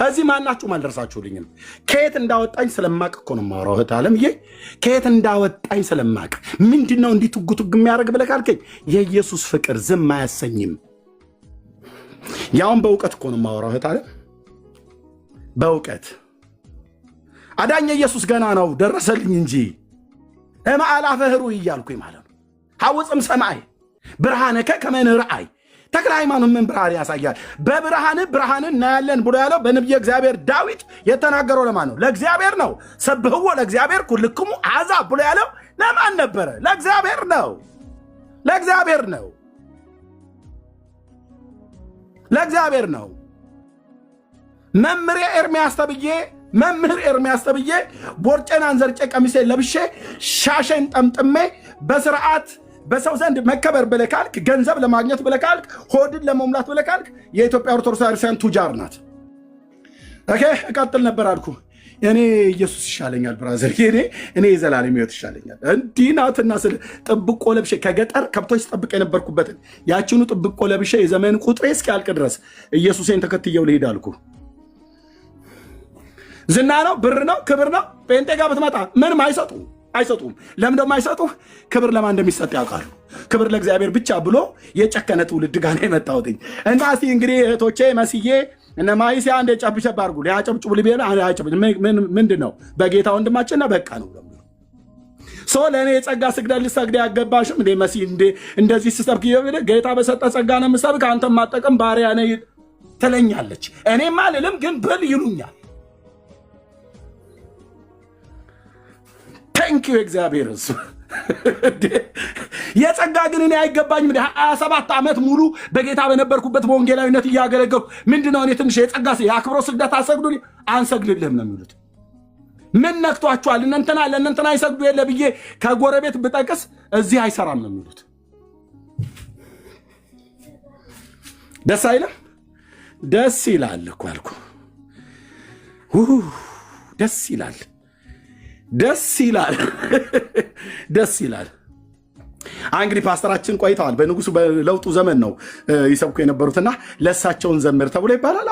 እዚህ ማናችሁም አልደረሳችሁልኝም። ከየት እንዳወጣኝ ስለማቅ እኮ ነው የማወራው። እህት ዓለምዬ ከየት እንዳወጣኝ ስለማቅ ምንድነው እንዲህ ትጉትግ የሚያደርግ ብለህ ካልከኝ የኢየሱስ ፍቅር ዝም አያሰኝም። ያውን በእውቀት እኮ ነው የማወራው። እህት ዓለም በእውቀት አዳኝ ኢየሱስ ገና ነው ደረሰልኝ እንጂ እማአላፈ ህሩይ እያልኩኝ ማለት ነው። ሐውፅም ሰማይ ብርሃነከ ከመ ንርአይ ተክለ ሃይማኖት ምን ብርሃን ያሳያል? በብርሃን ብርሃንን እናያለን ብሎ ያለው በነቢየ እግዚአብሔር ዳዊት የተናገረው ለማን ነው? ለእግዚአብሔር ነው። ሰብህዎ ለእግዚአብሔር ኩልክሙ አሕዛብ ብሎ ያለው ለማን ነበረ? ለእግዚአብሔር ነው። ለእግዚአብሔር ነው። ለእግዚአብሔር ነው። መምህር ኤርምያስ ተብዬ ቦርጬን አንዘርጬ ቀሚሴን ለብሼ ሻሸን ጠምጥሜ በስርዓት በሰው ዘንድ መከበር ብለህ ካልክ፣ ገንዘብ ለማግኘት ብለህ ካልክ፣ ሆድን ለመሙላት ብለህ ካልክ የኢትዮጵያ ኦርቶዶክስ ክርስቲያን ቱጃር ናት። ኦኬ እቀጥል ነበር አልኩ። እኔ ኢየሱስ ይሻለኛል ብራዘር፣ እኔ የዘላለም ሕይወት ይሻለኛል። እንዲህ ናትና ስለ ጥብቆ ለብሼ ከገጠር ከብቶች ጠብቅ የነበርኩበትን ያችኑ ጥብቆ ለብሼ የዘመን ቁጥሬ እስኪያልቅ ድረስ ኢየሱሴን ተከትየው ልሄድ አልኩ። ዝና ነው፣ ብር ነው፣ ክብር ነው። ጴንጤ ጋር ብትመጣ ምንም አይሰጡም። ለምን ደግሞ አይሰጡ? ክብር ለማን እንደሚሰጥ ያውቃሉ። ክብር ለእግዚአብሔር ብቻ ብሎ የጨከነ ትውልድ ጋር ነው የመጣሁት። እና እስቲ እንግዲህ እህቶቼ መስዬ እነ ማይሲያ እንደ ጨብጨብ አድርጉ። ሊያጨብጭቡ ሊቤና ምንድን ነው በጌታ ወንድማችንና በቃ ነው ሰው ለእኔ የጸጋ ስግደት ልሰግድ ያገባሽም እንደ መሲ እንደዚህ ስሰብክ ጌታ በሰጠ ጸጋ ነው የምሰብክ፣ አንተም ማጠቅም ባሪያ ነህ ትለኛለች። እኔም አልልም ግን ብል ይሉኛል። ታንኪዩ እግዚአብሔር እሱ የጸጋ ግን እኔ አይገባኝም። 27 ዓመት ሙሉ በጌታ በነበርኩበት በወንጌላዊነት እያገለገልኩ ምንድነው እኔ ትንሽ የጸጋ የአክብሮት ስግደት አሰግዱልኝ? አንሰግድልህም ነው የሚሉት። ምን ነክቷቸዋል? ለእነንተና አይሰግዱ የለ ብዬ ከጎረቤት ብጠቅስ እዚህ አይሰራም ነው የሚሉት። ደስ አይልም? ደስ ይላል እኮ አልኩ። ደስ ይላል። ደስ ይላል። ደስ ይላል። እንግዲህ ፓስተራችን ቆይተዋል። በንጉሱ በለውጡ ዘመን ነው ይሰብኩ የነበሩትና ለእሳቸውን ዘምር ተብሎ ይባላል።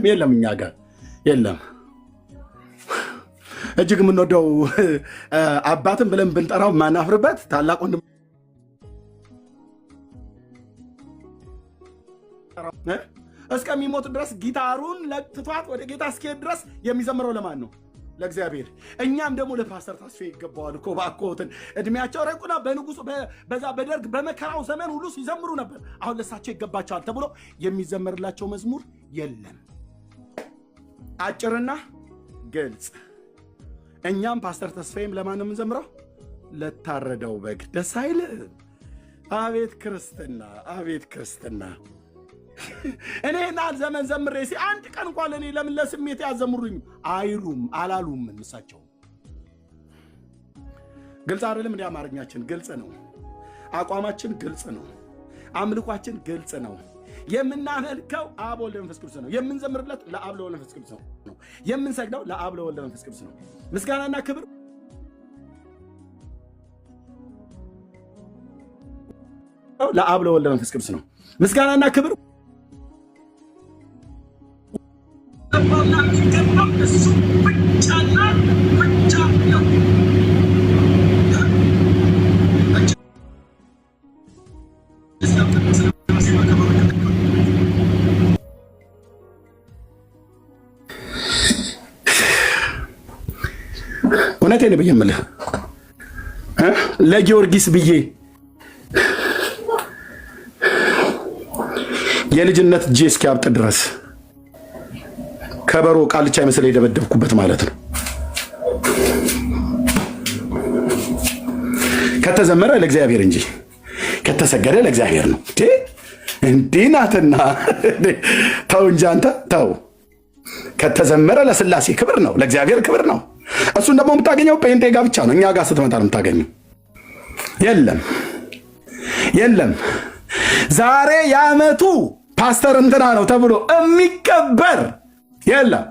የለም እኛ ጋር የለም። እጅግ የምንወደው አባትን ብለን ብንጠራው ማናፍርበት ታላቅ ወንድም እስከሚሞት ድረስ ጊታሩን ለትቷት ወደ ጌታ እስኪሄድ ድረስ የሚዘምረው ለማን ነው? ለእግዚአብሔር። እኛም ደግሞ ለፓስተር ተስፋዬ ይገባዋል እኮ ባኮትን እድሜያቸው ረቁና በንጉሱ በዛ በደርግ በመከራው ዘመን ሁሉ ሲዘምሩ ነበር። አሁን ለሳቸው ይገባቸዋል ተብሎ የሚዘመርላቸው መዝሙር የለም። አጭርና ግልጽ። እኛም ፓስተር ተስፋዬም ለማን ነው የምንዘምረው? ለታረደው በግ። ደስ አይልም? አቤት ክርስትና! አቤት ክርስትና! እኔ ናል ዘመን ዘምሬ አንድ ቀን እንኳን ለኔ ለምን ለስሜት ያዘምሩኝ አላሉም። እንሳቸው ግልጽ አይደለም? እንደ አማርኛችን ግልጽ ነው። አቋማችን ግልጽ ነው። አምልኳችን ግልጽ ነው። የምናመልከው አብ ወልድ መንፈስ ቅዱስ ነው። የምንዘምርለት ለአብ ለወልድ መንፈስ ቅዱስ ነው። የምንሰግደው ለአብ ለወልድ መንፈስ ቅዱስ ነው። ምስጋናና ክብር ለአብ ለወልድ መንፈስ ቅዱስ ነው። ምስጋናና ክብር እሱ ብቻና ብቻ ነው። እውነቴን ብዬ የምልህ ለጊዮርጊስ ብዬ የልጅነት እጄ እስኪያብጥ ድረስ ከበሮ ቃልቻ ይመስል የደበደብኩበት ማለት ነው። ከተዘመረ ለእግዚአብሔር እንጂ ከተሰገደ ለእግዚአብሔር ነው። እንዲህ ናትና ተው እንጂ አንተ ተው። ከተዘመረ ለስላሴ ክብር ነው፣ ለእግዚአብሔር ክብር ነው። እሱን ደግሞ የምታገኘው ጴንጤ ጋር ብቻ ነው። እኛ ጋር ስትመጣ ነው የምታገኘው። የለም ዛሬ የዓመቱ ፓስተር እንትና ነው ተብሎ የሚከበር የለም።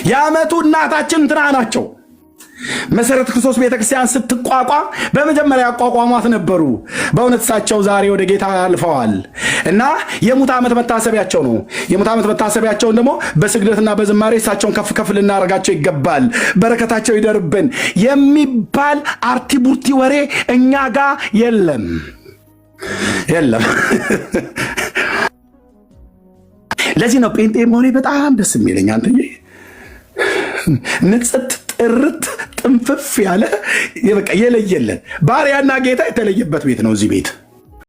የዓመቱ እናታችን እንትና ናቸው። መሰረተ ክርስቶስ ቤተክርስቲያን ስትቋቋም በመጀመሪያ ያቋቋሟት ነበሩ። በእውነት እሳቸው ዛሬ ወደ ጌታ አልፈዋል እና የሙት ዓመት መታሰቢያቸው ነው። የሙት ዓመት መታሰቢያቸውን ደግሞ በስግደትና በዝማሬ እሳቸውን ከፍ ከፍ ልናደርጋቸው ይገባል። በረከታቸው ይደርብን የሚባል አርቲ ቡርቲ ወሬ እኛ ጋር የለም። ለዚህ ነው ጴንጤ መሆኔ በጣም ደስ የሚለኝ። አንተዬ ንጽት ጥርት ጥንፍፍ ያለ በቃ የለየለን ባሪያና ጌታ የተለየበት ቤት ነው እዚህ ቤት